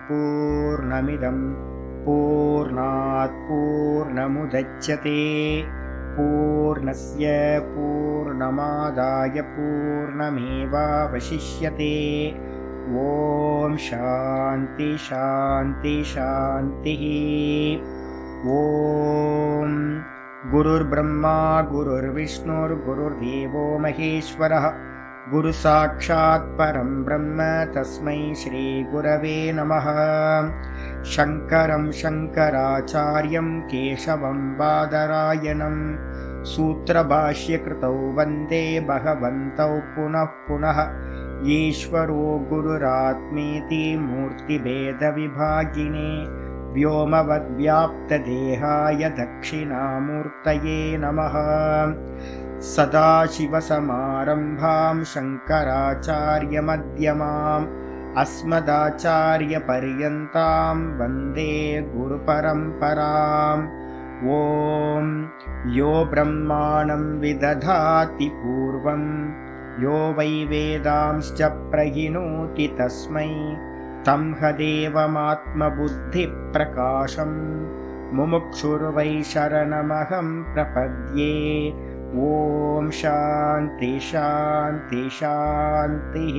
पूर्णमिदं पूर्णात् पूर्णमुदच्यते पूर्णस्य पूर्णमादाय पूर्णमेवावशिष्यते। ॐ शान्ति शान्ति शान्तिः। ॐ गुरुर्ब्रह्मा गुरुर्विष्णुर्गुरुर्देवो महेश्वरः गुरुसाक्षात् परं ब्रह्म तस्मै श्रीगुरवे नमः। शङ्करं शङ्कराचार्यं केशवं बादरायणं सूत्रभाष्यकृतौ वन्दे भगवन्तौ पुनः पुनः। ईश्वरो गुरुरात्मेति मूर्तिभेदविभागिने व्योमवद्व्याप्तदेहाय दक्षिणामूर्तये नमः। सदाशिवसमारम्भां शङ्कराचार्यमध्यमाम् अस्मदाचार्यपर्यन्तां वन्दे गुरुपरम्पराम्। ॐ यो ब्रह्माणं विदधाति पूर्वं यो वै वेदांश्च प्रहिणोति तस्मै तं हदेवमात्मबुद्धिप्रकाशं मुमुक्षुर्वै शरणमहं प्रपद्ये। ॐ शान्ति शान्ति शान्तिः।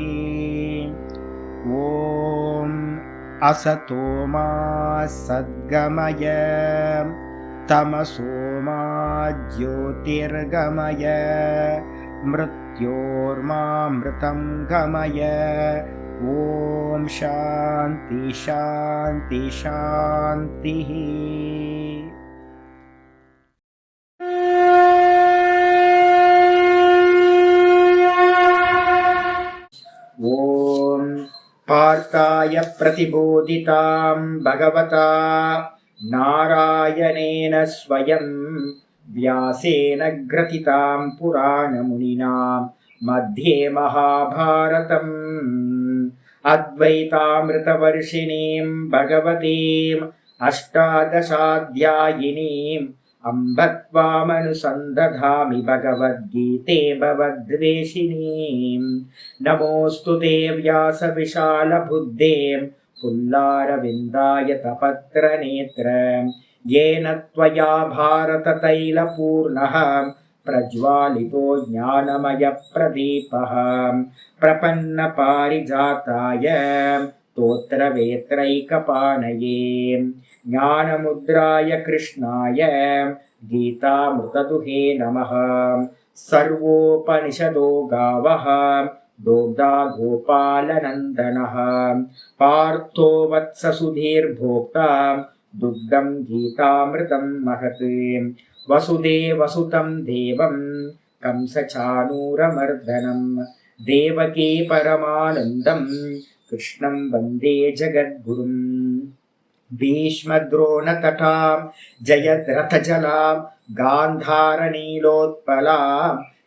ॐ असतो मा सद्गमय तमसो मा ज्योतिर्गमय मृत्योर्मामृतं गमय। ॐ शान्ति शान्ति शान्तिः। ॐ पार्थाय प्रतिबोधितां भगवता नारायणेन स्वयं व्यासेन ग्रथितां पुराणमुनिना मध्ये महाभारतम् अद्वैतामृतवर्षिणीं भगवतीम् अष्टादशाध्यायिनीम् अम्ब त्वामनुसन्दधामि भगवद्गीते भवद्वेषिणीम्। नमोऽस्तु ते व्यासविशालबुद्धे पुल्लारविन्दायतपत्रनेत्र येन त्वया भारततैलपूर्णः प्रज्वालितो ज्ञानमयप्रदीपः प्रपन्नपारिजाताय स्तोत्रवेत्रैकपाणये ज्ञानमुद्राय कृष्णाय गीतामृतदुहे नमः। सर्वोपनिषदो गावः दोग्धा गोपालनन्दनः पार्थो वत्ससुधीर्भोक्ता दुग्धं गीतामृतं महत्। वसुदेवसुतं देवं कंसचाणूरमर्दनं देवकी परमानन्दं कृष्णं वन्दे जगद्गुरुम्। भीष्मद्रोणतटां जयद्रथजलां गान्धारनीलोत्पलां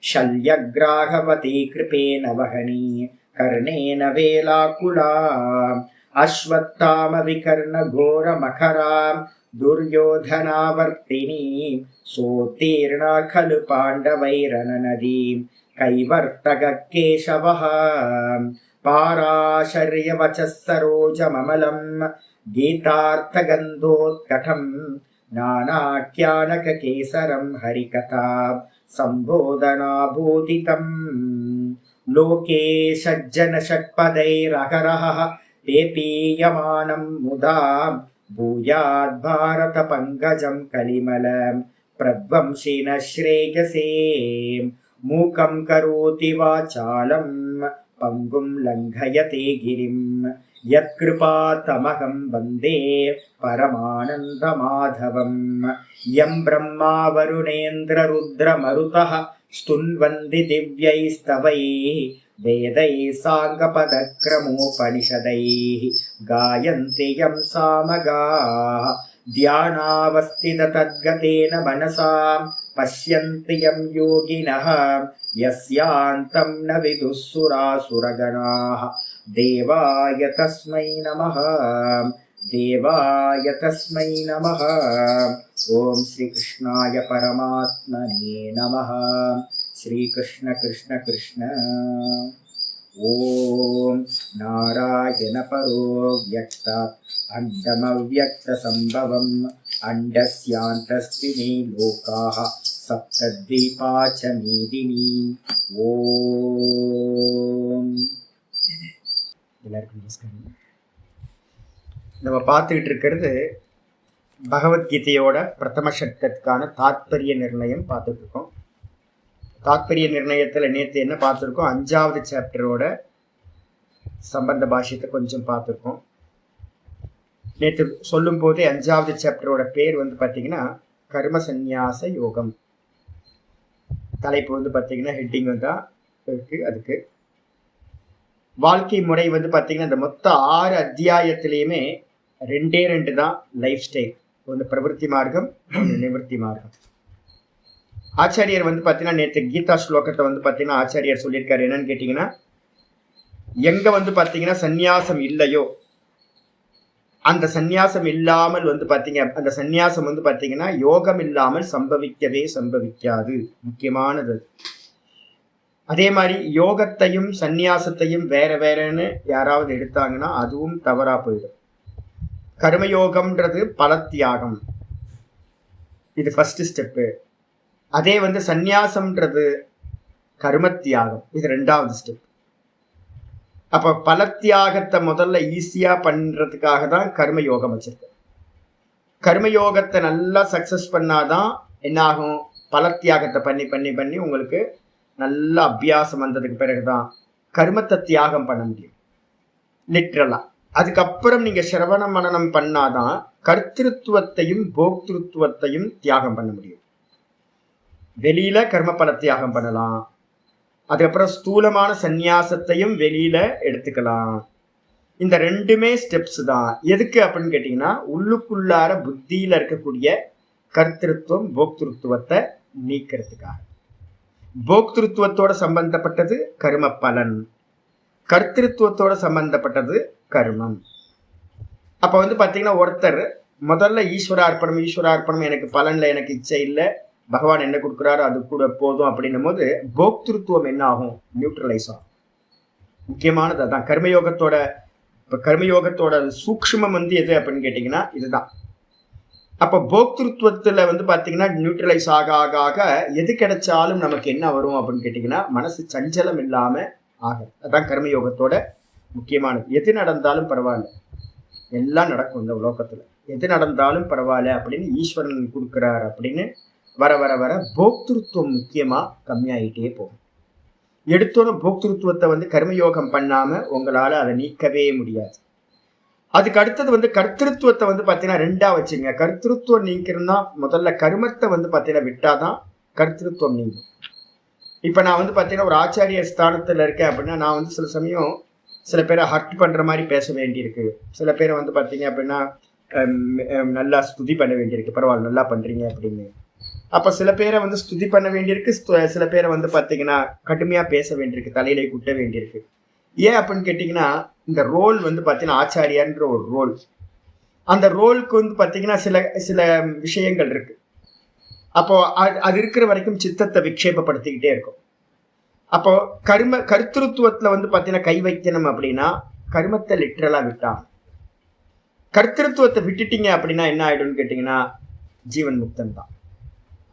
शल्यग्राहवती कृपेण वहनी कर्णेन वेलाकुलाम् अश्वत्थामविकर्णघोरमखरां दुर्योधनावर्तिनीं सोत्तीर्णा खलु पाण्डवैरननदीं कैवर्तककेशवः पाराशर्यवचः सरोजममलं गीतार्थगन्धोत्कटं नानाख्यानककेसरं हरिकथा सम्बोधनाभूतितम्। लोके सज्जनषट्पदैरहरः पेपीयमानं मुदा भूयाद्भारतपङ्कजं कलिमलं प्रध्वंसिनः श्रेयसे। मूकं करोति वाचालं पङ्गुं लङ्घयते गिरिं यत्कृपातमहं वन्दे परमानन्दमाधवम्। यं ब्रह्मा वरुणेन्द्ररुद्रमरुतः स्तुन्वन्ति दिव्यैस्तवैः वेदैः साङ्गपदक्रमोपनिषदैः गायन्ति यं सामगाः ध्यानावस्थिततद्गतेन मनसा पश्यन्ति यं योगिनः यस्यान्तं न विदुः सुरासुरगणाः। देवाय तस्मै नमः देवाय तस्मै नमः। ॐ श्रीकृष्णाय परमात्मने नमः। श्रीकृष्ण कृष्ण कृष्ण। ஓம் நாராயண பரோ வியக்தா அண்டமவ்யக்த சம்பவம் அண்டஸ்யாந்தஸ்தினி லோகாஹ சப்தத்வீபாச்ச மீதினி. ஓம். எல்லாருக்கும் நமஸ்காரம். நம்ம பார்த்துக்கிட்டு இருக்கிறது பகவத்கீதையோட பிரதம சட்டத்துக்கான தாத்பரிய நிர்ணயம் பார்த்துட்டு இருக்கோம். தாத்பரிய நிர்ணயத்தில் நேற்று என்ன பார்த்துருக்கோம், 5வது சாப்டரோட சம்பந்த பாஷ்யத்தை கொஞ்சம் பார்த்துருக்கோம். நேற்று சொல்லும் போதே 5வது சாப்டரோட பேர் பார்த்தீங்கன்னா கர்ம சந்நியாச யோகம். தலைப்பு பார்த்தீங்கன்னா ஹெட்டிங் தான் இருக்கு. அதுக்கு வாழ்க்கை முறை பார்த்தீங்கன்னா இந்த மொத்த 6 அத்தியாயத்திலையுமே 2 தான் லைஃப் ஸ்டைல். ஒன்று பிரவருத்தி மார்க்கம், ஒன்று நிவர்த்தி மார்க்கம். ஆச்சாரியர் பார்த்தீங்கன்னா நேற்று கீதா ஸ்லோகத்தை பார்த்தீங்கன்னா ஆச்சாரியர் சொல்லியிருக்காரு. என்னன்னு கேட்டிங்கன்னா, எங்க பார்த்தீங்கன்னா சந்நியாசம் இல்லையோ அந்த சந்நியாசம் இல்லாமல் பார்த்தீங்க, அந்த சந்நியாசம் பார்த்தீங்கன்னா யோகம் இல்லாமல் சம்பவிக்கவே சம்பவிக்காது. முக்கியமானது. அதே மாதிரி யோகத்தையும் சந்நியாசத்தையும் வேற வேறன்னு யாராவது எடுத்தாங்கன்னா அதுவும் தவறா போயிடும். கர்மயோகம்ன்றது பலத்தியாகம், இது ஃபர்ஸ்ட் ஸ்டெப்பு. அதே சந்நியாசம்ன்றது கர்மத்தியாகம், இது 2வது ஸ்டெப். அப்ப பலத்தியாகத்தை முதல்ல ஈஸியா பண்றதுக்காக தான் கர்மயோகம் வச்சிருக்கு. கர்மயோகத்தை நல்லா சக்சஸ் பண்ணாதான் என்ன ஆகும், பலத்தியாகத்தை பண்ணி பண்ணி பண்ணி உங்களுக்கு நல்ல அபியாசம் வந்ததுக்கு பிறகுதான் கர்மத்தை தியாகம் பண்ண முடியும் லிட்ரலா. அதுக்கப்புறம் நீங்க சிரவண மனனம் பண்ணாதான் கர்த்திருத்துவத்தையும் போக்திருத்துவத்தையும் தியாகம் பண்ண முடியும். வெளியில கர்ம பல தியாகம் பண்ணலாம், அதுக்கப்புறம் ஸ்தூலமான சந்நியாசத்தையும் வெளியில எடுத்துக்கலாம். இந்த 2மே ஸ்டெப்ஸ் தான். எதுக்கு அப்படின்னு கேட்டீங்கன்னா, உள்ளுக்குள்ளார புத்தியில இருக்கக்கூடிய கர்த்திருத்துவம் போக்திருத்துவத்தை நீக்கிறதுக்காக. போக்திருத்துவத்தோட சம்பந்தப்பட்டது கர்ம பலன், கர்த்திருத்துவத்தோட சம்பந்தப்பட்டது கர்மம். அப்ப பாத்தீங்கன்னா ஒருத்தர் முதல்ல ஈஸ்வரார்ப்பணம், எனக்கு பலன்ல எனக்கு இச்சை இல்லை, பகவான் என்ன கொடுக்குறாரோ அது கூட போதும் அப்படின்னும் போது போக்திருத்துவம் என்ன ஆகும், நியூட்ரலைஸ் ஆகும். முக்கியமானது அதான் கர்மயோகத்தோட சூக்ஷ்மம் எது அப்படின்னு கேட்டீங்கன்னா இதுதான். அப்போ போக்திருத்துவத்துல பாத்தீங்கன்னா நியூட்ரலைஸ் ஆக ஆக ஆக எது கிடைச்சாலும் நமக்கு என்ன வரும் அப்படின்னு கேட்டீங்கன்னா, மனசு சஞ்சலம் இல்லாம ஆகும். அதான் கர்மயோகத்தோட முக்கியமானது. எது நடந்தாலும் பரவாயில்ல, எல்லாம் நடக்கும் இந்த உலோகத்துல, எது நடந்தாலும் பரவாயில்ல அப்படின்னு ஈஸ்வரன் கொடுக்கிறார் அப்படின்னு வர வர வர போக்திருத்துவம் முக்கியமா கம்மியாயிட்டே போகும். எடுத்தோட போக்திருத்துவத்தை கர்மயோகம் பண்ணாம உங்களால அதை நீக்கவே முடியாது. அதுக்கு அடுத்தது கர்த்திருத்துவத்தை பார்த்தீங்கன்னா 2ஆ வச்சுங்க. கர்த்திருத்துவம் நீக்கணும்னா முதல்ல கர்மத்தை பார்த்தீங்கன்னா விட்டாதான் கர்த்திருத்துவம் நீங்கும். இப்போ நான் பார்த்தீங்கன்னா ஒரு ஆச்சாரிய ஸ்தானத்தில் இருக்கேன் அப்படின்னா நான் சில சமயம் சில பேரை ஹர்ட் பண்ணுற மாதிரி பேச வேண்டியிருக்கு. சில பேரை பார்த்தீங்க அப்படின்னா நல்லா ஸ்துதி பண்ண வேண்டியிருக்கு, பரவாயில்ல நல்லா பண்ணுறீங்க அப்படின்னு. அப்போ சில பேரை ஸ்துதி பண்ண வேண்டியிருக்கு, சில பேரை பார்த்தீங்கன்னா கடுமையாக பேச வேண்டியிருக்கு, தலையிலே குட்ட வேண்டியிருக்கு. ஏன் அப்படின்னு கேட்டிங்கன்னா, இந்த ரோல் பார்த்தீங்கன்னா ஆச்சாரியான்ற ஒரு ரோல். அந்த ரோலுக்கு பார்த்தீங்கன்னா சில சில விஷயங்கள் இருக்கு. அப்போ அது இருக்கிற வரைக்கும் சித்தத்தை விக்ஷேபப்படுத்திக்கிட்டே இருக்கும். அப்போ கர்த்திருத்துவத்துல பார்த்தீங்கன்னா கை வைக்கணும் அப்படின்னா கர்மத்தை லிட்ரலா விட்டாங்க. கர்த்திருத்துவத்தை விட்டுட்டீங்க அப்படின்னா என்ன ஆயிடும்னு கேட்டீங்கன்னா ஜீவன் முக்தன் தான்.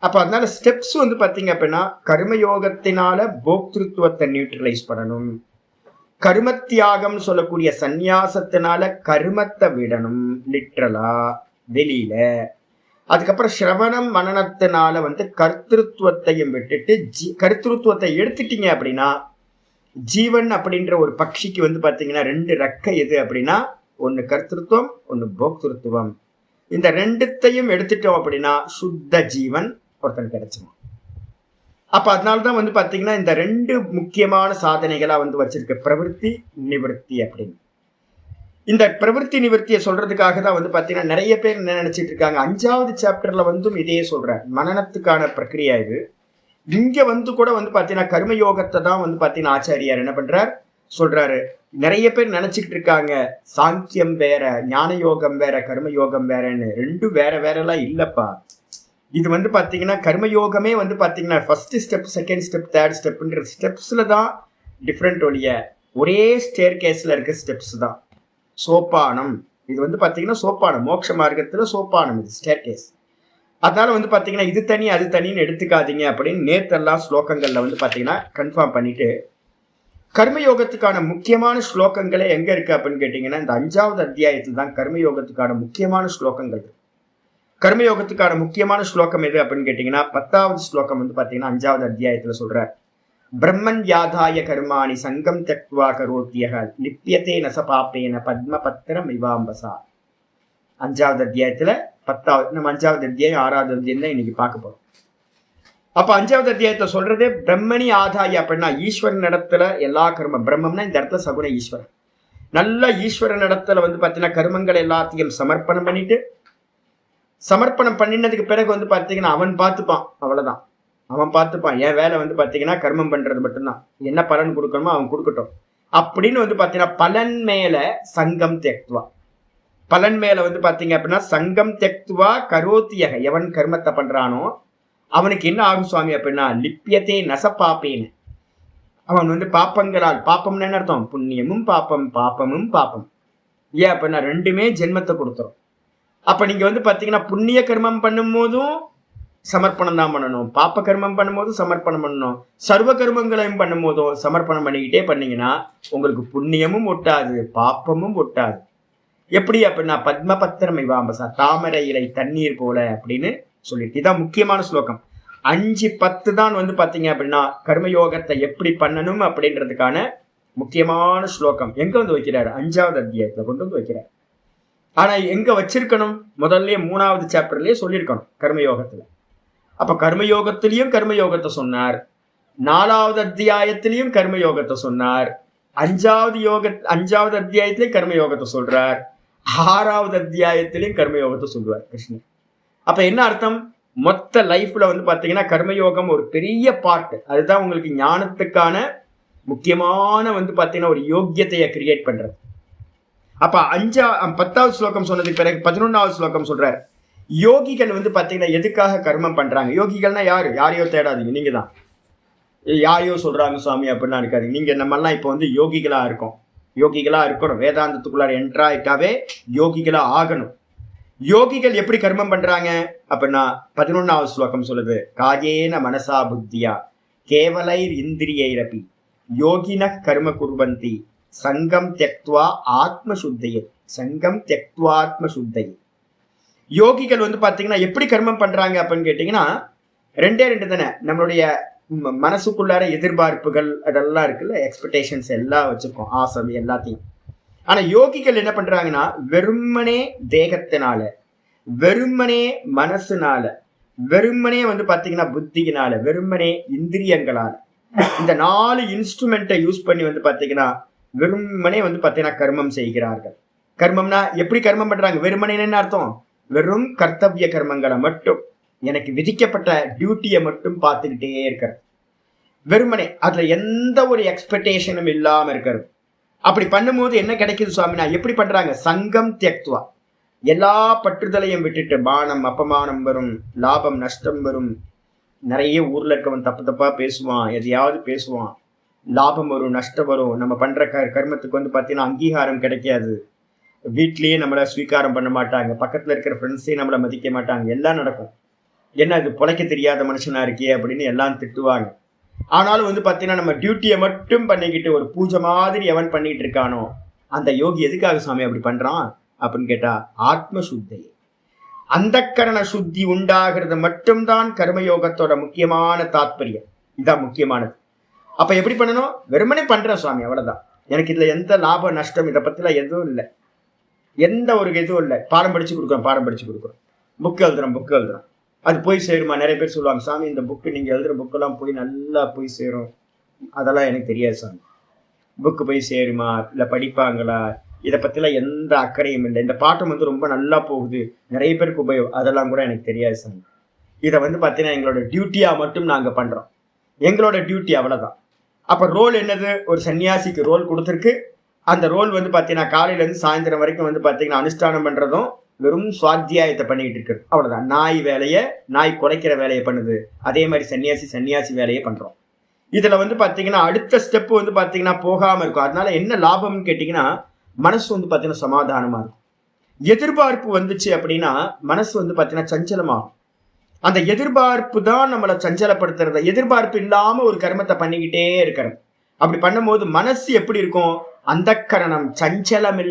அப்போ அதனால ஸ்டெப்ஸ் பார்த்தீங்க அப்படின்னா கர்மயோகத்தினால போக்திருத்துவத்தை நியூட்ரலைஸ் பண்ணணும், கர்மத்தியாகம் சொல்லக்கூடிய சந்நியாசத்தினால கர்மத்தை விடணும் லிட்ரலா வெளியில. அதுக்கப்புறம் சிரவணம் மனனத்தினால கர்த்திருத்துவத்தையும் விட்டுட்டு கர்த்திருத்துவத்தை எடுத்துட்டீங்க அப்படின்னா ஜீவன் அப்படின்ற ஒரு பட்சிக்கு பார்த்தீங்கன்னா 2 ரெக்கை எது அப்படின்னா, ஒன்று கர்த்திருத்துவம், ஒன்று போக்திருத்துவம். இந்த 2த்தையும் எடுத்துட்டோம் அப்படின்னா சுத்த ஜீவன் ஒருத்தன் கிடைச்சிடும். அப்ப அதனால்தான் பார்த்தீங்கன்னா இந்த 2 முக்கியமான சாதனைகளா வச்சிருக்கு, பிரவருத்தி நிவர்த்தி அப்படின்னு. இந்த பிரவருத்தி நிவர்த்தியை சொல்றதுக்காக தான் பார்த்தீங்கன்னா நிறைய பேர் என்ன நினைச்சிட்டு இருக்காங்க, 5வது சாப்டர்ல இதே சொல்ற மனனத்துக்கான பிரக்கிரியா இது. இங்க கூட பார்த்தீங்கன்னா கர்மயோகத்தை தான் பார்த்தீங்கன்னா ஆச்சாரியார் என்ன பண்றார் சொல்றாரு. நிறைய பேர் நினைச்சுக்கிட்டு இருக்காங்க சாங்கியம் வேற, ஞான யோகம் வேற, கர்மயோகம் வேறன்னு. 2 வேற வேறலாம் இல்லப்பா. இது பார்த்தீங்கன்னா கர்மயோகமே பார்த்தீங்கன்னா first step, second step, third ஸ்டெப்ன்ற ஸ்டெப்ஸ்ல தான் டிஃப்ரெண்ட் ஒழிய ஒரே ஸ்டேர் கேஸ்ல இருக்க ஸ்டெப்ஸ் தான் சோப்பானம். இது வந்து பார்த்தீங்கன்னா சோப்பானம், மோட்ச மார்க்கத்தில் சோப்பானம் இது ஸ்டேர் கேஸ். அதனால வந்து பார்த்தீங்கன்னா இது தனி அது தனின்னு எடுத்துக்காதீங்க அப்படின்னு நேத்தெல்லாம் ஸ்லோகங்களில் வந்து பார்த்தீங்கன்னா கன்ஃபார்ம் பண்ணிட்டு, கர்மயோகத்துக்கான முக்கியமான ஸ்லோகங்களே எங்க இருக்கு அப்படின்னு கேட்டீங்கன்னா இந்த 5வது அத்தியாயத்தில் தான் கர்மயோகத்துக்கான முக்கியமான ஸ்லோகங்கள். கர்மயோகத்துக்கான முக்கியமான ஸ்லோகம் எது அப்படின்னு கேட்டீங்கன்னா 10வது ஸ்லோகம் வந்து பார்த்தீங்கன்னா 5வது அத்தியாயத்துல சொல்ற, பிரம்மன் யாதாய கர்மாணி சங்கம் தக்வா கரோத்தியக லிப்யத்தே நசபாப்பேன பத்மபத்திரம் இவாம்பசா. 5வது அத்தியாயத்துல 10வது, நம்ம 5வது அத்தியாயம் 6வது அத்தியாயம் தான் இன்னைக்கு பார்க்க போறோம். அப்ப 5வது அத்தியாயத்தை சொல்றதே பிரம்மணி ஆதாய அப்படின்னா ஈஸ்வரன் இடத்துல எல்லா கர்மம். பிரம்மம்னா இந்த இடத்துல சகுன ஈஸ்வரன். நல்ல ஈஸ்வரன் இடத்துல வந்து பார்த்தீங்கன்னா கர்மங்கள் எல்லாத்தையும் சமர்ப்பணம் பண்ணிட்டு, சமர்ப்பணம் பண்ணினதுக்கு பிறகு வந்து பார்த்தீங்கன்னா அவன் பார்த்துப்பான். அவ்வளவுதான், அவன் பார்த்துப்பான். என் வேலை வந்து பார்த்தீங்கன்னா கர்மம் பண்றது மட்டும்தான். என்ன பலன் கொடுக்கணுமோ அவன் கொடுக்கட்டும் அப்படின்னு வந்து பார்த்தீங்கன்னா பலன் மேல சங்கம் தெக்துவா. பலன் மேல வந்து பார்த்தீங்க அப்படின்னா சங்கம் தெக்துவா கரோத்தியக. எவன் கர்மத்தை பண்றானோ அவனுக்கு என்ன ஆகும் சுவாமி அப்படின்னா லிப்யத்தே நசபாப்பேன்னு. அவன் வந்து பாப்பங்களால், பாப்பம்னு என்ன அர்த்தம்? புண்ணியமும் பாப்பம், பாப்பமும் பாப்பம். ஏன் அப்படின்னா ரெண்டுமே ஜென்மத்தை கொடுத்துரும். அப்ப நீங்க வந்து பாத்தீங்கன்னா புண்ணிய கர்மம் பண்ணும் போதும் சமர்ப்பணம் தான் பண்ணணும், பாப்ப கர்மம் பண்ணும் போதும் சமர்ப்பணம் பண்ணணும், சர்வ கர்மங்களையும் பண்ணும் போதும் சமர்ப்பணம் பண்ணிக்கிட்டே பண்ணீங்கன்னா உங்களுக்கு புண்ணியமும் ஒட்டாது, பாப்பமும் ஒட்டாது. எப்படி அப்படின்னா பத்மபத்திரம் இவாம்பசா, தாமரை இலை தண்ணீர் போல அப்படின்னு சொல்லிட்டு. இதான் முக்கியமான ஸ்லோகம். 5-10 தான் வந்து பாத்தீங்க அப்படின்னா கர்மயோகத்தை எப்படி பண்ணணும் அப்படின்றதுக்கான முக்கியமான ஸ்லோகம். எங்க வந்து வைக்கிறாரு? 5வது அத்தியாயத்துல கொண்டு வந்து வைக்கிறார். ஆனா எங்க வச்சிருக்கணும்? முதல்ல 3வது சாப்டர்லயே சொல்லியிருக்கணும் கர்மயோகத்துல. அப்ப கர்மயோகத்திலையும் கர்மயோகத்தை சொன்னார், 4வது அத்தியாயத்திலையும் கர்மயோகத்தை சொன்னார், 5வது அத்தியாயத்திலையும் கர்மயோகத்தை சொல்றார், 6வது அத்தியாயத்திலையும் கர்மயோகத்தை சொல்றார் கிருஷ்ணர். அப்ப என்ன அர்த்தம்? மொத்த லைஃப்ல வந்து பாத்தீங்கன்னா கர்மயோகம் ஒரு பெரிய பார்ட். அதுதான் உங்களுக்கு ஞானத்துக்கான முக்கியமான வந்து பாத்தீங்கன்னா ஒரு யோக்கியத்தையை கிரியேட் பண்றது. அப்ப 10வது ஸ்லோகம் சொன்னதுக்கு பிறகு 11வது ஸ்லோகம் சொல்றாரு, யோகிகள் வந்து பாத்தீங்கன்னா எதுக்காக கர்மம் பண்றாங்க? யோகிகள்னா யாரு? யாரையோ தேடாதீங்க, நீங்க தான். யாரையோ சொல்றாங்க சுவாமி அப்படின்னா இருக்காது. நீங்க நம்மெல்லாம் இப்போ வந்து யோகிகளா இருக்கோம், யோகிகளா இருக்கணும். வேதாந்தத்துக்குள்ளார என்ட்ராயிட்டாவே யோகிகளா ஆகணும். யோகிகள் எப்படி கர்மம் பண்றாங்க அப்படின்னா 11வது ஸ்லோகம் சொல்லுது, காஜேன மனசா புத்தியா கேவலைர் இந்திரியைரபி யோகின கர்ம குர்வந்தி சங்கம் தெக்துவா ஆத்ம சுத்தையை. சங்கம் தெக்துவா ஆத்ம சுத்தையை. யோகிகள் வந்து பாத்தீங்கன்னா எப்படி கர்மம் பண்றாங்க அப்படின்னு கேட்டீங்கன்னா 2 தானே. நம்மளுடைய மனசுக்குள்ளார எதிர்பார்ப்புகள் அதெல்லாம் இருக்குல்ல, எக்ஸ்பெக்டேஷன்ஸ் எல்லாம் வச்சிருக்கோம், ஆசை எல்லாத்தையும். ஆனா யோகிகள் என்ன பண்றாங்கன்னா வெறுமனே தேகத்தினால, வெறுமனே மனசுனால, வெறுமனே வந்து பாத்தீங்கன்னா புத்தியினால, வெறுமனே இந்திரியங்களால, இந்த 4 இன்ஸ்ட்ருமெண்ட்டை யூஸ் பண்ணி வந்து பாத்தீங்கன்னா வெறுமனே வந்து பாத்தீங்கன்னா கர்மம் செய்கிறார்கள். கர்மம்னா எப்படி கர்மம் பண்றாங்க? வெறுமனே என்ன அர்த்தம்? வெறும் கர்த்தவிய கர்மங்களை மட்டும், எனக்கு விதிக்கப்பட்ட டியூட்டியை மட்டும் பார்த்துக்கிட்டே இருக்கிறது. வெறுமனே அதுல எந்த ஒரு எக்ஸ்பெக்டேஷனும் இல்லாம இருக்கிறது. அப்படி பண்ணும்போது என்ன கிடைக்குது சுவாமினா? எப்படி பண்றாங்க? சங்கம் தியக்துவா. எல்லா பற்றுதலையும் விட்டுட்டு, மானம் அப்பமானம் வரும், லாபம் நஷ்டம் வரும். நிறைய ஊர்ல இருக்கவன் தப்பா பேசுவான், எதையாவது பேசுவான், லாபம் வரும் நஷ்டம் வரும். நம்ம பண்ற கர்மத்துக்கு வந்து பார்த்தீங்கன்னா அங்கீகாரம் கிடைக்காது, வீட்லயே நம்மளை ஸ்வீகாரம் பண்ண மாட்டாங்க, பக்கத்துல இருக்கிற ஃப்ரெண்ட்ஸே நம்மளை மதிக்க மாட்டாங்க, எல்லாம் நடக்கும். என்ன இது பொழைக்க தெரியாத மனுஷனா இருக்கே அப்படின்னு எல்லாம் திட்டுவாங்க. ஆனாலும் வந்து பார்த்தீங்கன்னா நம்ம டியூட்டியை மட்டும் பண்ணிக்கிட்டு ஒரு பூஜை மாதிரி எவன் பண்ணிட்டு இருக்கானோ அந்த யோகி எதுக்காக சுவாமி அப்படி பண்றான் அப்படின்னு கேட்டா ஆத்ம சுத்தி, அந்த கரண சுத்தி உண்டாகிறது மட்டும்தான் கர்மயோகத்தோட முக்கியமான தாத்பரியம். இதான் முக்கியமானது. அப்ப எப்படி பண்ணணும்? வெறுமனே பண்றேன் சுவாமி, அவ்வளவுதான். எனக்கு இதுல எந்த லாப நஷ்டம் இதை பத்திலாம் எதுவும் இல்லை, எந்த ஒரு இதுவும் இல்லை. பாடம் படிச்சு கொடுக்குறோம், புக்கு எழுதுறோம், அது போய் சேருமா? நிறைய பேர் சொல்லுவாங்க, சாமி இந்த புக்கு நீங்கள் எழுதுகிற புக்கெல்லாம் போய் நல்லா போய் சேரும். அதெல்லாம் எனக்கு தெரியாது சாமி. புக்கு போய் சேருமா, இல்லை படிப்பாங்களா, இதை பற்றிலாம் எந்த அக்கறையும் இல்லை. இந்த பாட்டம் வந்து ரொம்ப நல்லா போகுது, நிறைய பேருக்கு உபயோகம், அதெல்லாம் கூட எனக்கு தெரியாது சாமி. இதை வந்து பார்த்தீங்கன்னா எங்களோட டியூட்டியாக மட்டும் நாங்கள் பண்ணுறோம், எங்களோட டியூட்டி அவ்வளோதான். அப்போ ரோல் என்னது? ஒரு சன்னியாசிக்கு ரோல் கொடுத்துருக்கு. அந்த ரோல் வந்து பார்த்தீங்கன்னா காலையிலேருந்து சாயந்தரம் வரைக்கும் வந்து பார்த்தீங்கன்னா அனுஷ்டானம் பண்ணுறதும் வெறும் சுவாத்தியாயத்தை பண்ணிக்கிட்டு இருக்கிறது, அவ்வளவுதான். நாய் குறைக்கிற வேலையை பண்ணுது, அதே மாதிரி சன்னியாசி வேலையை பண்றோம். இதுல வந்து பாத்தீங்கன்னா அடுத்த ஸ்டெப் வந்து பாத்தீங்கன்னா போகாம இருக்கும். அதனால என்ன லாபம்னு கேட்டீங்கன்னா மனசு வந்து பாத்தீங்கன்னா சமாதானமா இருக்கும். எதிர்பார்ப்பு வந்துச்சு அப்படின்னா மனசு வந்து பாத்தீங்கன்னா சஞ்சலமாகும். அந்த எதிர்பார்ப்பு தான் நம்மளை சஞ்சலப்படுத்துறது. எதிர்பார்ப்பு இல்லாம ஒரு கர்மத்தை பண்ணிக்கிட்டே இருக்கிறது. அப்படி பண்ணும்போது மனசு எப்படி இருக்கும்? அந்த கரணம் சஞ்சலம்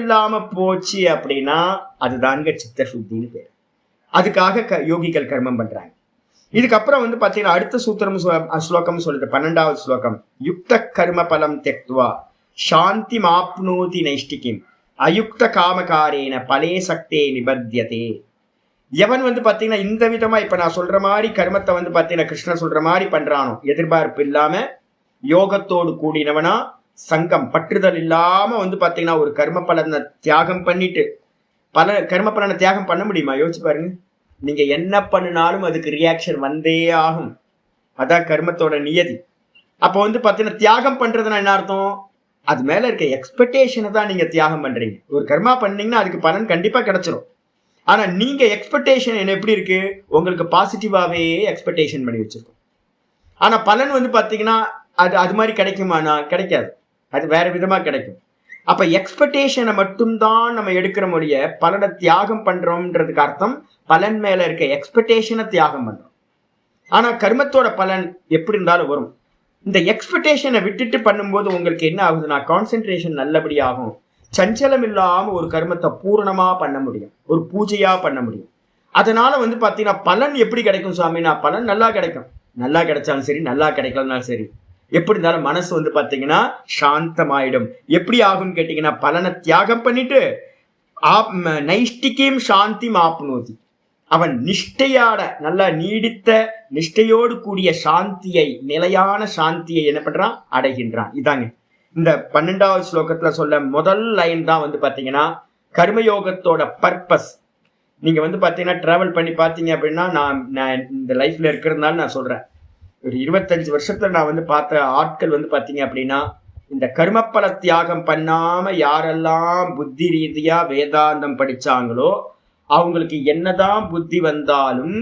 இல்லாம போச்சு அப்படின்னா அதுதாங்க சித்த சுத்தின்னு பேர். அதுக்காக யோகிகள் கர்மம் பண்றாங்க. இதுக்கப்புறம் வந்து பாத்தீங்கன்னா அடுத்த சூத்திரம் ஸ்லோகம் சொல்லுது, 12வது ஸ்லோகம். யுக்த கர்ம பலம் தெக்துவா சாந்தி மாப்னோதி நைஷ்டிகிம் அயுக்த காமகாரேன பலே சக்தே நிபத்தியதே. எவன் வந்து பாத்தீங்கன்னா இந்த விதமா இப்ப நான் சொல்ற மாதிரி கர்மத்தை வந்து பாத்தீங்கன்னா கிருஷ்ணன் சொல்ற மாதிரி பண்றானோ, எதிர்பார்ப்பு இல்லாம யோகத்தோடு கூடினவனா, சங்கம் பற்றுதல் இல்லாம வந்து பாத்தீங்கன்னா ஒரு கர்ம பலனை தியாகம் பண்ணிட்டு, கர்ம பலனை தியாகம் பண்ண முடியுமா? யோசிச்சு பாருங்க. நீங்க என்ன பண்ணினாலும் அதுக்கு ரியாக்ஷன் வந்தே ஆகும். அதான் கர்மத்தோட நியதி. அப்போ வந்து பாத்தீங்கன்னா தியாகம் பண்றதுன்னா என்ன அர்த்தம்? அது மேல இருக்க எக்ஸ்பெக்டேஷனை தான் நீங்க தியாகம் பண்றீங்க. ஒரு கர்மா பண்ணீங்கன்னா அதுக்கு பலன் கண்டிப்பா கிடைச்சிரும். ஆனா நீங்க எக்ஸ்பெக்டேஷன் என்ன எப்படி இருக்கு? உங்களுக்கு பாசிட்டிவாவே எக்ஸ்பெக்டேஷன் பண்ணி வச்சிருக்கோம். ஆனா பலன் வந்து பாத்தீங்கன்னா அது மாதிரி கிடைக்குமானா கிடைக்காது. அது வேற விதமா கிடைக்கும். அப்ப எக்ஸ்பெக்டேஷனை மட்டும்தான் நம்ம எடுக்கிற மொழிய பலனை தியாகம் பண்றோம்ன்றதுக்கு அர்த்தம் பலன் மேல இருக்க எக்ஸ்பெக்டேஷனை தியாகம் பண்றோம். ஆனா கர்மத்தோட பலன் எப்படி இருந்தாலும் வரும். இந்த எக்ஸ்பெக்டேஷனை விட்டுட்டு பண்ணும்போது உங்களுக்கு என்ன ஆகுதுன்னா கான்சென்ட்ரேஷன் நல்லபடியாகும். சஞ்சலம் இல்லாம ஒரு கர்மத்தை பூரணமா பண்ண முடியும், ஒரு பூஜையா பண்ண முடியும். அதனால வந்து பாத்தீங்கன்னா பலன் எப்படி கிடைக்கும் சுவாமினா, பலன் நல்லா கிடைக்கும். நல்லா கிடைச்சாலும் சரி, நல்லா கிடைக்கலனாலும் சரி, எப்படி இருந்தாலும் மனசு வந்து பாத்தீங்கன்னா சாந்தமாயிடும். எப்படி ஆகும்னு கேட்டீங்கன்னா பலனை தியாகம் பண்ணிட்டு நைஷ்டிகீம் சாந்தி மாப்னோதி, அவன் நிஷ்டையாட நல்லா நீடித்த நிஷ்டையோடு கூடிய சாந்தியை, நிலையான சாந்தியை என்ன பண்றான்? அடைகின்றான். இதாங்க இந்த 12வது ஸ்லோகத்துல சொல்ல முதல் லைன் தான் வந்து பாத்தீங்கன்னா கர்மயோகத்தோட பர்பஸ். நீங்க வந்து பாத்தீங்கன்னா டிராவல் பண்ணி பாத்தீங்க அப்படின்னா, நான் இந்த லைஃப்ல இருக்கிறதுனால நான் சொல்றேன். ஒரு 25 வருஷத்துல நான் வந்து பார்த்த ஆட்கள் வந்து பாத்தீங்க அப்படின்னா, இந்த கர்மப்பல தியாகம் பண்ணாம யாரெல்லாம் புத்தி ரீதியா வேதாந்தம் படிச்சாங்களோ அவங்களுக்கு என்னதான் புத்தி வந்தாலும்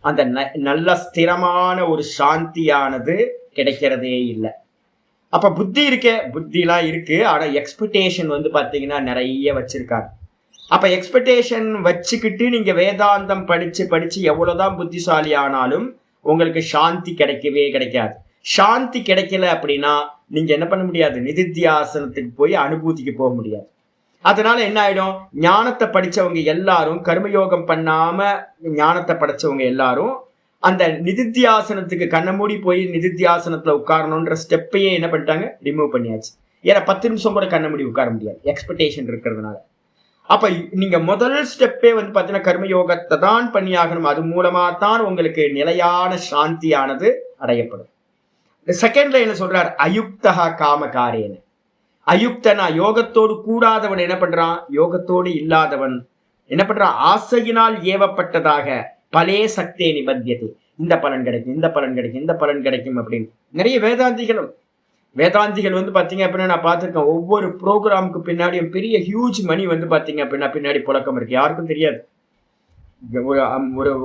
அந்த நல்ல ஸ்திரமான ஒரு சாந்தியானது கிடைக்கிறதே இல்லை. அப்ப புத்தி புத்திலாம் இருக்கு. ஆனா எக்ஸ்பெக்டேஷன் வந்து பாத்தீங்கன்னா நிறைய வச்சிருக்காங்க. அப்ப எக்ஸ்பெக்டேஷன் வச்சுக்கிட்டு நீங்க வேதாந்தம் படிச்சு எவ்வளவுதான் புத்திசாலி ஆனாலும் உங்களுக்கு சாந்தி கிடைக்கவே கிடைக்காது. சாந்தி கிடைக்கல அப்படின்னா நீங்க என்ன பண்ண முடியாது? நிதித்தியாசனத்துக்கு போய் அனுபூதிக்கு போக முடியாது. அதனால என்ன ஆயிடும்? ஞானத்தை படிச்சவங்க எல்லாரும், கர்மயோகம் பண்ணாம ஞானத்தை படிச்சவங்க எல்லாரும் அந்த நிதித்தியாசனத்துக்கு கண்ண மூடி போய் நிதித்தியாசனத்துல உட்காரணும்ன்ற ஸ்டெப்பையே என்ன பண்ணிட்டாங்க? ரிமூவ் பண்ணியாச்சு. ஏன்னா 10 நிமிஷம் கூட கண்ண மூடி உட்கார முடியாது, எக்ஸ்பெக்டேஷன் இருக்கிறதுனால. அப்ப நீங்க முதல் ஸ்டெப்பே வந்து பாத்தீங்கன்னா கர்மயோகத்தை தான் பண்ணியாகணும். அது மூலமா தான் உங்களுக்கு நிலையான சாந்தியானது அடையப்படும். செகண்ட் லைன்ல சொல்றார், அயுக்தகா காமகாரேன. அயுக்தனா யோகத்தோடு கூடாதவன் என்ன பண்றான்? யோகத்தோடு இல்லாதவன் என்ன பண்றான்? ஆசையினால் ஏவப்பட்டதாக பலே சக்தே நிபத்தியது. இந்த பலன் கிடைக்கும், இந்த பலன் கிடைக்கும், இந்த பலன் கிடைக்கும் அப்படின்னு நிறைய வேதாந்திகள் வந்து பாத்தீங்க அப்படின்னா நான் பார்த்திருக்கேன். ஒவ்வொரு ப்ரோக்ராமுக்கு பின்னாடியும் பெரிய ஹியூஜ் மணி வந்து பாத்தீங்க அப்படின்னா பின்னாடி புழக்கம் இருக்கு. யாருக்கும் தெரியாது.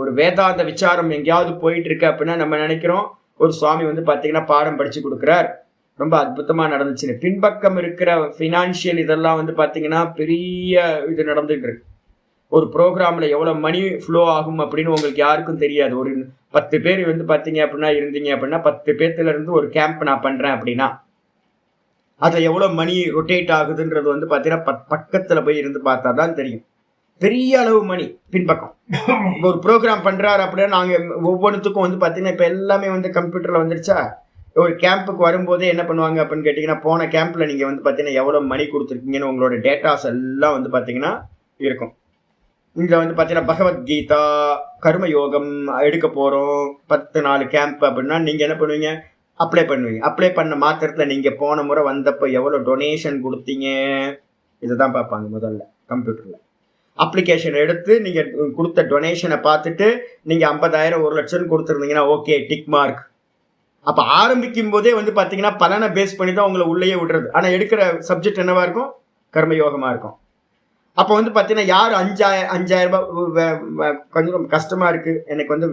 ஒரு வேதாந்த விசாரம் எங்கேயாவது போயிட்டு இருக்கு அப்படின்னா நம்ம நினைக்கிறோம் ஒரு சுவாமி வந்து பாத்தீங்கன்னா பாடம் படிச்சு கொடுக்குறார், ரொம்ப அற்புதமா நடந்துச்சுன்னு. பின்பக்கம் இருக்கிற பினான்சியல் இதெல்லாம் வந்து பாத்தீங்கன்னா பெரிய இது நடந்துட்டு இருக்கு. ஒரு ப்ரோக்ராம்ல எவ்வளவு மணி ஃப்ளோ ஆகும் அப்படின்னு உங்களுக்கு யாருக்கும் தெரியாது. ஒரு 10 பேர் வந்து பாத்தீங்க அப்படின்னா இருந்தீங்க அப்படின்னா 10 பேர்த்துல இருந்து ஒரு கேம்ப் நான் பண்றேன் அப்படின்னா அதுல எவ்வளவு மணி ரொட்டேட் ஆகுதுன்றது வந்து பாத்தீங்கன்னா பக்கத்துல போய் இருந்து பார்த்தா தான் தெரியும். பெரிய அளவு மணி பின்பக்கம். ஒரு ப்ரோக்ராம் பண்றாரு அப்படின்னா நாங்க ஒவ்வொன்றுத்துக்கும் வந்து பாத்தீங்கன்னா இப்ப எல்லாமே வந்து கம்ப்யூட்டர்ல வந்துருச்சா. ஒரு கேம்புக்கு வரும்போதே என்ன பண்ணுவாங்க அப்படின்னு கேட்டீங்கன்னா, போன கேம்ப்ல நீங்க வந்து பாத்தீங்கன்னா எவ்வளவு மணி கொடுத்துருக்கீங்கன்னு உங்களோட டேட்டாஸ் எல்லாம் வந்து பாத்தீங்கன்னா இருக்கும். இங்க வந்து பாத்தீங்கன்னா பகவத்கீதா கர்மயோகம் எடுக்க போறோம் 10 நாள் கேம்ப் அப்படின்னா நீங்க என்ன பண்ணுவீங்க? அப்ளை பண்ணுவீங்க. அப்ளை பண்ண மாத்திரத்துல நீங்க போன முறை வந்தப்ப எவ்வளவு டொனேஷன் கொடுத்தீங்க இதுதான் பார்ப்பாங்க முதல்ல கம்ப்யூட்டர்ல. அப்ளிகேஷன் எடுத்து நீங்க கொடுத்த டொனேஷனை பார்த்துட்டு நீங்க 50,000 1 லட்சம் கொடுத்துருந்தீங்கன்னா ஓகே டிக் மார்க். அப்ப ஆரம்பிக்கும் போதே வந்து பாத்தீங்கன்னா பலனை பேஸ் பண்ணி தான் உங்களை உள்ளேயே விடுறது. ஆனா எடுக்கிற சப்ஜெக்ட் என்னவா இருக்கும்? கர்மயோகமா இருக்கும். அப்போ வந்து பார்த்தீங்கன்னா யார் 5,000 ரூபாய் கொஞ்சம் கஷ்டமா இருக்கு, எனக்கு வந்து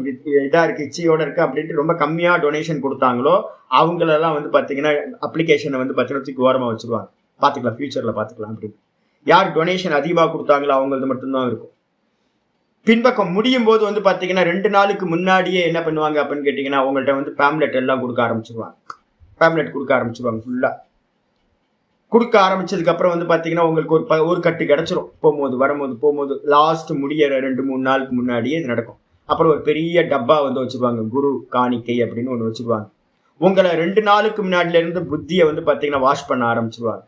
இதா இருக்கு, இச்சையோட இருக்கு அப்படின்ட்டு ரொம்ப கம்மியா டொனேஷன் கொடுத்தாங்களோ அவங்களெல்லாம் வந்து பார்த்தீங்கன்னா அப்ளிகேஷனை வந்து பார்த்தீங்கன்னா தூக்கி ஓரமா வச்சிருவாங்க. பார்த்துக்கலாம், ஃபியூச்சர்ல பார்த்துக்கலாம் அப்படின்னு. யார் டொனேஷன் அதிகமாக கொடுத்தாங்களோ அவங்களது மட்டும்தான் இருக்கும். பின்பக்கம் முடியும் போது வந்து பார்த்தீங்கன்னா 2 நாளுக்கு முன்னாடியே என்ன பண்ணுவாங்க அப்படின்னு கேட்டிங்கன்னா உங்கள்கிட்ட வந்து பேம்லெட் எல்லாம் கொடுக்க ஆரம்பிச்சிருவாங்க. பேம்லெட் கொடுக்க ஆரம்பிச்சிருவாங்க. ஃபுல்லாக கொடுக்க ஆரம்பிச்சதுக்கு அப்புறம் வந்து பார்த்தீங்கன்னா உங்களுக்கு ஒரு கட்டு கிடைச்சிரும். போகும்போது லாஸ்ட் முடியற 2-3 நாளுக்கு முன்னாடியே இது நடக்கும். அப்புறம் ஒரு பெரிய டப்பா வந்து வச்சுருவாங்க, குரு காணிக்கை அப்படின்னு ஒன்று வச்சுருவாங்க. உங்களை 2 நாளுக்கு முன்னாடிலேருந்து புத்தியை வந்து பார்த்தீங்கன்னா வாஷ் பண்ண ஆரம்பிச்சிருவாங்க.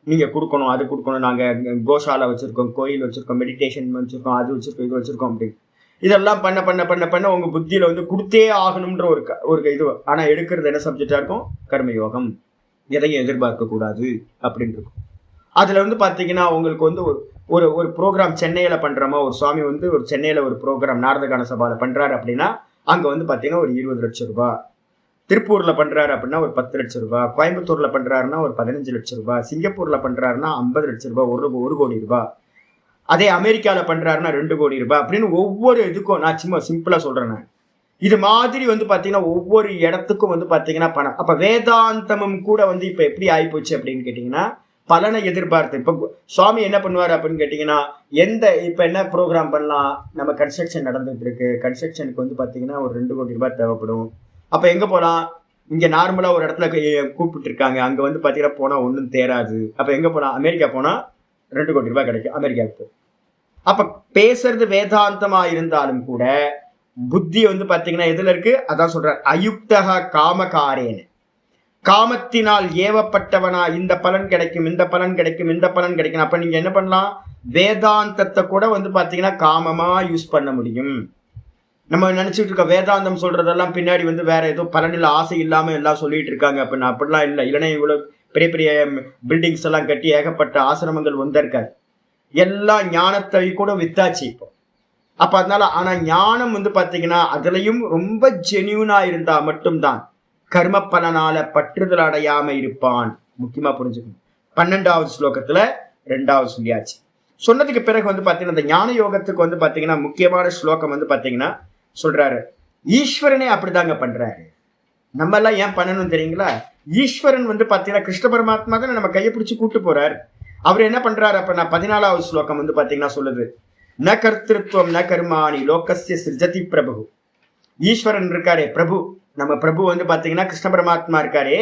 நீங்கள் கொடுக்கணும், அது கொடுக்கணும், நாங்கள் கோஷாலா வச்சுருக்கோம், கோயில் வச்சுருக்கோம், மெடிடேஷன் வச்சுருக்கோம், அது வச்சுருக்கோம், இது வச்சுருக்கோம் அப்படின்னு இதெல்லாம் பண்ண பண்ண பண்ண பண்ண உங்கள் புத்தியில் வந்து கொடுத்தே ஆகணுன்ற ஒரு இது. ஆனால் எடுக்கிறது என்ன சப்ஜெக்டாக இருக்கும்? கர்மயோகம். எதையும் எதிர்பார்க்கக்கூடாது அப்படின்னு இருக்கும். அதில் வந்து பார்த்தீங்கன்னா உங்களுக்கு வந்து ஒரு ப்ரோக்ராம் சென்னையில் பண்ணுறோமா, ஒரு சுவாமி வந்து ஒரு சென்னையில் ஒரு ப்ரோக்ராம் நாரதகான சபாவில் பண்ணுறாரு அப்படின்னா அங்கே வந்து பார்த்தீங்கன்னா ஒரு 20 லட்சம் ரூபாய். திருப்பூரில் பண்ணுறாரு அப்படின்னா ஒரு 10 லட்சம் ரூபாய். கோயம்புத்தூரில் பண்ணுறாருன்னா ஒரு 15 லட்சம் ரூபாய். சிங்கப்பூரில் பண்ணுறாருன்னா 50 லட்சம் ரூபாய், 1 கோடி ரூபாய். அதே அமெரிக்காவில் பண்ணுறாருன்னா 2 கோடி ரூபாய் அப்படின்னு ஒவ்வொரு இதுக்கும் நான் சும்மா சிம்பிளாக சொல்கிறேன். நான் இது மாதிரி வந்து பார்த்தீங்கன்னா ஒவ்வொரு இடத்துக்கும் வந்து பார்த்தீங்கன்னா பணம். அப்போ வேதாந்தமும் கூட வந்து இப்போ எப்படி ஆகிப்போச்சு அப்படின்னு கேட்டிங்கன்னா பலனை எதிர்பார்த்து இப்போ சுவாமி என்ன பண்ணுவார் அப்படின்னு கேட்டிங்கன்னா இப்போ என்ன ப்ரோக்ராம் பண்ணலாம், நம்ம கன்ஸ்ட்ரக்ஷன் நடந்துகிட்டு இருக்கு, கன்ஸ்ட்ரக்ஷனுக்கு வந்து பார்த்தீங்கன்னா ஒரு 2 கோடி ரூபாய் தேவைப்படும். அப்போ எங்கே போகலாம்? இங்கே நார்மலாக ஒரு இடத்துல கூப்பிட்டுருக்காங்க, அங்கே வந்து பார்த்தீங்கன்னா போனால் ஒன்றும் தேராது. அப்போ எங்கே போனால்? அமெரிக்கா போனால் 2 கோடி ரூபாய் கிடைக்கும் அமெரிக்காவுக்கு. அப்போ பேசுறது வேதாந்தமாக இருந்தாலும் கூட புத்தி வந்து பார்த்தீங்கன்னா எதில் இருக்குது? அதான் சொல்கிறார், அயுக்தக காமகாரேன, காமத்தினால் ஏவப்பட்டவனா இந்த பலன் கிடைக்கும், இந்த பலன் கிடைக்கும், இந்த பலன் கிடைக்கும். அப்போ நீங்கள் என்ன பண்ணலாம்? வேதாந்தத்தை கூட வந்து பார்த்தீங்கன்னா காமமாக யூஸ் பண்ண முடியும். நம்ம நினச்சிட்டு இருக்க வேதாந்தம் சொல்றதெல்லாம் பின்னாடி வந்து வேற ஏதோ பலனில் ஆசை இல்லாமல் எல்லாம் சொல்லிட்டு இருக்காங்க அப்படின்னா அப்படிலாம் இல்லை. இல்லைன்னா இவ்வளோ பெரிய பெரிய பில்டிங்ஸ் எல்லாம் கட்டி ஏகப்பட்ட ஆசிரமங்கள் வந்திருக்காரு. எல்லாம் ஞானத்தை கூட வித்தாச்சு இப்போ. அப்போ அதனால ஆனால் ஞானம் வந்து பார்த்தீங்கன்னா அதுலேயும் ரொம்ப ஜென்யூனாக இருந்தால் மட்டும்தான் கர்ம பலனால பற்றுதல் அடையாமல் இருப்பான். முக்கியமாக புரிஞ்சுக்கணும். 12வது ஸ்லோகத்தில் 2வது சொல்லியாச்சு. சொன்னதுக்கு பிறகு வந்து பார்த்தீங்கன்னா இந்த ஞான யோகத்துக்கு வந்து பார்த்தீங்கன்னா முக்கியமான ஸ்லோகம் வந்து பார்த்தீங்கன்னா சொல்றாரு, ஈஸ்வரனே அப்படிதாங்க பண்றாரு. நம்ம எல்லாம் ஏன் பண்ணணும் தெரியுங்களா? ஈஸ்வரன் வந்து பார்த்தீங்கன்னா கிருஷ்ண பரமாத்மா தான் நம்ம கையை பிடிச்சி கூட்டு போறாரு. அவர் என்ன பண்றாரு அப்படின்னா 14வது ஸ்லோகம் வந்து பார்த்தீங்கன்னா சொல்லுது, ந கர்த்திருவம் ந கர்மாணி லோகஸ்ய சிருஜதி பிரபு. ஈஸ்வரன் இருக்காரே பிரபு, நம்ம பிரபு வந்து பார்த்தீங்கன்னா கிருஷ்ண பரமாத்மா இருக்காரே,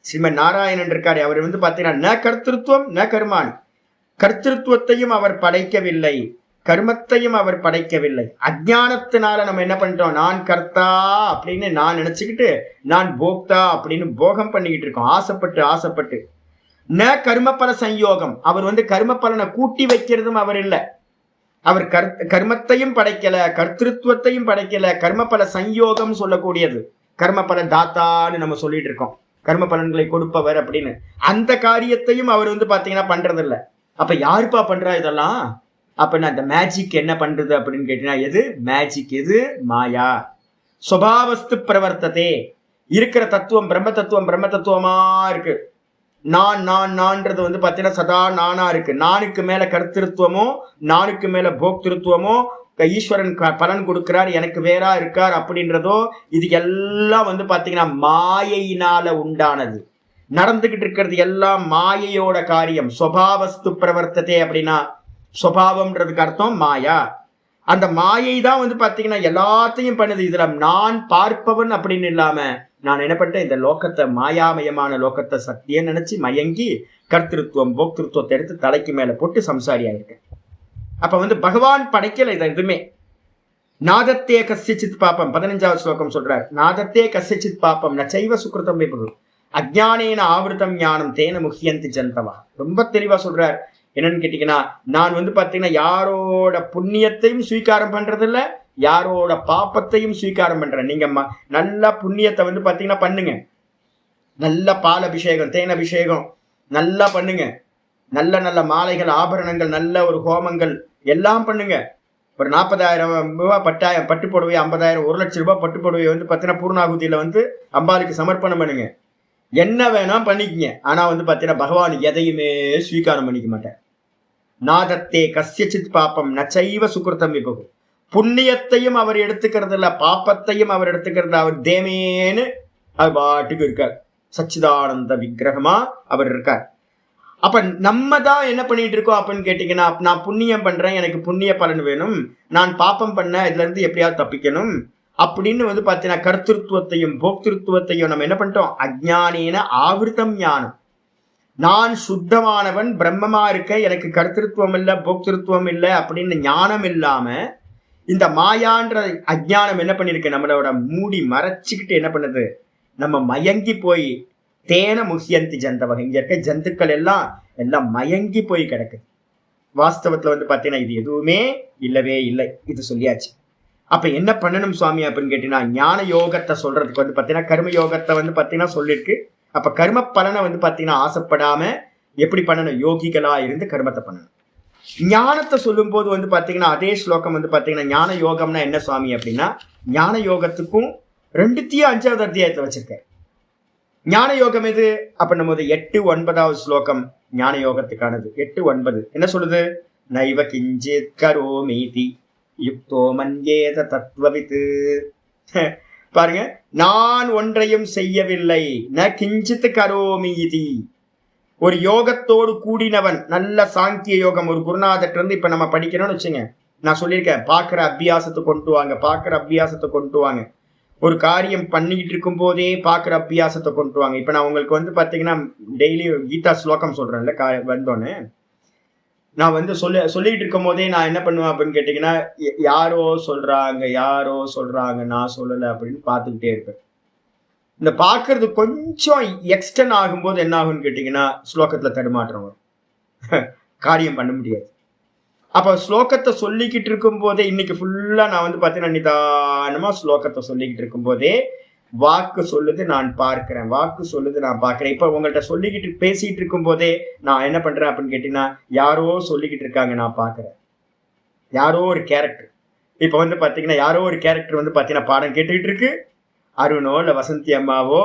ஸ்ரீமன் நாராயணன் இருக்காரே, அவர் வந்து பார்த்தீங்கன்னா ந கர்த்திருவம் ந கர்மாணி, கர்த்திருவத்தையும் அவர் படைக்கவில்லை, கர்மத்தையும் அவர் படைக்கவில்லை. அஜ்ஞானத்தினால நம்ம என்ன பண்ணிட்டோம்? நான் கர்த்தா அப்படின்னு நான் நினைச்சுக்கிட்டு நான் போக்தா அப்படின்னு போகம் பண்ணிக்கிட்டு இருக்கோம், ஆசைப்பட்டு. ந கர்மபல சஞ்யோகம், அவர் வந்து கர்ம பலனை கூட்டி வைக்கிறதும் அவர் இல்லை. அவர் கர்மத்தையும் படைக்கல, கர்த்திருவத்தையும் படைக்கல. கர்மபல சஞ்யோகம் சொல்லக்கூடியது, கர்மபல தாத்தான்னு நம்ம சொல்லிட்டு இருக்கோம், கர்ம பலன்களை கொடுப்பவர் அப்படின்னு. அந்த காரியத்தையும் அவர் வந்து பார்த்தீங்கன்னா பண்றதில்லை. அப்ப யாருப்பா பண்றா இதெல்லாம்? அப்ப நான் இந்த மேஜிக் என்ன பண்றது அப்படின்னு கேட்டீங்கன்னா எது மேஜிக்? எது மாயா. சுபாவஸ்து பிரவர்த்ததே, இருக்கிற தத்துவம் பிரம்ம தத்துவமா இருக்கு. நான்ன்றது வந்து பார்த்தீங்கன்னா சதா நானா இருக்கு. நானுக்கு மேல கர்த்திருவமோ நானுக்கு மேல போக்திருத்துவமோ ஈஸ்வரன் பலன் கொடுக்கிறார், எனக்கு வேறா இருக்கார் அப்படின்றதோ இது எல்லாம் வந்து பார்த்தீங்கன்னா மாயையினால உண்டானது. நடந்துகிட்டு இருக்கிறது எல்லாம் மாயையோட காரியம். சுபாவஸ்து பிரவர்த்ததே அப்படின்னா சுபாவம்ன்றதுக்கு அர்த்தம் மாயா. அந்த மாயை தான் வந்து பார்த்தீங்கன்னா எல்லாத்தையும் பண்ணுது. இதுல நான் பார்ப்பவன் அப்படின்னு இல்லாம நான் என்ன பண்ணிட்டேன், இந்த லோகத்தை மாயாமயமான லோகத்தை சத்தியம் நினைச்சு மயங்கி கர்த்திருவம் போக்திருத்துவத்தை எடுத்து தலைக்கு மேல போட்டு சம்சாரி ஆயிருக்கேன். அப்ப வந்து பகவான் படைக்கல இதை எதுவுமே. நாதத்தே கஸ்யசித் பாப்பம் 15வது ஸ்லோகம் சொல்றார், நாதத்தே கஸ்யசித் பாப்பம் நச்சைவ சுக்ருதம் விபு அஜ்ஞானேன ஆவிருத்தம் ஞானம் தேன முஹ்யந்தி ஜந்தவா. ரொம்ப தெளிவா சொல்றார். என்னன்னு கேட்டீங்கன்னா நான் வந்து பார்த்தீங்கன்னா யாரோட புண்ணியத்தையும் ஸ்வீகாரம் பண்றதில்ல, யாரோட பாப்பத்தையும் ஸ்வீகாரம் பண்றேன். நீங்க நல்ல புண்ணியத்தை வந்து பார்த்தீங்கன்னா பண்ணுங்க, நல்ல பால் அபிஷேகம் தேன் அபிஷேகம் நல்லா பண்ணுங்க, நல்ல நல்ல மாலைகள் ஆபரணங்கள் நல்ல ஒரு ஹோமங்கள் எல்லாம் பண்ணுங்க. ஒரு 40,000 ரூபாய் பட்டு புடவை, 50,000 1 லட்சம் ரூபாய் பட்டு புடவை வந்து பார்த்தீங்கன்னா பூர்ணாகுதியில வந்து அம்பாளுக்கு சமர்ப்பணம் பண்ணுங்க, என்ன வேணா பண்ணிக்கங்க. ஆனா வந்து பார்த்தீங்கன்னா பகவான் எதையுமே ஸ்வீகாரம் பண்ணிக்க மாட்டேன். நாதத்தே கஸ்யசித் பாப்பம் நச்சைவ சுகிருதம் விபகு. புண்ணியத்தையும் அவர் எடுத்துக்கிறது இல்ல, பாப்பத்தையும் அவர் எடுத்துக்கிறது. அவர் தேமேன்னு அவர் பாட்டுக்கு இருக்கார், சச்சிதானந்த விக்கிரகமா அவர் இருக்கார். அப்ப நம்ம தான் என்ன பண்ணிட்டு இருக்கோம் அப்படின்னு கேட்டீங்கன்னா, நான் புண்ணியம் பண்றேன், எனக்கு புண்ணிய பலன் வேணும், நான் பாப்பம் பண்ண இதுல இருந்து எப்படியாவது தப்பிக்கணும் அப்படின்னு வந்து பாத்தீங்கன்னா கர்த்திருவத்தையும் போக்திருத்துவத்தையும் நம்ம என்ன பண்ணிட்டோம், அஜ்ஞானேன ஆவிருத்தம் ஞானம். நான் சுத்தமானவன், பிரம்மமா இருக்க, எனக்கு கர்த்திருவம் இல்லை போக்திருத்துவம் இல்லை அப்படின்னு ஞானம் இல்லாம இந்த மாயான்ற அஜ்ஞானம் என்ன பண்ணிருக்கு, நம்மளோட மூடி மறைச்சிக்கிட்டு என்ன பண்ணுது, நம்ம மயங்கி போய் தேன முகியந்தி ஜந்தவகை, இங்க இருக்க ஜந்துக்கள் எல்லாம் மயங்கி போய் கிடக்குது. வாஸ்தவத்துல வந்து பாத்தீங்கன்னா இது எதுவுமே இல்லவே இல்லை, இது சொல்லியாச்சு. அப்ப என்ன பண்ணணும் சுவாமி அப்படின்னு கேட்டீங்கன்னா, ஞான யோகத்தை சொல்றதுக்கு வந்து பாத்தீங்கன்னா கர்ம யோகத்தை வந்து பாத்தீங்கன்னா சொல்லிருக்கு. அப்ப கர்ம பலனை வந்து பாத்தீங்கன்னா ஆசைப்படாம எப்படி பண்ணணும், யோகிகளா இருந்து கர்மத்தை பண்ணணும். ஞானத்தை சொல்லும் போது வந்து பாத்தீங்கன்னா அதே ஸ்லோகம் வந்து பாத்தீங்கன்னா ஞான யோகம்னா என்ன சுவாமி அப்படின்னா, ஞான யோகத்துக்கும் 2-5வது அத்தியாயத்தை வச்சிருக்கேன். ஞான யோகம் எது அப்ப நம்ம 8-9வது ஸ்லோகம் ஞான யோகத்துக்கானது. 8-9 என்ன சொல்லுது, நைவ கிஞ்சித் கரோமீதி யுக்தோ மன்யேத தத்துவவித்து. பாருங்க, நான் ஒன்றையும் செய்யவில்லை, ந கிஞ்சித் கரோமீதி. ஒரு யோகத்தோடு கூடினவன், நல்ல சாங்கிய யோகம் ஒரு குருநாதர்கிட்ட இருந்து இப்ப நம்ம படிக்கிறோம்னு வச்சுங்க, நான் சொல்லியிருக்கேன் பார்க்கிற அபியாசத்தை கொண்டு வாங்க, பார்க்கிற அபியாசத்தை கொண்டு வாங்க. ஒரு காரியம் பண்ணிக்கிட்டு இருக்கும் போதே பார்க்குற அபியாசத்தை கொண்டு வாங்க. இப்போ நான் உங்களுக்கு வந்து பார்த்தீங்கன்னா டெய்லி கீதா ஸ்லோகம் சொல்கிறேன்ல, வந்தோன்னே நான் வந்து சொல்லிக்கிட்டு இருக்கும் போதே நான் என்ன பண்ணுவேன் அப்படின்னு கேட்டிங்கன்னா, யாரோ சொல்கிறாங்க நான் சொல்லலை அப்படின்னு பார்த்துக்கிட்டே இருப்பேன். இந்த பார்க்கறது கொஞ்சம் எக்ஸ்டன் ஆகும்போது என்ன ஆகும்னு கேட்டிங்கன்னா ஸ்லோகத்தில் தடுமாற்றம் வரும், காரியம் பண்ண முடியாது. அப்போ ஸ்லோகத்தை சொல்லிக்கிட்டு இருக்கும் போதே இன்னைக்கு ஃபுல்லாக நான் வந்து பார்த்தீங்கன்னா நிதானமாக ஸ்லோகத்தை சொல்லிக்கிட்டு இருக்கும் போதே வாக்கு சொல்லுது நான் பார்க்கிறேன், வாக்கு சொல்லுது நான் பார்க்கிறேன். இப்போ உங்கள்கிட்ட சொல்லிக்கிட்டு பேசிகிட்டு இருக்கும் போதே நான் என்ன பண்ணுறேன் அப்படின்னு கேட்டிங்கன்னா, யாரோ சொல்லிக்கிட்டு இருக்காங்க நான் பார்க்குறேன். யாரோ ஒரு கேரக்டர், இப்போ வந்து பார்த்தீங்கன்னா யாரோ ஒரு கேரக்டர் வந்து பார்த்தீங்கன்னா பாடம் கேட்டுக்கிட்டு இருக்கு, அருணோ இல்லை வசந்தி அம்மாவோ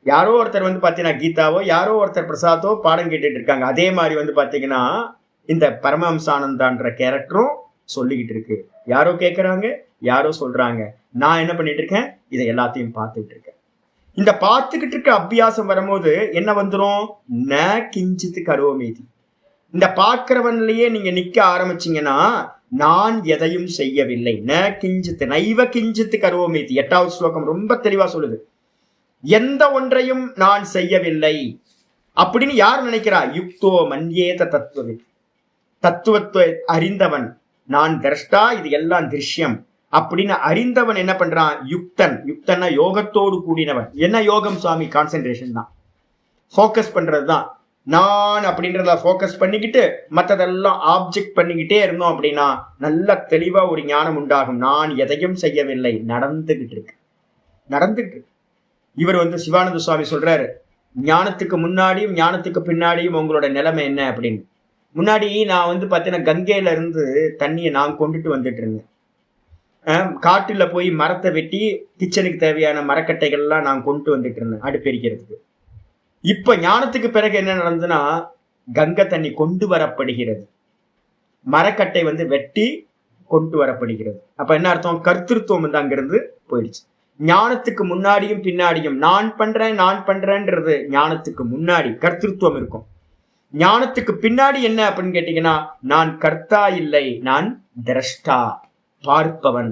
யாரோ ஒருத்தர் வந்து பார்த்தீங்கன்னா கீதாவோ யாரோ ஒருத்தர் பிரசாத்தோ பாடம் கேட்டுட்டு இருக்காங்க. அதே மாதிரி வந்து பார்த்தீங்கன்னா இந்த பரமஹம்சானந்தான்ற கேரக்டரும் சொல்லிக்கிட்டு இருக்கு. யாரோ கேட்குறாங்க, யாரோ சொல்றாங்க, நான் என்ன பண்ணிட்டு இருக்கேன், இதை எல்லாத்தையும் பார்த்துக்கிட்டு இருக்கேன். இந்த பார்த்துக்கிட்டு இருக்க அபியாசம் வரும்போது என்ன வந்துடும், ந கிஞ்சித்து கரோமீதி. இந்த பார்க்கிறவன்லயே நீங்க நிக்க ஆரம்பிச்சீங்கன்னா நான் எதையும் செய்யவில்லை, ந கிஞ்சித்து நைவ கிஞ்சித்து கரோமீதி. 8வது ஸ்லோகம் ரொம்ப தெளிவா சொல்லுது, எந்த ஒன்றையும் நான் செய்யவில்லை அப்படின்னு யார் நினைக்கிறா, யுக்தோ மன்யேத தத்துவவி, தத்துவத்தை அறிந்தவன், நான் திரஷ்டா இது எல்லாம் திருஷ்யம் அப்படின்னு அறிந்தவன் என்ன பண்றான், யுக்தன். யுக்தன்னா யோகத்தோடு கூடினவன். என்ன யோகம் சுவாமி, கான்சென்ட்ரேஷன் தான், ஃபோக்கஸ் பண்றது தான். நான் அப்படின்றத ஃபோக்கஸ் பண்ணிக்கிட்டு மற்றதெல்லாம் ஆப்ஜெக்ட் பண்ணிக்கிட்டே இருந்தோம் அப்படின்னா நல்ல தெளிவா ஒரு ஞானம் உண்டாகும். நான் எதையும் செய்யவில்லை, நடந்துகிட்டு இருக்கு. இவர் வந்து சிவானந்த சுவாமி சொல்றாரு, ஞானத்துக்கு முன்னாடியும் ஞானத்துக்கு பின்னாடியும் உங்களோட நிலைமை என்ன அப்படின்னு. முன்னாடி நான் வந்து பார்த்தீங்கன்னா கங்கையில இருந்து தண்ணியை நான் கொண்டுட்டு வந்துட்டு இருந்தேன். காட்டுல போய் மரத்தை வெட்டி கிச்சனுக்கு தேவையான மரக்கட்டைகள்லாம் நான் கொண்டு வந்துட்டு இருந்தேன் அடுப்பெரிக்கிறதுக்கு. இப்ப ஞானத்துக்கு பிறகு என்ன நடந்ததுன்னா, கங்கை தண்ணி கொண்டு வரப்படுகிறது, மரக்கட்டை வந்து வெட்டி கொண்டு வரப்படுகிறது. அப்ப என்ன அர்த்தம், கர்த்திருவம் வந்து அங்கிருந்து போயிடுச்சு. ஞானத்துக்கு முன்னாடியும் பின்னாடியும் நான் பண்றேன்றது ஞானத்துக்கு முன்னாடி கர்த்திருவம் இருக்கும். ஞானத்துக்கு பின்னாடி என்ன அப்படின்னு கேட்டீங்கன்னா, நான் கர்த்தா இல்லை, நான் திரஷ்டா, பார்ப்பவன்,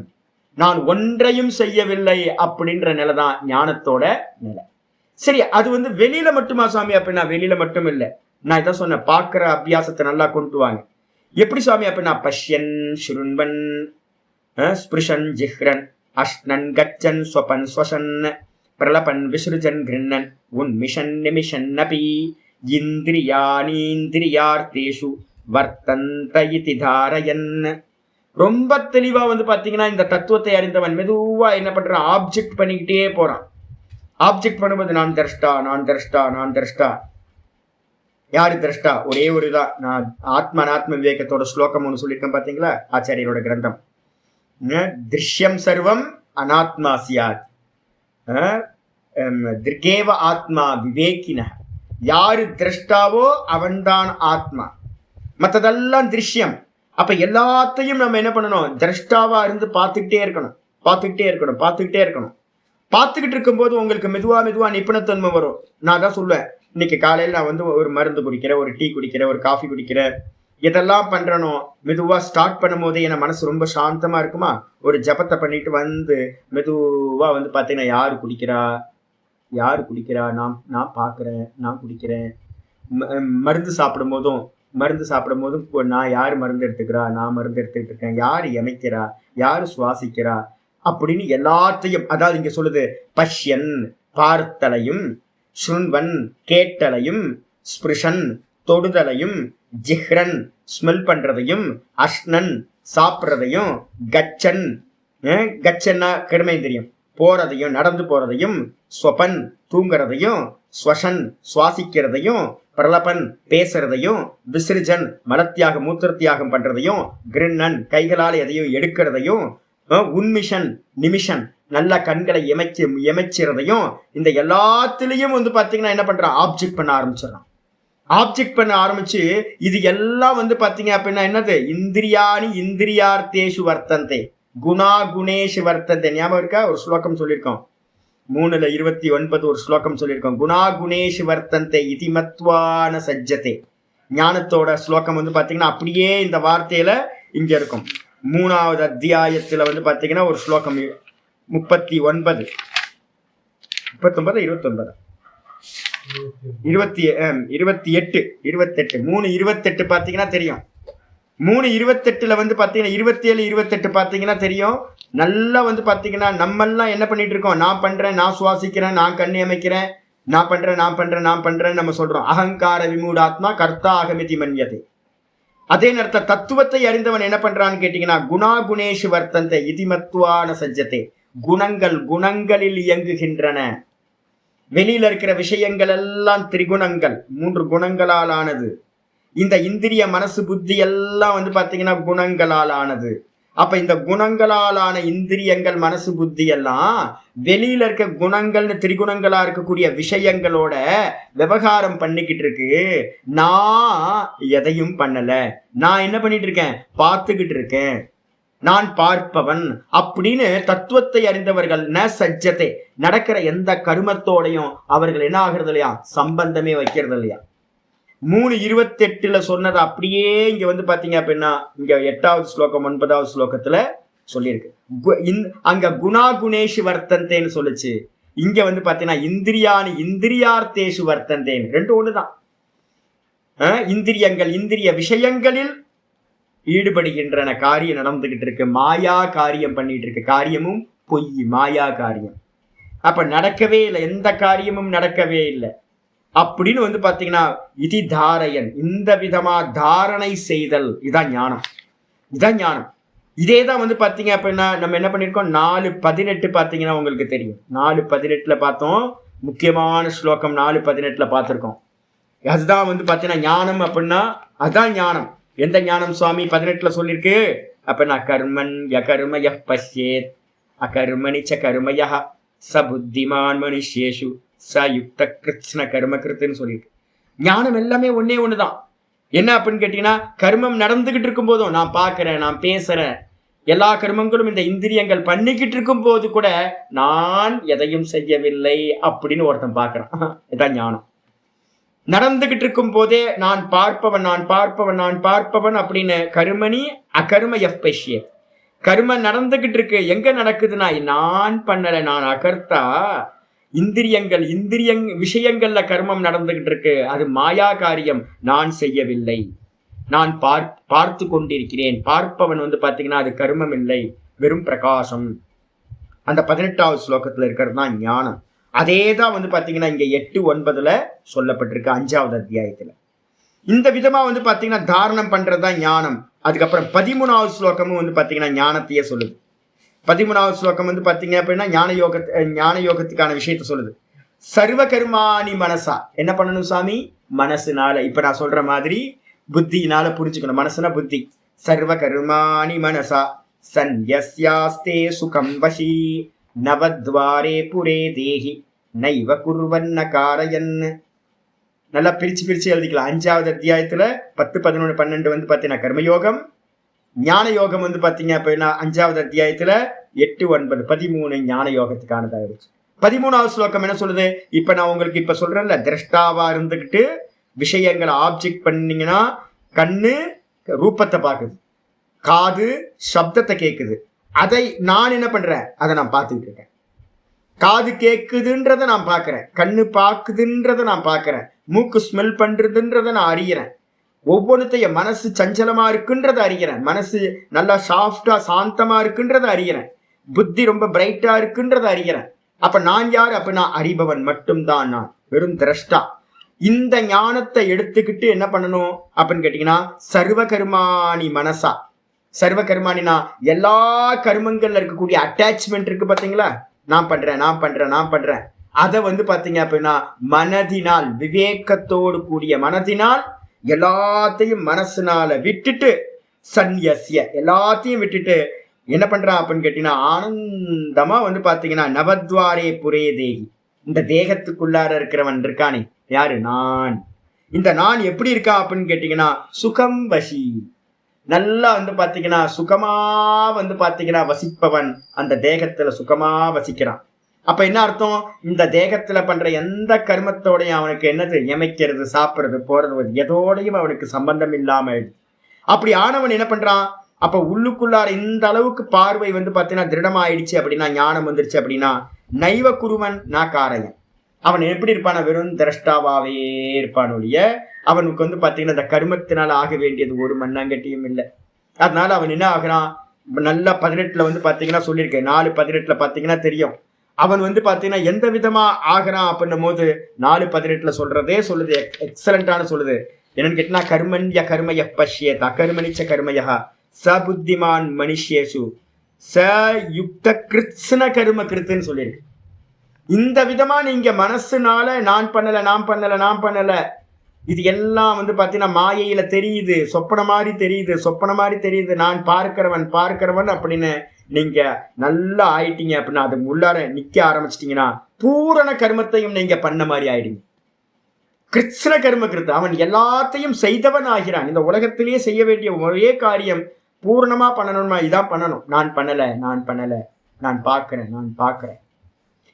நான் ஒன்றையும் செய்யவில்லை அப்படின்ற நிலை தான் ஞானத்தோட நிலை. சரி, அது வந்து வெளியில மட்டுமா சுவாமி அப்படின்னா, வெளியில மட்டும் இல்லை. நான் இதான் சொன்னேன், பார்க்கிற அபியாசத்தை நல்லா கொண்டு வாங்க. எப்படி சுவாமி அப்படின்னா, பஷ்யன் ஸ்ருண்வன் ஸ்பிருஷன் ஜிஹ்ரன் அஷ்ணன் கச்சன் ஸ்வபன் ஸ்வசன் பிரலபன் விஸ்ருஜன் கிருண்ணன் உன்மிஷன் நிமிஷன் நபி இந்திரியானீந்திரியார்த்தேஷு வர்த்தந்த இதி தாரயன். ரொம்ப தெளிவா வந்து பாத்தீங்கன்னா இந்த தத்துவத்தை அறிந்தவன் மெதுவா என்ன பண்றான், ஆப்ஜெக்ட் பண்ணிக்கிட்டே போறான். ஆப்ஜெக்ட் பண்ணும்போது நான் திரஷ்டா. யாரு திரஷ்டா, ஒரே ஒரு தான். நான் ஆத்ம விவேகத்தோட ஸ்லோகம் ஒன்று சொல்லியிருக்கேன் பாத்தீங்களா, ஆச்சாரியரோட கிரந்தம். திருஷ்யம் சர்வம் அனாத்மா சியாத் திருகேவ ஆத்மா விவேகின. யாரு திரஷ்டாவோ அவன்தான் ஆத்மா, மற்றதெல்லாம் திருஷ்யம். அப்ப எல்லாத்தையும் நம்ம என்ன பண்ணணும், திரஷ்டாவா இருந்து பார்த்துக்கிட்டே இருக்கணும். பார்த்துக்கிட்டு இருக்கும்போது உங்களுக்கு மெதுவா நிபுணத்தன்மை வரும். நான் தான் சொல்லுவேன், இன்னைக்கு காலையில் நான் வந்து ஒரு மருந்து குடிக்கிறேன், ஒரு டீ குடிக்கிறேன், ஒரு காஃபி குடிக்கிறேன், இதெல்லாம் பண்றனோ மெதுவா ஸ்டார்ட் பண்ணும் போதே என் மனசு ரொம்ப சாந்தமா இருக்குமா. ஒரு ஜபத்தை பண்ணிட்டு வந்து மெதுவா வந்து பார்த்தீங்கன்னா யாரு குடிக்கிறா நான் பார்க்குறேன், நான் குடிக்கிறேன். மருந்து சாப்பிடும் போதும் நான் யார் மருந்து எடுத்துக்கிறா, நான் மருந்து எடுத்துக்கிட்டு இருக்கேன், யார் இமைக்கிறா, யார் சுவாசிக்கிறா அப்படின்னு எல்லாத்தையும், அதாவது இங்க சொல்லுது பஷ்யன் பார்த்தலையும், சுண்வன் கேட்டலையும், ஸ்பிருஷன் தொடுதலையும், ஜிஹ்ரன் ஸ்மெல் பண்றதையும், அஷ்ணன் சாப்பிட்றதையும், கச்சன்னா கருமேந்திரியம் போறதையும் நடந்து போறதையும், ஸ்வபன் தூங்குறதையும், ஸ்வஷன் சுவாசிக்கிறதையும், பிரலபன் பேசுறதையும், விசிருஜன் மலத்தியாகம் மூத்திரத்தியாகம் பண்றதையும், கிருண்ணன் கைகளால் எதையும் எடுக்கிறதையும், உன்மிஷன் நிமிஷன் நல்ல கண்களை எமைச்சிறதையும், இந்த எல்லாத்திலையும் வந்து பாத்தீங்கன்னா என்ன பண்றான், ஆப்ஜெக்ட் பண்ண ஆரம்பிச்சு இது எல்லாம் வந்து பாத்தீங்க அப்படின்னா என்னது, இந்திரியார்த்தேஷு வர்த்தந்தே குணா குணேஷு வர்த்தந்தே. ஞாபகம் இருக்கா, ஒரு ஸ்லோகம் சொல்லியிருக்கோம் 3:29 ஒரு ஸ்லோகம் சொல்லியிருக்கோம். குணா குணேஷு வர்த்தந்தே இதி மத்வான சஜ்ஜதே. ஞானத்தோட ஸ்லோகம் வந்து பாத்தீங்கன்னா அப்படியே இந்த வார்த்தையில இங்க இருக்கும். 3வது அத்தியாயத்துல வந்து பாத்தீங்கன்னா ஒரு ஸ்லோகம் 39 3:28 பாத்தீங்கன்னா தெரியும். 3:28 வந்து பாத்தீங்கன்னா 27-28 பாத்தீங்கன்னா தெரியும். நல்லா வந்து பாத்தீங்கன்னா நம்ம எல்லாம் என்ன பண்ணிட்டு இருக்கோம், நான் பண்றேன், நான் சுவாசிக்கிறேன், நான் கண்ணி அமைக்கிறேன், நான் பண்றேன் நம்ம சொல்றோம். அகங்கார விமூடாத்மா கர்த்தா அகமிதி மன்யதே. அதே நேரத்தில் தத்துவத்தை அறிந்தவன் என்ன பண்றான்னு கேட்டீங்கன்னா குணா குணேஷு வர்த்தந்தே இதிமத்வான சஜ்ஜதே. குணங்களில் இயங்குகின்றன. வெளியில இருக்கிற விஷயங்கள் எல்லாம் திரிகுணங்கள், 3 குணங்களால் ஆனது. இந்த இந்திரிய மனசு புத்தி எல்லாம் வந்து பாத்தீங்கன்னா குணங்களால் ஆனது. அப்ப இந்த குணங்களாலான இந்திரியங்கள் மனசு புத்தி எல்லாம் வெளியில இருக்க குணங்கள்னு திரிகுணங்களா இருக்கக்கூடிய விஷயங்களோட விவகாரம் பண்ணிக்கிட்டு இருக்கு. நான் எதையும் பண்ணல, நான் என்ன பண்ணிட்டு இருக்கேன், பார்த்துக்கிட்டு இருக்கேன், நான் பார்ப்பவன் அப்படின்னு தத்துவத்தை அறிந்தவர்கள் ந சஜ்ஜத்தை நடக்கிற எந்த கருமத்தோடையும் அவர்கள் என்ன ஆகிறது இல்லையா, சம்பந்தமே வைக்கிறது இல்லையா. 3:28 சொன்னது அப்படியே இங்க வந்து பாத்தீங்க அப்படின்னா இங்க 8வது ஸ்லோகம் 9வது ஸ்லோகத்துல சொல்லியிருக்கு. அங்க குணா குணேஷு வர்த்தந்தேன்னு சொல்லுச்சு. இங்க வந்து பாத்தீங்கன்னா இந்திரியார்த்தேஷு வர்த்தந்தேன்னு, 2 ஒண்ணுதான். இந்திரிய விஷயங்களில் ஈடுபடுகின்றன, காரியம் நடந்துகிட்டு இருக்கு, மாயா காரியம் பண்ணிட்டு இருக்கு. காரியமும் பொய், மாயா காரியம். அப்ப நடக்கவே இல்லை, எந்த காரியமும் நடக்கவே இல்லை அப்படின்னு வந்து பாத்தீங்கன்னா இதி தாரையன், இந்த விதமா தாரணை செய்தல், இதான் ஞானம். இதேதான் வந்து பாத்தீங்க அப்படின்னா நம்ம என்ன பண்ணிருக்கோம், 4:18 பாத்தீங்கன்னா உங்களுக்கு தெரியும். 4:18 பார்த்தோம், முக்கியமான ஸ்லோகம் 4:18 பார்த்திருக்கோம். அதுதான் வந்து பாத்தீங்கன்னா ஞானம் அப்படின்னா அதுதான் ஞானம். எந்த ஞானம் சுவாமி 18 சொல்லியிருக்கு அப்படின்னா கர்மன் யகர்ம யஹ் பஷ்யேத் அகர்மணி ச கர்மய ச புத்திமான் மனுஷ்யேஷு ச யுக்த கிருஷ்ண கர்ம கிருத்துன்னு சொல்லியிருக்கு. ஞானம் எல்லாமே ஒன்னே ஒண்ணுதான். என்ன அப்படின்னு கேட்டீங்கன்னா கர்மம் நடந்துகிட்டு இருக்கும் போதும் நான் பார்க்கிறேன், நான் பேசுறேன், எல்லா கர்மங்களும் இந்த இந்திரியங்கள் பண்ணிக்கிட்டு இருக்கும் போது கூட நான் எதையும் செய்யவில்லை அப்படின்னு ஒருத்தன் பார்க்கறான். இதான் ஞானம். நடந்துகிட்டு இருக்கும் போதே நான் பார்ப்பவன் அப்படின்னு கருமணி அகர்ம எஃபஷ்ய. கர்மம் நடந்துகிட்டு இருக்கு, எங்க நடக்குதுன்னா நான் பண்ணல, நான் அகர்த்தா. விஷயங்கள்ல கர்மம் நடந்துகிட்டு இருக்கு, அது மாயா காரியம், நான் செய்யவில்லை, நான் பார்த்து கொண்டிருக்கிறேன். பார்ப்பவன் வந்து பாத்தீங்கன்னா அது கர்மம் இல்லை, வெறும் பிரகாசம். அந்த 18வது ஸ்லோகத்துல இருக்கிறது தான் ஞானம். அதேதான் வந்து பாத்தீங்கன்னா இங்க 8-9 சொல்லப்பட்டிருக்கு 5வது அத்தியாயத்துல. இந்த விதமா வந்து பாத்தீங்கன்னா தாரணம் பண்றதுதான் ஞானம். அதுக்கப்புறம் 13வது ஸ்லோகமும் வந்து பாத்தீங்கன்னா ஞானத்தையே சொல்லுது. 13வது ஸ்லோகம் வந்து பாத்தீங்க அப்படின்னா ஞான யோகத்துக்கான விஷயத்த சொல்லுது. சர்வ கர்மாணி மனசா, என்ன பண்ணணும் சாமி, மனசுனால, இப்ப நான் சொல்ற மாதிரி புத்தியினால புரிஞ்சுக்கணும். மனசுனா புத்தி. சர்வ கர்மாணி மனசா சன்யஸ்யாஸ்தே சுகம் வசி நவத்வாரே புரே தேஹி நைவ குர்வன்ன காரயன். நல்லா பிரிச்சு எழுதிக்கலாம். 5வது அத்தியாயத்துல 10, 11, 12 வந்து பாத்தீங்கன்னா கர்மயோகம். ஞான யோகம் வந்து பாத்தீங்க அப்படின்னா 5வது அத்தியாயத்துல 8, 9, 13 ஞான யோகத்துக்கானதாக இருக்கு. 13வது ஸ்லோகம் என்ன சொல்லுது? இப்ப நான் உங்களுக்கு இப்ப சொல்றேன்ல, திரஷ்டாவா இருந்துகிட்டு விஷயங்களை ஆப்ஜெக்ட் பண்ணீங்கன்னா கண்ணு ரூபத்தை பார்க்குது, காது சப்தத்தை கேட்குது. அதை நான் என்ன பண்றேன்? அதை நான் பார்த்துக்கிட்டு இருக்கேன். காது கேட்குதுன்றதை நான் பார்க்கிறேன், கண்ணு பார்க்குதுன்றதை நான் பார்க்கிறேன், மூக்கு ஸ்மெல் பண்றதுன்றதை நான் அறிகிறேன். ஒவ்வொருத்தையும் மனசு சஞ்சலமா இருக்குன்றதை அறிகிறேன், மனசு நல்லா சாஃப்டா சாந்தமா இருக்குன்றதை அறிகிறேன், புத்தி ரொம்ப பிரைட்டா இருக்குன்றதை அறிகிறேன். அப்ப நான் யார்? அப்ப நான் அறிபவன் மட்டும்தான், நான் வெறும் திரஷ்டா. இந்த ஞானத்தை எடுத்துக்கிட்டு என்ன பண்ணணும் அப்படின்னு கேட்டீங்கன்னா, சர்வ கர்மாணி மனசா. சர்வ கர்மானினா எல்லா கர்மங்கள்ல இருக்கக்கூடிய அட்டாச்மெண்ட் இருக்கு பாத்தீங்களா, நான் பண்றேன், அதை வந்து பாத்தீங்க அப்படின்னா மனதினால், விவேகத்தோடு கூடிய மனதினால் எல்லாத்தையும் மனசுனால விட்டுட்டு, சன்யசிய எல்லாத்தையும் விட்டுட்டு என்ன பண்றான் அப்படின்னு கேட்டீங்கன்னா, ஆனந்தமா வந்து பாத்தீங்கன்னா நவத்வாரே புரே தேகி, இந்த தேகத்துக்குள்ளார இருக்கிறவன் இருக்கானே யாரு? நான். இந்த நான் எப்படி இருக்கான் அப்படின்னு கேட்டீங்கன்னா சுகம் வசி, நல்லா வந்து பாத்தீங்கன்னா சுகமா வந்து பாத்தீங்கன்னா வசிப்பவன் அந்த தேகத்துல சுகமா வசிக்கிறான். அப்ப என்ன அர்த்தம்? இந்த தேகத்துல பண்ற எந்த கர்மத்தோடையும் அவனுக்கு என்னது? எமைக்கிறது, சாப்பிடுறது, போறது, எதோடையும் அவனுக்கு சம்பந்தம் இல்லாம. அப்படி ஆனவன் என்ன பண்றான்? அப்ப உள்ளுக்குள்ளார இந்த அளவுக்கு பார்வை வந்து பாத்தீங்கன்னா திருடமாயிடுச்சு அப்படின்னா, ஞானம் வந்துருச்சு அப்படின்னா, நைவ குருவன் நான் காரையன். அவன் எப்படி இருப்பான? வெறும் திரஷ்டாவாவே இருப்பான் ஒழிய அவனுக்கு வந்து பாத்தீங்கன்னா இந்த கர்மத்தினால ஆக வேண்டியது ஒரு மண்ணாங்கட்டியும் இல்லை. அதனால அவன் என்ன ஆகிறான்? நல்லா 18 வந்து பாத்தீங்கன்னா சொல்லியிருக்கேன், 4:18 பாத்தீங்கன்னா தெரியும். அவன் வந்து பாத்தீங்கன்னா எந்த விதமா ஆகிறான் அப்படின்னும் போது 4:18 சொல்றதே சொல்லுது, எக்ஸலண்டான சொல்லுது. என்னன்னு கேட்டா, கர்மண்ய கர்மய பஷ்யேத் அகர்மணிச்ச கர்மயா ச புத்திமான் மனுஷேசு ச யுக்த கிருத்ஸ்ன கர்ம கிருத்துன்னு சொல்லியிருக்கு. இந்த விதமா நீங்க மனசுனால நான் பண்ணல இது எல்லாம் வந்து பாத்தீங்கன்னா மாயையில தெரியுது, சொப்பன மாதிரி தெரியுது, நான் பார்க்கிறவன் அப்படின்னு நீங்க நல்லா ஆயிட்டீங்க அப்படின்னா, அது உள்ளார நிக்க ஆரம்பிச்சிட்டீங்கன்னா பூரண கர்மத்தையும் நீங்க பண்ண மாதிரி ஆயிடுங்க. கிருஷ்ண கர்ம கிருத்து, அவன் எல்லாத்தையும் செய்தவன் ஆகிறான். இந்த உலகத்திலேயே செய்ய வேண்டிய ஒரே காரியம் பூர்ணமா பண்ணணும்னா இதான் பண்ணணும். நான் பண்ணல, நான் பார்க்கிறேன்.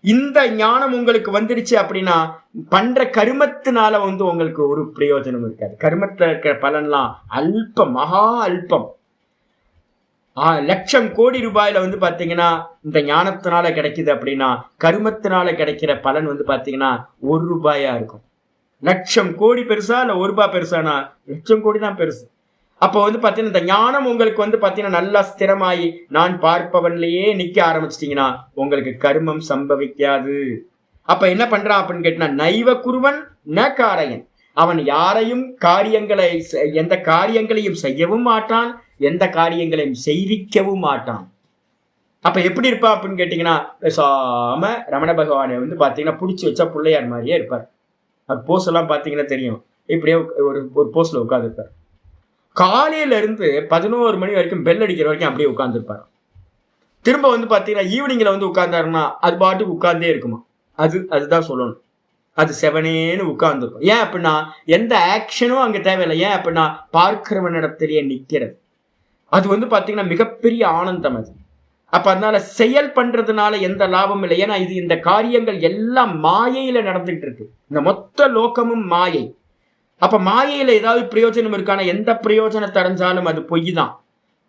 இந்த ஞானம் உங்களுக்கு வந்துருச்சு அப்படின்னா பண்ற கர்மத்தினால வந்து உங்களுக்கு ஒரு பிரயோஜனம் இருக்காது. கர்மத்துல இருக்கிற பலன்லாம் அல்பம், மகா அல்பம். லட்சம் கோடி ரூபாயில வந்து பாத்தீங்கன்னா இந்த ஞானத்தினால கிடைக்குது அப்படின்னா, கர்மத்தினால கிடைக்கிற பலன் வந்து பாத்தீங்கன்னா 1 ரூபாயா இருக்கும். லட்சம் கோடி பெருசா இல்ல 1 ரூபாய் பெருசானா? லட்சம் கோடி தான் பெருசு. அப்போ வந்து பாத்தீங்கன்னா இந்த ஞானம் உங்களுக்கு வந்து பாத்தீங்கன்னா நல்லா ஸ்திரமாயி நான் பார்ப்பவன்லயே நிக்க ஆரம்பிச்சிட்டீங்கன்னா உங்களுக்கு கர்மம் சம்பவிக்காது. அப்ப என்ன பண்றான் அப்படின்னு கேட்டா, நைவ குருவன் ந காரையன். அவன் யாரையும் எந்த காரியங்களையும் செய்யவும் மாட்டான், எந்த காரியங்களையும் செய்விக்கவும் மாட்டான். அப்ப எப்படி இருப்பா அப்படின்னு கேட்டீங்கன்னா, பேசாம ரமண பகவானை வந்து பாத்தீங்கன்னா பிடிச்சி வச்சா பிள்ளையார் மாதிரியே இருப்பார். அது போஸ் எல்லாம் பாத்தீங்கன்னா தெரியும், இப்படியே ஒரு போஸ்ல உட்கார்ந்துருப்பார். காலையில இருந்து 11 மணி வரைக்கும் பெல் அடிக்கிற வரைக்கும் அப்படியே உட்கார்ந்துருப்பாரு. திரும்ப வந்து பாத்தீங்கன்னா ஈவினிங்ல வந்து உட்கார்ந்தாருன்னா அது பாட்டுக்கு உட்கார்ந்தே இருக்குமா. அதுதான் சொல்லணும், அது செவனேன்னு உட்கார்ந்துருக்கும். ஏன் அப்படின்னா எந்த ஆக்ஷனும் அங்க தேவையில்லை. ஏன் அப்படின்னா பார்க்கிறவனிடத்திலேயே நிக்கிறது. அது வந்து பாத்தீங்கன்னா மிகப்பெரிய ஆனந்தம் அது. அப்ப அதனால செயல் பண்றதுனால எந்த லாபமும் இல்லை. ஏன்னா இந்த காரியங்கள் எல்லாம் மாயையில நடந்துகிட்டு இருக்கு. இந்த மொத்த லோகமும் மாயை. அப்ப மாயையில ஏதாவது பிரயோஜனம் இருக்கான? எந்த பிரயோஜனத்தை அடைஞ்சாலும் அது பொய் தான்.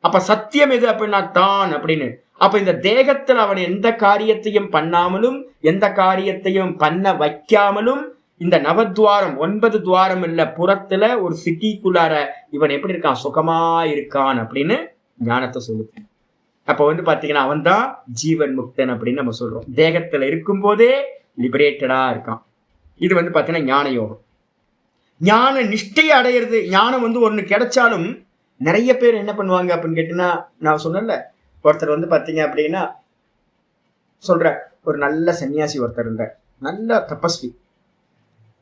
அப்ப சத்தியம் எது அப்படின்னா தான் அப்படின்னு. அப்ப இந்த தேகத்துல அவன் எந்த காரியத்தையும் பண்ணாமலும் எந்த காரியத்தையும் பண்ண வைக்காமலும் இந்த நவத்வாரம் 9 துவாரம் இல்ல புறத்துல ஒரு சிட்டிக்குள்ளார இவன் எப்படி இருக்கான்? சுகமா இருக்கான் அப்படின்னு ஞானத்தை சொல்லுது. அப்ப வந்து பாத்தீங்கன்னா அவன் தான் ஜீவன் முக்தன் அப்படின்னு நம்ம சொல்றோம். தேகத்துல இருக்கும் போதே லிபரேட்டடா இருக்கான். இது வந்து பாத்தீங்கன்னா ஞான யோகம். ஞான நிஷ்டையை அடையிறது. ஞானம் வந்து ஒண்ணு கிடைச்சாலும் நிறைய பேர் என்ன பண்ணுவாங்க அப்படின்னு கேட்டீங்கன்னா, நான் சொன்னேன்ல, ஒருத்தர் வந்து பாத்தீங்க அப்படின்னா சொல்ற ஒரு நல்ல சன்னியாசி ஒருத்தர் இருந்தார், நல்ல தபஸ்வி.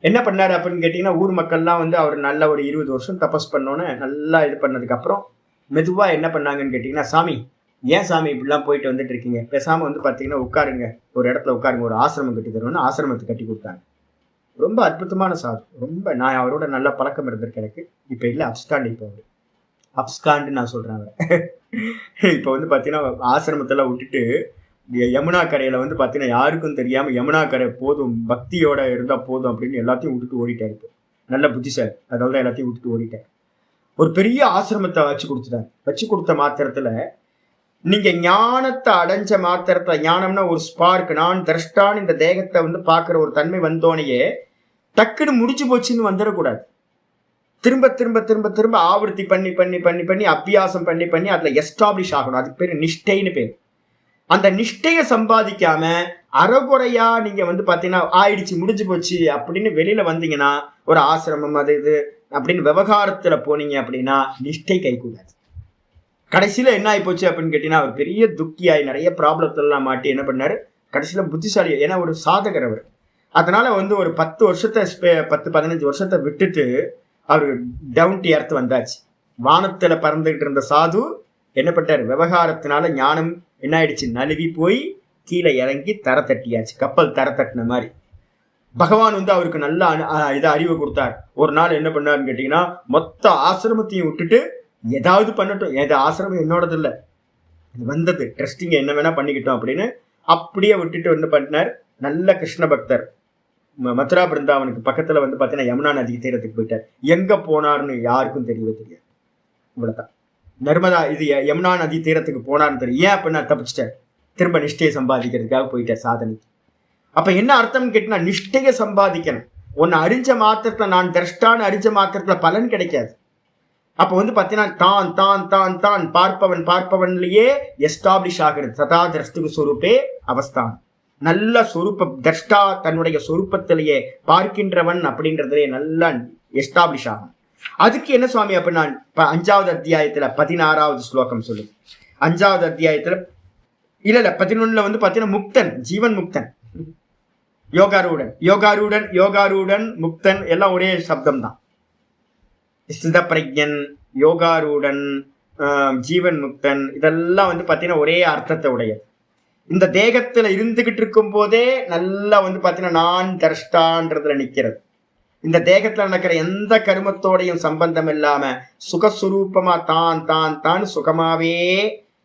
என்ன பண்ணாரு அப்படின்னு கேட்டீங்கன்னா, ஊர் மக்கள்லாம் வந்து அவர் நல்ல ஒரு 20 வருஷம் தபஸ் பண்ணோன்னு நல்லா இது பண்ணதுக்கு அப்புறம் மெதுவா என்ன பண்ணாங்கன்னு கேட்டீங்கன்னா, சாமி ஏன் சாமி இப்படிலாம் போயிட்டு வந்துட்டு இருக்கீங்க, பேசாம வந்து பாத்தீங்கன்னா உட்காருங்க, ஒரு இடத்துல உட்காருங்க, ஒரு ஆசிரமம் கட்டி தருவோம்னு ஆசிரமத்தை கட்டி கொடுத்தாங்க. ரொம்ப அற்புதமான சாது. ரொம்ப நான் அவரோட நல்ல பழக்கம் இருந்திருக்கு எனக்கு. இப்ப இல்ல, அப்ஸ்காண்ட். இப்ப அவரு அப்ஸ்காண்டு நான் சொல்றேன் அவரை. இப்ப வந்து பாத்தீங்கன்னா ஆசிரமத்துல விட்டுட்டு யமுனா கரையில வந்து பாத்தீங்கன்னா யாருக்கும் தெரியாம யமுனா கரை போதும், பக்தியோட இருந்தா போதும் அப்படின்னு எல்லாத்தையும் விட்டுட்டு ஓடிட்டாரு. இப்போ நல்ல புத்திசாலி, அதனால எல்லாத்தையும் விட்டுட்டு ஓடிட்டாரு. ஒரு பெரிய ஆசிரமத்தை வச்சு கொடுத்துட்டாரு. வச்சு கொடுத்த மாத்திரத்துல நீங்க ஞானத்தை அடைஞ்ச மாத்திரத்துல, ஞானம்னா ஒரு ஸ்பார்க், நான் திரஷ்டான் இந்த தேகத்தை வந்து பாக்குற ஒரு தன்மை வந்தோனையே டக்குன்னு முடிச்சு போச்சுன்னு வந்துடக்கூடாது. திரும்ப திரும்ப திரும்ப திரும்ப ஆவர்த்தி பண்ணி பண்ணி பண்ணி பண்ணி அபியாசம் பண்ணி பண்ணி அதுல எஸ்டாப்ளிஷ் ஆகணும். அதுக்கு பேரு நிஷ்டைன்னு பேர். அந்த நிஷ்டையை சம்பாதிக்காம அறகுறையா நீங்க வந்து பாத்தீங்கன்னா ஆயிடுச்சு முடிஞ்சு போச்சு அப்படின்னு வெளியில வந்தீங்கன்னா, ஒரு ஆசிரமம் அது இது அப்படின்னு விவகாரத்துல போனீங்க அப்படின்னா நிஷ்டை கைகூடாது. கடைசியில என்ன ஆகி போச்சு அப்படின்னு கேட்டீங்கன்னா, அவர் பெரிய துக்கியாய் நிறைய ப்ராப்ளத்தெல்லாம் மாட்டி என்ன பண்ணாரு, கடைசியில புத்திசாலி, ஏன்னா ஒரு சாதகர் அவர். அதனால வந்து ஒரு 10 வருஷத்தை 10-15 வருஷத்தை விட்டுட்டு அவர் டவுன் டு எர்த் வந்தாச்சு. வானத்துல பறந்துகிட்டு இருந்த சாது என்ன பண்ணாரு, விவகாரத்தினால ஞானம் என்ன ஆயிடுச்சு, நழுவி போய் கீழே இறங்கி தர தட்டியாச்சு. கப்பல் தர தட்டின மாதிரி பகவான் வந்து அவருக்கு நல்ல இதை அறிவு கொடுத்தார். ஒரு நாள் என்ன பண்ணாருன்னு கேட்டீங்கன்னா, மொத்த ஆசிரமத்தையும் விட்டுட்டு ஏதாவது பண்ணட்டும், ஏதாவது ஆசிரமம் என்னோடது இல்லை, இது வந்தது ட்ரஸ்டிங்க என்ன வேணா பண்ணிக்கிட்டோம் அப்படின்னு அப்படியே விட்டுட்டு என்ன பண்ணார், நல்ல கிருஷ்ண பக்தர் மதுரா பிருந்தாவனுக்கு பக்கத்துல வந்து பாத்தீங்கன்னா யமுனா நதி தீரத்துக்கு போயிட்டார். எங்க போனார்னு யாருக்கும் தெரியவே தெரியாது. இவ்வளவுதான். நர்மதா இது யமுனா நதி தீரத்துக்கு போனார்னு தெரியும். ஏன் அப்படின்னா தப்பிச்சிட்டார், திரும்ப நிஷ்டையை சம்பாதிக்கிறதுக்காக போயிட்டார் சாதனைக்கு. அப்ப என்ன அர்த்தம் கேட்டீங்கன்னா, நிஷ்டையை சம்பாதிக்கணும். ஒன்னு அறிஞ்ச மாத்திரத்துல, நான் திரஷ்டான்னு அறிஞ்ச மாத்திரத்துல பலன் கிடைக்காது. அப்ப வந்து பாத்தீங்கன்னா தான் தான் தான் தான் பார்ப்பவன் பார்ப்பவன்லயே எஸ்டாப்ளிஷ் ஆகிறது. சதா திரஷ்டுக்கு சொரூப்பே அவஸ்தான். நல்ல சொரூப்ப திரஷ்டா தன்னுடைய சொரூப்பத்திலேயே பார்க்கின்றவன் அப்படின்றதுலேயே நல்லா எஸ்டாப்ளிஷ் ஆகும். அதுக்கு என்ன சுவாமி அப்படின்னா 5வது அத்தியாயத்துல 16வது ஸ்லோகம் சொல்லுது. 5வது அத்தியாயத்துல இல்ல 11ல வந்து பாத்தீங்கன்னா முக்தன், ஜீவன் முக்தன், யோகாரூடன் யோகாரூடன் யோகாரூடன் முக்தன் எல்லாம் ஒரே சப்தம் தான். சித பிரஜன், யோகாரூடன், ஜீவன் முக்தன் இதெல்லாம் வந்து பாத்தீங்கன்னா ஒரே அர்த்தத்தை உடையது. இந்த தேகத்துல இருந்துகிட்டு இருக்கும் போதே நல்லா வந்து பாத்தீங்கன்னா நான் தர்ஷ்டான்றதுல நிக்கிறது. இந்த தேகத்துல நடக்கிற எந்த கருமத்தோடையும் சம்பந்தம் இல்லாம சுகஸ்வரூபமா தான் தான் தான் சுகமாவே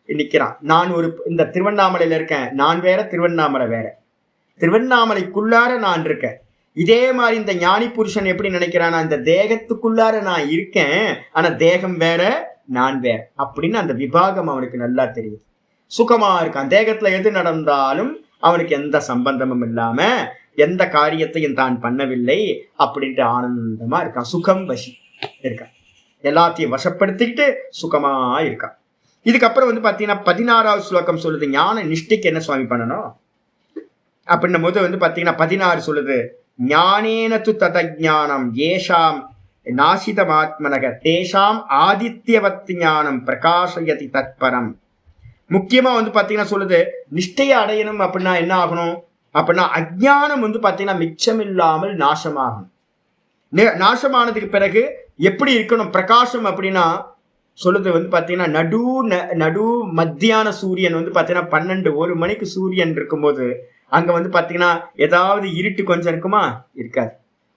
நிக்கிறான். நான் ஒரு இந்த திருவண்ணாமலையில இருக்கேன், நான் வேற திருவண்ணாமலை வேற, திருவண்ணாமலைக்குள்ளார நான் இருக்கேன். இதே மாதிரி இந்த ஞானி புருஷன் எப்படி நினைக்கிறானா, இந்த தேகத்துக்குள்ளார நான் இருக்கேன், ஆனா தேகம் வேற நான் வேற அப்படின்னு அந்த விபாகம் அவனுக்கு நல்லா தெரியுது. சுகமா இருக்கான். தேகத்துல எது நடந்தாலும் அவனுக்கு எந்த சம்பந்தமும் இல்லாம எந்த காரியத்தையும் தான் பண்ணவில்லை அப்படின்ட்டு ஆனந்தமா இருக்கான். சுகம் வசி இருக்கான், எல்லாத்தையும் வசப்படுத்திக்கிட்டு சுகமா இருக்கான். இதுக்கப்புறம் வந்து பாத்தீங்கன்னா 16வது ஸ்லோகம் சொல்லுது, ஞான நிஷ்டைக்கு என்ன சுவாமி பண்ணணும் அப்படின்னும் போது வந்து பாத்தீங்கன்னா 16 சொல்லுது, ஞானேன து ததஞானம் ஏஷாம் நாசிதமாத்மனக தேஷாம் ஆதித்யவத் ஞானம் பிரகாசயதி தத்பரம். முக்கியமா வந்து பாத்தீங்கன்னா சொல்லுது, நிஷ்டையை அடையணும் அப்படின்னா என்ன ஆகணும் அப்படின்னா அஜ்ஞானம் வந்து பாத்தீங்கன்னா மிச்சம் இல்லாமல் நாசமாகணும். நாசமானதுக்கு பிறகு எப்படி இருக்கணும் பிரகாசம் அப்படின்னா சொல்லுது வந்து பாத்தீங்கன்னா நடு மத்தியான சூரியன் வந்து பாத்தீங்கன்னா 12-1 மணிக்கு சூரியன் இருக்கும்போது அங்க வந்து பாத்தீங்கன்னா ஏதாவது இருட்டு கொஞ்சம் இருக்குமா, இருக்காது.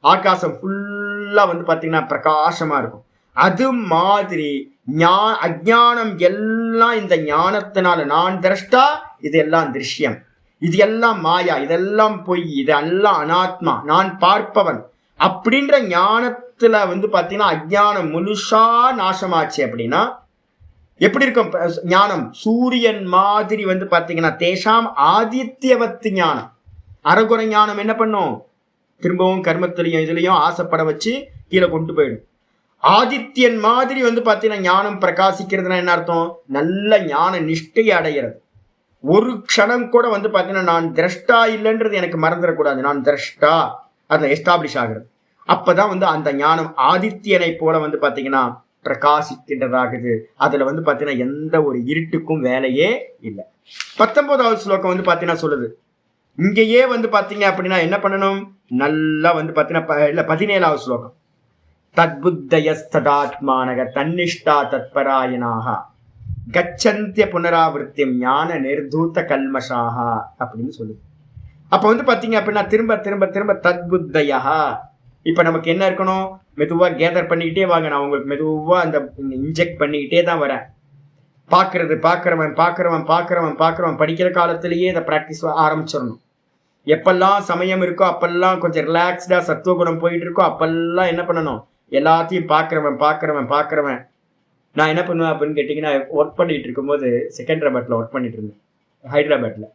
ஆகாசம் ஃபுல்லா வந்து பாத்தீங்கன்னா பிரகாசமா இருக்கும். அது மாதிரி அஜ்ஞானம் எல்லாம் இந்த ஞானத்தினால நான் திரஷ்டா, இது எல்லாம் திருஷ்யம், இது எல்லாம் மாயா, இதெல்லாம் பொய், இதெல்லாம் அனாத்மா, நான் பார்ப்பவன் அப்படின்ற ஞானத்துல வந்து பாத்தீங்கன்னா அஜ்ஞானம் முழுசா நாசமாச்சு. அப்படின்னா எப்படி இருக்கும் ஞானம், சூரியன் மாதிரி வந்து பாத்தீங்கன்னா தேஷாம் ஆதித்யவத்து ஞானம். அறகுறை ஞானம் என்ன பண்ணும், திரும்பவும் கர்மத்திலையும் இதுலயும் ஆசைப்பட வச்சு கீழே கொண்டு போயிடும். ஆதித்யன் மாதிரி வந்து பாத்தீங்கன்னா ஞானம் பிரகாசிக்கிறதுனா என்ன அர்த்தம், நல்ல ஞான நிஷ்டையை அடைகிறது. ஒரு க்ஷணம் கூட வந்து பாத்தீங்கன்னா நான் திரஷ்டா இல்லைன்றது எனக்கு மறந்துடக்கூடாது, நான் திரஷ்டா அதுல எஸ்டாப்ளிஷ் ஆகிறது. அப்பதான் வந்து அந்த ஞானம் ஆதித்யனை போல வந்து பாத்தீங்கன்னா பிரகாசிக்கின்றதாகுது. அதுல வந்து பாத்தீங்கன்னா எந்த ஒரு இருட்டுக்கும் வேலையே இல்லை. 19வது ஸ்லோகம் வந்து பாத்தீங்கன்னா சொல்லுது, இங்கேயே வந்து பாத்தீங்க அப்படின்னா என்ன பண்ணணும், நல்லா வந்து பாத்தீங்கன்னா இல்ல 17வது ஸ்லோகம், தத்புத்தயஸ்ததாத்மானக தன்னிஷ்டா தத்பராயணாக கச்சந்திய புனராவிருத்தியம் ஞான நிர்தூத்த கல்மஷாக அப்படின்னு சொல்லுது. அப்ப வந்து பாத்தீங்க அப்படின்னா திரும்ப திரும்ப திரும்ப தத்புத்தயா. இப்ப நமக்கு என்ன இருக்கணும், மெதுவா கேதர் பண்ணிக்கிட்டே வாங்க. நான் உங்களுக்கு மெதுவா அந்த இன்ஜெக்ட் பண்ணிக்கிட்டே தான் வரேன். பாக்குறவன் படிக்கிற காலத்திலேயே இதை பிராக்டிஸ் ஆரம்பிச்சிடணும். எப்பெல்லாம் சமயம் இருக்கோ அப்பெல்லாம் கொஞ்சம் ரிலாக்ஸ்டா சத்துவகுணம் போயிட்டு இருக்கோ அப்பெல்லாம் என்ன பண்ணணும், எல்லாத்தையும் பாக்குறவன். நான் என்ன பண்ணுவேன் அப்படின்னு கேட்டீங்கன்னா, ஒர்க் பண்ணிட்டு இருக்கும்போது செகண்டராபாத்ல ஒர்க் பண்ணிட்டு இருந்தேன், ஹைதராபாத்ல.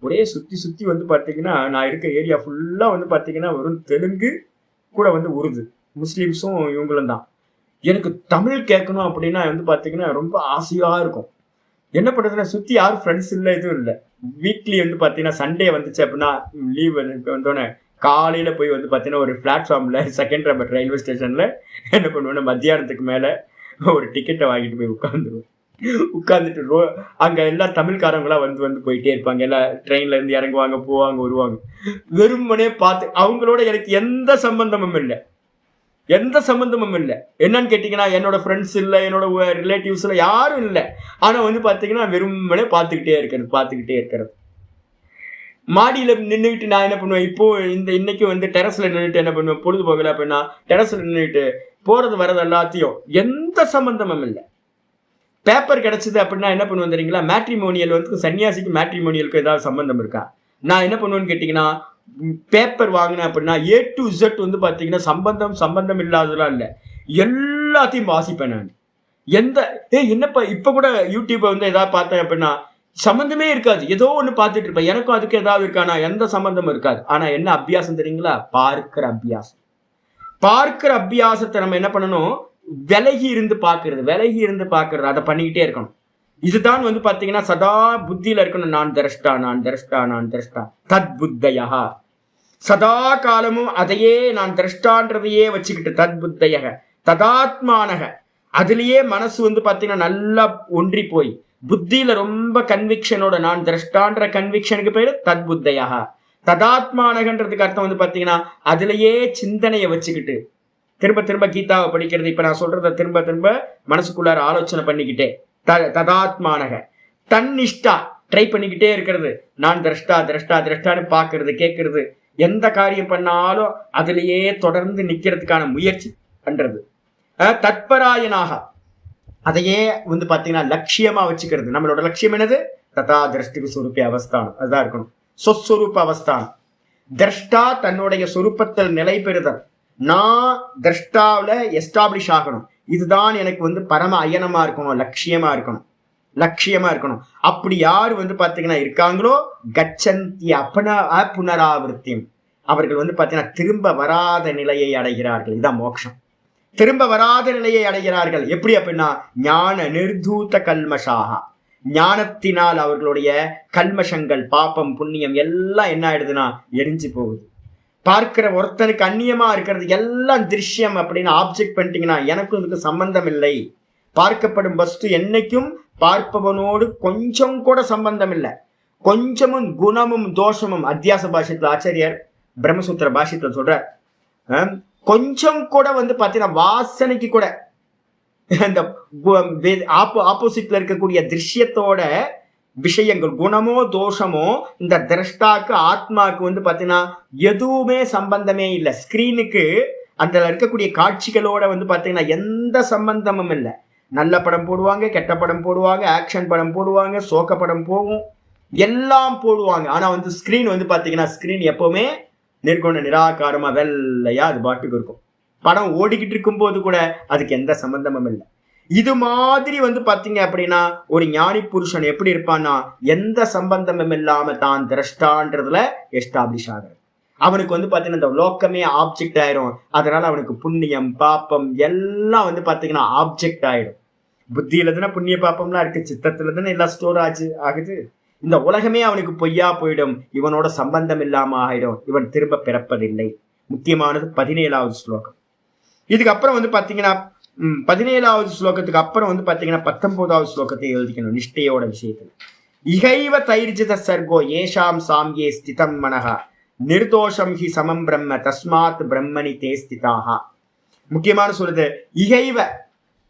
ஒரே சுத்தி சுத்தி வந்து பாத்தீங்கன்னா நான் இருக்க ஏரியா ஃபுல்லா வந்து பாத்தீங்கன்னா வெறும் தெலுங்கு கூட வந்து உருது, முஸ்லீம்ஸும் இவங்களும் தான். எனக்கு தமிழ் கேட்கணும் அப்படின்னா வந்து பாத்தீங்கன்னா ரொம்ப ஆசையா இருக்கும். என்ன பண்றதுன்னா சுத்தி யாரும் ஃப்ரெண்ட்ஸ் இல்லை, எதுவும் இல்லை. வீக்லி வந்து பாத்தீங்கன்னா சண்டே வந்துச்சு அப்படின்னா லீவ் வந்தோடனே காலையில போய் வந்து பாத்தீங்கன்னா ஒரு பிளாட்ஃபார்ம்ல செகண்டராபாத் ரயில்வே ஸ்டேஷன்ல என்ன பண்ணுவேன்னா மத்தியானத்துக்கு மேல ஒரு டிக்கெட்டை வாங்கிட்டு போய் உட்காந்துட்டு அங்க எல்லா தமிழ்காரங்களா வந்து போயிட்டே இருப்பாங்க. எல்லாம் ட்ரெயின்ல இருந்து இறங்குவாங்க, போவாங்க, வருவாங்க. வெறுமனே பார்த்து அவங்களோட எனக்கு எந்த சம்பந்தமும் இல்லை. என்னன்னு கேட்டீங்கன்னா என்னோட ஃப்ரெண்ட்ஸ் இல்லை, என்னோட ரிலேட்டிவ்ஸ்ல யாரும் இல்லை. ஆனா வந்து பாத்தீங்கன்னா வெறுமனே பார்த்துக்கிட்டே இருக்கிறது. மாடியில நின்றுட்டு நான் என்ன பண்ணுவேன், இப்போ இன்னைக்கு வந்து டெரஸ்ல நின்றுட்டு என்ன பண்ணுவேன், பொழுது போகல அப்படின்னா டெரஸ்ல நின்றுட்டு போறது வர்றது எல்லாத்தையும் எந்த சம்பந்தமும் இல்லை. பேப்பர் கிடைச்சது அப்படின்னா என்ன பண்ணுவேன் தெரியுங்களா, மேட்ரிமோனியல் வந்து சன்னியாசிக்கு மேட்ரிமோனியலுக்கு ஏதாவது சம்பந்தம் இருக்கா, நான் என்ன பண்ணுவேன்னு கேட்டீங்கன்னா பேப்பர் வாங்கினேன் அப்படின்னா A to Z வந்து பாத்தீங்கன்னா சம்பந்தம் இல்லாததெல்லாம் இல்லை, எல்லாத்தையும் வாசிப்பேன் நான். என்னப்பா இப்ப கூட யூடியூப் வந்து ஏதாவது பார்த்தேன் அப்படின்னா சம்பந்தமே இருக்காது, ஏதோ ஒண்ணு பார்த்துட்டு இருப்பேன். எனக்கும் அதுக்கு ஏதாவது இருக்கானா, எந்த சம்பந்தமும் இருக்காது. ஆனா என்ன அபியாசம் தெரியுங்களா, பார்க்கிற அபியாசத்தை நம்ம என்ன பண்ணணும், விலகி இருந்து பாக்குறது, அதை பண்ணிக்கிட்டே இருக்கணும். இதுதான் வந்து பாத்தீங்கன்னா சதா புத்தியில இருக்கணும். நான் திரஷ்டா தத் புத்தயா. சதா காலமும் அதையே நான் திரஷ்டான்றதையே வச்சுக்கிட்டு தத் புத்தயக ததாத்மானக, அதுலயே மனசு வந்து பாத்தீங்கன்னா நல்லா ஒன்றி போய் புத்தியில ரொம்ப கன்விக்ஷனோட, நான் திரஷ்டான்ற கன்விக்ஷனுக்கு பேரு தத் புத்தயா. ததாத்மானகன்றதுக்கு அர்த்தம் வந்து பாத்தீங்கன்னா அதுலயே சிந்தனையை வச்சுக்கிட்டு திரும்ப கீதாவை படிக்கிறது. இப்ப நான் சொல்றத திரும்ப மனசுக்குள்ளார ஆலோசனை பண்ணிக்கிட்டே ததாத்மானக தன்னிஷ்டா ட்ரை பண்ணிக்கிட்டே இருக்கிறது. நான் திரஷ்டான்னு பாக்குறது, கேட்கறது, எந்த காரியம் பண்ணாலும் அதுலயே தொடர்ந்து நிக்கிறதுக்கான முயற்சி பண்றது. தத்பராயனாக அதையே வந்து பாத்தீங்கன்னா லட்சியமா வச்சுக்கிறது. நம்மளோட லட்சியம் என்னது, ததா திரஷ்டிக்கு சொரூபி அவஸ்தானம், அதுதான் இருக்கணும். சொஸ்வரூப அவஸ்தானம். திரஷ்டா தன்னுடைய சொரூபத்தில் நிலை பெறுதல், நான் திரஷ்டாவில எஸ்டாப்ளிஷ் ஆகணும். இதுதான் எனக்கு வந்து பரம அயனமா இருக்கணும், லட்சியமா இருக்கணும். அப்படி யாரு வந்து பாத்தீங்கன்னா இருக்காங்களோ கச்சந்தி புனராவிருத்தியம், அவர்கள் வந்து பாத்தீங்கன்னா திரும்ப வராத நிலையை அடைகிறார்கள். இதான் மோட்சம். திரும்ப வராத நிலையை அடைகிறார்கள். எப்படி அப்படின்னா ஞான நிர்தூத கல்மஷாக, ஞானத்தினால் அவர்களுடைய கல்மஷங்கள், பாப்பம், புண்ணியம் எல்லாம் என்ன ஆயிடுதுன்னா எரிஞ்சு போகுது. பார்க்கிற ஒருத்தனுக்கு அந்நியமா இருக்கிறது எல்லாம் திருஷ்யம் அப்படின்னு ஆப்ஜெக்ட் பண்ணிட்டீங்கன்னா எனக்கும் இதுக்கு சம்பந்தம் இல்லை. பார்க்கப்படும் வஸ்து என்னைக்கும் பார்ப்பவனோடு கொஞ்சம் கூட சம்பந்தம் இல்லை. கொஞ்சமும் குணமும் தோஷமும், அத்தியாச பாஷ்யத்துல ஆச்சாரியர் பிரம்மசூத்திர பாஷ்யத்துல சொல்றார், கொஞ்சம் கூட வந்து பாத்தீங்கன்னா வாசனைக்கு கூட அந்த ஆப்போசிட்ல இருக்கக்கூடிய திருஷ்யத்தோட விஷயங்கள், குணமோ தோஷமோ, இந்த திரஷ்டாக்கு ஆத்மாவுக்கு வந்து பாத்தீங்கன்னா எதுவுமே சம்பந்தமே இல்லை. ஸ்கிரீனுக்கு அந்த இருக்கக்கூடிய காட்சிகளோட வந்து பாத்தீங்கன்னா எந்த சம்பந்தமும் இல்லை. நல்ல படம் போடுவாங்க, கெட்ட படம் போடுவாங்க, ஆக்ஷன் படம் போடுவாங்க, சோக படம் போகும், எல்லாம் போடுவாங்க. ஆனா வந்து ஸ்கிரீன் வந்து பாத்தீங்கன்னா ஸ்கிரீன் எப்பவுமே நிர்குண நிராகாரமா வெள்ளையா அது பாட்டுக்கு இருக்கும். படம் ஓடிக்கிட்டு இருக்கும் போது கூட அதுக்கு எந்த சம்பந்தமும் இல்லை. இது மாதிரி வந்து பாத்தீங்க அப்படின்னா ஒரு ஞானி புருஷன் எப்படி இருப்பான்னா எந்த சம்பந்தமும் இல்லாம தான் திரஷ்டான்றதுல எஸ்டாப்ளிஷ் ஆகுறது. அவனுக்கு வந்து பாத்தீங்கன்னா இந்த லோக்கமே ஆப்ஜெக்ட் ஆயிரும். அதனால அவனுக்கு புண்ணியம் பாப்பம் எல்லாம் வந்து பாத்தீங்கன்னா ஆப்ஜெக்ட் ஆயிடும். புத்தியில தானே புண்ணிய பாப்பம்லாம் இருக்கு, சித்தத்துல தானே எல்லாம் ஸ்டோர் ஆகுது. இந்த உலகமே அவனுக்கு பொய்யா போயிடும், இவனோட சம்பந்தம் இல்லாம ஆயிடும், இவன் திரும்ப பிறப்பதில்லை. முக்கியமானது 17வது ஸ்லோகம். இதுக்கப்புறம் வந்து பாத்தீங்கன்னா 17வது ஸ்லோகத்துக்கு அப்புறம் வந்து பாத்தீங்கன்னா 19வது ஸ்லோகத்தை எழுதிக்கணும் நிஷ்டையோட விஷயத்துல. இகைவ தைர்ஜித சர்கோ ஏஷாம் சாம்யே ஸ்திதம் மனஹா நிர்தோஷம் ஹி சமம் பிரம்ம தஸ்மாத் பிரம்மணி தே ஸ்திதாக. முக்கியமான சொல்லுது இகைவ.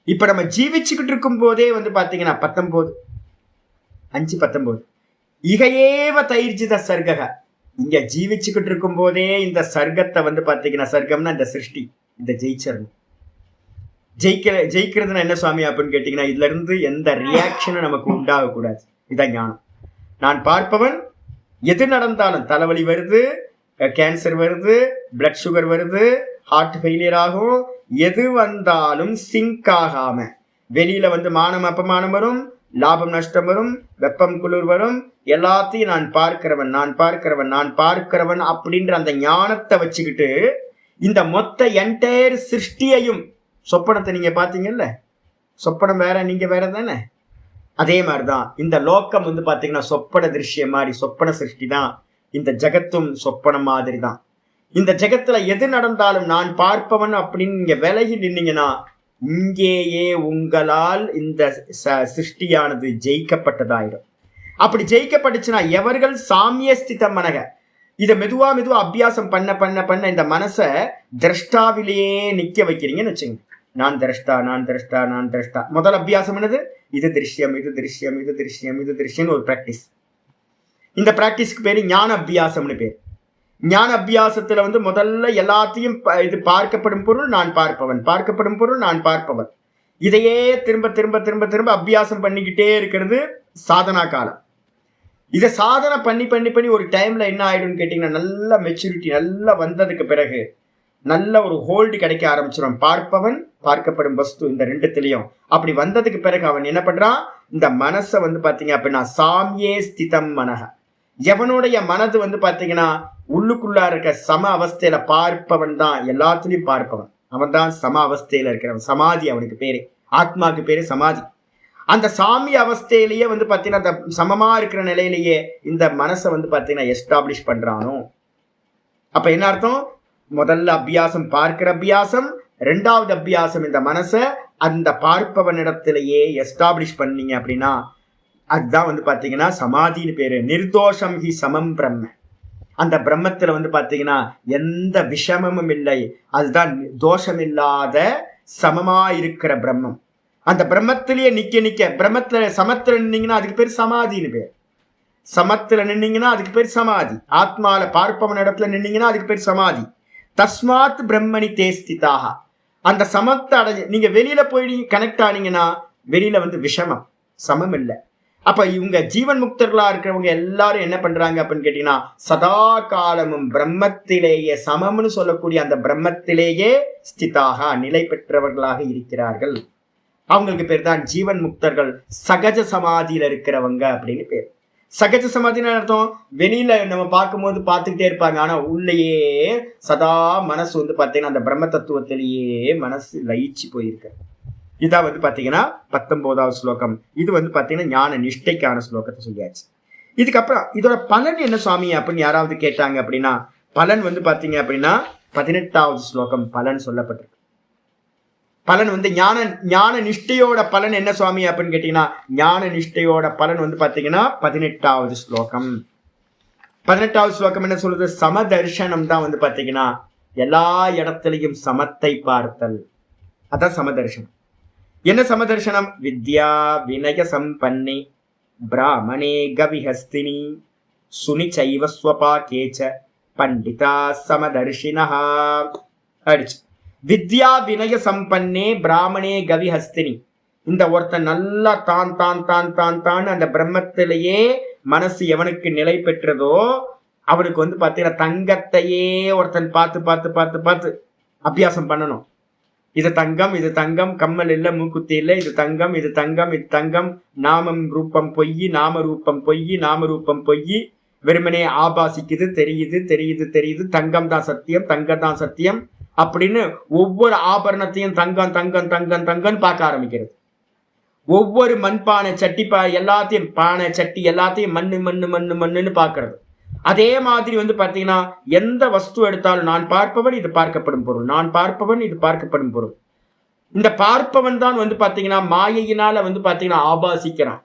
இப்ப நம்ம ஜீவிச்சுக்கிட்டு இருக்கும் போதே வந்து பாத்தீங்கன்னா 19 இகையேவ தைர்ஜித சர்கக, இங்க ஜீவிச்சுக்கிட்டு இருக்கும் போதே இந்த சர்க்கத்தை வந்து பாத்தீங்கன்னா, சர்க்கம்னா இந்த சிருஷ்டி, இந்த ஜெயிச்சிடணும். ஜெயிக்கிறதுனா என்ன சுவாமி அப்படின்னு கேட்டீங்கன்னா, இதுல இருந்து எந்த ரியாக்ஷனும் நமக்கு உண்டாகக்கூடாது. இதான் ஞானம். நான் பார்ப்பவன், எது நடந்தாலும் தலைவலி வருது, கேன்சர் வருது, பிளட் சுகர் வருது, ஹார்ட் ஃபெயிலியர் ஆகும், எது வந்தாலும் சிங்க் ஆகாம வெளியில வந்து மானம் அப்பமானம் வரும், லாபம் நஷ்டம் வரும், வெப்பம் குளிர் வரும், எல்லாத்தையும் நான் பார்க்கிறவன் நான் பார்க்கிறவன் நான் பார்க்கிறவன் அப்படின்ற அந்த ஞானத்தை வச்சுக்கிட்டு இந்த மொத்த என்டையர் சிருஷ்டியையும், சொப்பனத்தை நீங்க பாத்தீங்கல்ல, சொப்பனம் வேற நீங்க வேற தானே, அதே மாதிரிதான் இந்த லோக்கம் வந்து பாத்தீங்கன்னா சொப்பன திருஷ்யம் மாதிரி, சொப்பன சிருஷ்டி தான். இந்த ஜகத்தும் சொப்பனம் மாதிரி தான். இந்த ஜகத்துல எது நடந்தாலும் நான் பார்ப்பவன் அப்படின்னு நீங்க விலகி நின்னீங்கன்னா, இங்கேயே உங்களால் இந்த சிருஷ்டியானது ஜெயிக்கப்பட்டதாயிடும். அப்படி ஜெயிக்கப்பட்டுச்சுன்னா, எவர்கள் சாமிய ஸ்திதம் மனக, இதை மெதுவா அபியாசம் பண்ண பண்ண பண்ண இந்த மனசை திரஷ்டாவிலேயே நிக்க வைக்கிறீங்கன்னு வச்சுங்க. நான் திரஷ்டா நான் திரஷ்டா நான் திரஷ்டா. முதல் அபியாசம் என்னது? இது திருஷ்யம் இது திருஷ்யம் இது திருஷ்யம் இது திருஷ்யம்னு ஒரு பிராக்டிஸ். இந்த பிராக்டிஸ்க்கு பேரு ஞான அபியாசம்னு பேர். ஞான அபியாசத்துல வந்து முதல்ல எல்லாத்தையும் இது பார்க்கப்படும் பொருள் நான் பார்ப்பவன், பார்க்கப்படும் பொருள் நான் பார்ப்பவன், இதையே திரும்ப திரும்ப திரும்ப திரும்ப அபியாசம் பண்ணிக்கிட்டே இருக்கிறது சாதனா காலம். இதை சாதனை பண்ணி பண்ணி பண்ணி ஒரு டைம்ல என்ன ஆயிடும்னு கேட்டீங்கன்னா, நல்ல மெச்சூரிட்டி நல்லா வந்ததுக்கு பிறகு நல்ல ஒரு ஹோல்டு கிடைக்க ஆரம்பிச்சிடும். பார்ப்பவன் பார்க்கப்படும் வஸ்து இந்த ரெண்டுத்திலையும் அப்படி வந்ததுக்கு பிறகு அவன் என்ன பண்றான், இந்த மனசை வந்து பாத்தீங்க அப்படின்னா சாமியே ஸ்திதம் மனக, எவனுடைய மனது வந்து பாத்தீங்கன்னா உள்ளுக்குள்ளா இருக்க சம அவஸ்தையில பார்ப்பவன் தான் எல்லாத்துலயும் பார்ப்பவன், அவன் தான் சம அவஸ்தையில இருக்கிறவன். சமாதி அவனுக்கு பேரு, ஆத்மாவுக்கு பேரு சமாதி. அந்த சாமி அவஸ்தையிலேயே வந்து பாத்தீங்கன்னா அந்த சமமா இருக்கிற நிலையிலேயே இந்த மனசை வந்து பாத்தீங்கன்னா எஸ்டாப்ளிஷ் பண்றானோ. அப்ப என்ன அர்த்தம்? முதல்ல அபியாசம் பார்க்கிற அபியாசம், ரெண்டாவது அபியாசம் இந்த மனசை அந்த பார்ப்பவனிடத்திலேயே எஸ்டாப்ளிஷ் பண்ணீங்க அப்படின்னா அதுதான் வந்து பாத்தீங்கன்னா சமாதின்னு பேரு. நிர்தோஷம் ஹி சமம் பிரம்ம, அந்த பிரம்மத்துல வந்து பாத்தீங்கன்னா எந்த விஷமமும் இல்லை, அதுதான் தோஷம் இல்லாத சமமா இருக்கிற பிரம்மம். அந்த பிரம்மத்திலேயே நிக்க நிக்க, பிரம்மத்துல சமத்துல நின்னீங்கன்னா அதுக்கு பேர் சமாதின்னு பேர். சமத்துல நின்னீங்கன்னா அதுக்கு பேர் சமாதி. ஆத்மால பார்ப்பவன் இடத்துல நின்னீங்கன்னா அதுக்கு பேர் சமாதி. தஸ்மாத் பிரம்மணி தேஸ்திதாக, அந்த சமத்தை அடைஞ்சு நீங்க வெளியில போய் கனெக்ட் ஆனீங்கன்னா வெளியில வந்து விஷமம், சமம் இல்லை. அப்ப இவங்க ஜீவன் முக்தர்களா இருக்கிறவங்க எல்லாரும் என்ன பண்றாங்க அப்படின்னு கேட்டீங்கன்னா, சதா காலமும் பிரம்மத்திலேயே சமம்னு சொல்லக்கூடிய அந்த பிரம்மத்திலேயே ஸ்திதாக நிலை பெற்றவர்களாக இருக்கிறார்கள். அவங்களுக்கு பேர் தான் ஜீவன் முக்தர்கள், சகஜ சமாதியில இருக்கிறவங்க அப்படின்னு பேர். சகஜ சமாதின்னு அர்த்தம், வெளியில நம்ம பார்க்கும்போது பார்த்துக்கிட்டே இருப்பாங்க, ஆனா உள்ளேயே சதா மனசு வந்து பார்த்தீங்கன்னா அந்த பிரம்ம தத்துவத்திலேயே மனசு லயிச்சு போயிருக்கு. இதான் வந்து பாத்தீங்கன்னா 19வது ஸ்லோகம். இது வந்து பாத்தீங்கன்னா ஞான நிஷ்டைக்கான ஸ்லோகத்தை சொல்லியாச்சு. இதுக்கப்புறம் இதோட பலன் என்ன சுவாமி அப்படின்னு யாராவது கேட்டாங்க அப்படின்னா, பலன் வந்து பாத்தீங்க அப்படின்னா 18வது ஸ்லோகம் பலன் சொல்லப்பட்டிருக்கு. பலன் வந்து ஞான நிஷ்டையோட பலன் என்ன சுவாமி அப்படின்னு கேட்டீங்கன்னா, ஞான நிஷ்டையோட பலன் வந்து பாத்தீங்கன்னா 18வது ஸ்லோகம். 18வது ஸ்லோகம் என்ன சொல்றது? சமதர்ஷனம் தான் வந்து பாத்தீங்கன்னா எல்லா இடத்துலையும் சமத்தை பார்த்தல், அதான் சமதர்ஷனம். என்ன சமதர்சனம்? வித்யா வினய சம்பன்னி பிராமணே கவிஹஸ்தினி சுனிச்சைவ ஸ்வபாகேச பண்டிதா சமதர்ஷினஹ. அடிச்சு வித்யா வினய சம்பன்னே பிராமணே கவிஹஸ்தினி. இந்த ஒருத்தன் நல்லா தான் தான் தான் தான் தான் அந்த பிரம்மத்திலேயே மனசு எவனுக்கு நிலை பெற்றதோ அவனுக்கு வந்து பார்த்தீங்கன்னா தங்கத்தையே ஒருத்தன் பார்த்து பார்த்து பார்த்து பார்த்து அபியாசம் பண்ணணும். இது தங்கம் இது தங்கம், கம்மல் இல்லை மூக்குத்தி இல்லை, இது தங்கம் இது தங்கம் இது தங்கம், நாமம் ரூபம் பொய் நாம ரூபம் பொய் நாம ரூபம் பொய், வெறுமனே ஆபாசிக்குது, தெரியுது தெரியுது தெரியுது, தங்கம் தான் சத்தியம் தங்கம் தான் சத்தியம் அப்படின்னு ஒவ்வொரு ஆபரணத்தையும் தங்கம் தங்கம் தங்கம் தங்கம்னு பார்க்க ஆரம்பிக்கிறது. ஒவ்வொரு மண்பானை சட்டி எல்லாத்தையும் பானை சட்டி எல்லாத்தையும் மண்ணு மண்ணு மண்ணு மண்ணுன்னு பார்க்கறது. அதே மாதிரி வந்து பாத்தீங்கன்னா எந்த வஸ்து எடுத்தாலும் நான் பார்ப்பவன் இது பார்க்கப்படும் பொருள், நான் பார்ப்பவன் இது பார்க்கப்படும் பொருள். இந்த பார்ப்பவன் தான் வந்து பாத்தீங்கன்னா மாயையினால வந்து பாத்தீங்கன்னா ஆபாசிக்கிறான்.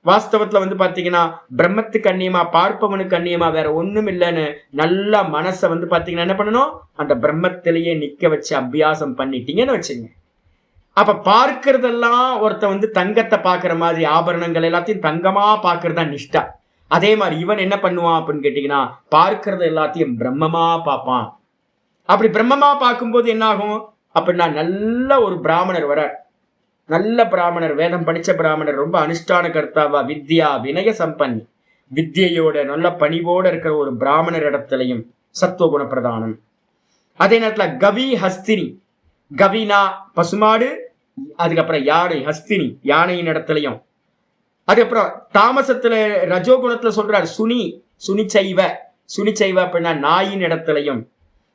வாஸ்தவத்துல வந்து பாத்தீங்கன்னா பிரம்மத்துக்கு அந்நியமா பார்ப்பவனுக்கு அந்நியமா வேற ஒண்ணும் இல்லைன்னு நல்ல மனசை வந்து பாத்தீங்கன்னா என்ன பண்ணணும், அந்த பிரம்மத்திலேயே நிக்க வச்சு அபியாசம் பண்ணிட்டீங்கன்னு வச்சுங்க. அப்ப பார்க்கறதெல்லாம் ஒருத்த வந்து தங்கத்தை பாக்குற மாதிரி, ஆபரணங்கள் எல்லாத்தையும் தங்கமா பாக்குறதா நிஷ்டா. அதே மாதிரி இவன் என்ன பண்ணுவான் அப்படின்னு கேட்டீங்கன்னா, பார்க்கறது எல்லாத்தையும் பிரம்மமா பார்ப்பான். அப்படி பிரம்மமா பார்க்கும்போது என்ன ஆகும் அப்படின்னா, நல்ல ஒரு பிராமணர் வரார். நல்ல பிராமணர், வேதம் படிச்ச பிராமணர், ரொம்ப அனுஷ்டான கர்த்தாவா, வித்யா வினய சம்பன்னி, வித்யையோட நல்ல பணிவோட இருக்கிற ஒரு பிராமணர் இடத்துலையும் சத்துவகுண பிரதானம். அதே நேரத்துல கவி ஹஸ்தினி, கவினா பசுமாடு, அதுக்கப்புறம் யானை ஹஸ்தினி யானையின் இடத்துலையும், அதுக்கப்புறம் தாமசத்துல ரஜோகுணத்துல சொல்றார் சுனிச்சைவ அப்படின்னா நாயின் இடத்துலையும்,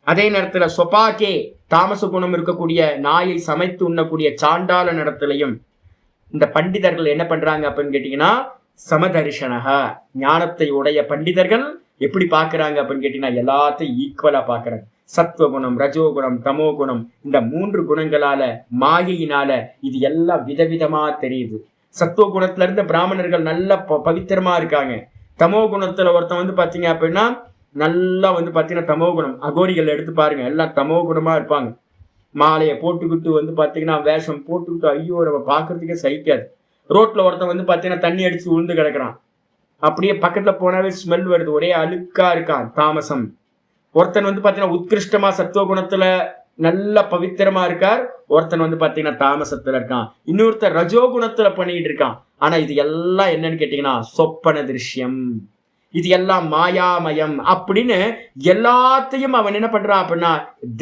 அதே நேரத்துல சொபாக்கே தாமச குணம் இருக்கக்கூடிய நாயை சமைத்து உண்ணக்கூடிய சாண்டாளன் இடத்துலையும் இந்த பண்டிதர்கள் என்ன பண்றாங்க அப்படின்னு கேட்டீங்கன்னா, சமதர்ஷனக ஞானத்தை உடைய பண்டிதர்கள் எப்படி பாக்குறாங்க அப்படின்னு கேட்டீங்கன்னா, எல்லாத்தையும் ஈக்குவலா பாக்குறாங்க. சத்துவகுணம், ரஜோகுணம், தமோகுணம், இந்த 3 குணங்களால மாயையினால இது எல்லாம் விதவிதமா தெரியுது. சத்துவ குணத்துல இருந்த பிராமணர்கள் நல்ல பவித்திரமா இருக்காங்க. தமோ குணத்துல ஒருத்தன் வந்து பாத்தீங்க அப்படின்னா நல்லா வந்து பாத்தீங்கன்னா தமோ குணம், அகோரிகள் எடுத்து பாருங்க, எல்லாம் தமோ குணமா இருப்பாங்க. மாலையை போட்டுக்கிட்டு வந்து பாத்தீங்கன்னா வேஷம் போட்டுக்கிட்டு ஐயோ நம்ம பாக்குறதுக்கே சகிக்காது. ரோட்ல ஒருத்தன் வந்து பாத்தீங்கன்னா தண்ணி அடிச்சு உளுந்து கிடக்குறான், அப்படியே பக்கத்துல போனாவே ஸ்மெல் வருது, ஒரே அழுக்கா இருக்கான், தாமசம். ஒருத்தன் வந்து பாத்தீங்கன்னா உத்கிருஷ்டமா சத்துவ குணத்துல நல்ல பவித்திரமா இருக்கார், ஒருத்தன் வந்து பாத்தீங்கன்னா தாமசத்துல இருக்கான், இன்னொருத்தர் ரஜோகுணத்துல பண்ணிட்டு இருக்கான். ஆனா இது எல்லாம் என்னன்னு கேட்டீங்கன்னா சொப்பன திருஷ்யம், இது எல்லாம் மாயாமயம் அப்படின்னு எல்லாத்தையும் அவன் என்ன பண்றான் அப்படின்னா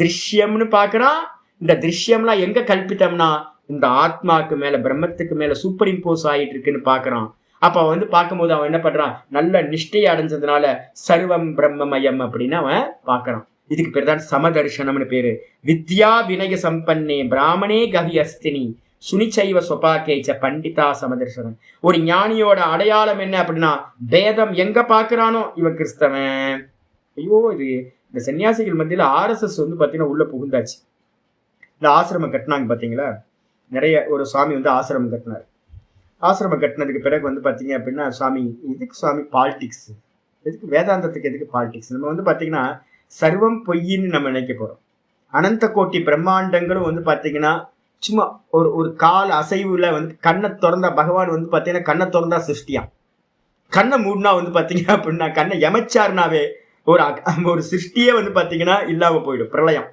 திருஷ்யம்னு பாக்குறான். இந்த திருஷ்யம்லாம் எங்க கல்பித்தம்னா இந்த ஆத்மாக்கு மேல, பிரம்மத்துக்கு மேல சூப்பர் இம்போஸ் ஆயிட்டு இருக்குன்னு பாக்குறான். அப்ப வந்து பார்க்கும்போது அவன் என்ன பண்றான், நல்ல நிஷ்டையை அடைஞ்சதுனால சர்வம் பிரம்மமயம் அப்படின்னு அவன் பாக்குறான். இதுக்கு பேர் தான் சமதர்ஷனம்னு பேரு. வித்யா வினய சம்பன்னே பிராமணே கவி அஸ்தினி சுனிச்சைவ சொபாக்கேச்ச பண்டிதா சமதர்சனம். ஒரு ஞானியோட அடையாளம் என்ன அப்படின்னா, பேதம் எங்க பாக்குறானோ இவன் கிறிஸ்தவன். ஐயோ இது இந்த சன்னியாசிகள் மத்தியில ஆர்எஸ்எஸ் வந்து பாத்தீங்கன்னா உள்ள புகுந்தாச்சு. இந்த ஆசிரமம் கட்டினாங்க பாத்தீங்களா, நிறைய ஒரு சுவாமி வந்து ஆசிரமம் கட்டினார். ஆசிரமம் கட்டினதுக்கு பிறகு வந்து பாத்தீங்க அப்படின்னா, சுவாமி எதுக்கு சுவாமி பாலிடிக்ஸ், எதுக்கு வேதாந்தத்துக்கு எதுக்கு பாலிடிக்ஸ், நம்ம வந்து பாத்தீங்கன்னா சர்வம் பொய்ன்னு நம்ம நினைக்க போறோம். அனந்த கோட்டி பிரம்மாண்டங்களும் வந்து பாத்தீங்கன்னா சும்மா ஒரு கால் அசைவுல வந்து கண்ணை திறந்தா, பகவான் வந்து பாத்தீங்கன்னா கண்ணை திறந்தா சிருஷ்டியான், கண்ணை மூடினா வந்து பாத்தீங்க அப்படின்னா கண்ணை எமைச்சாருனாவே ஒரு சிருஷ்டியே வந்து பாத்தீங்கன்னா இல்லாம போயிடும், பிரளயம்.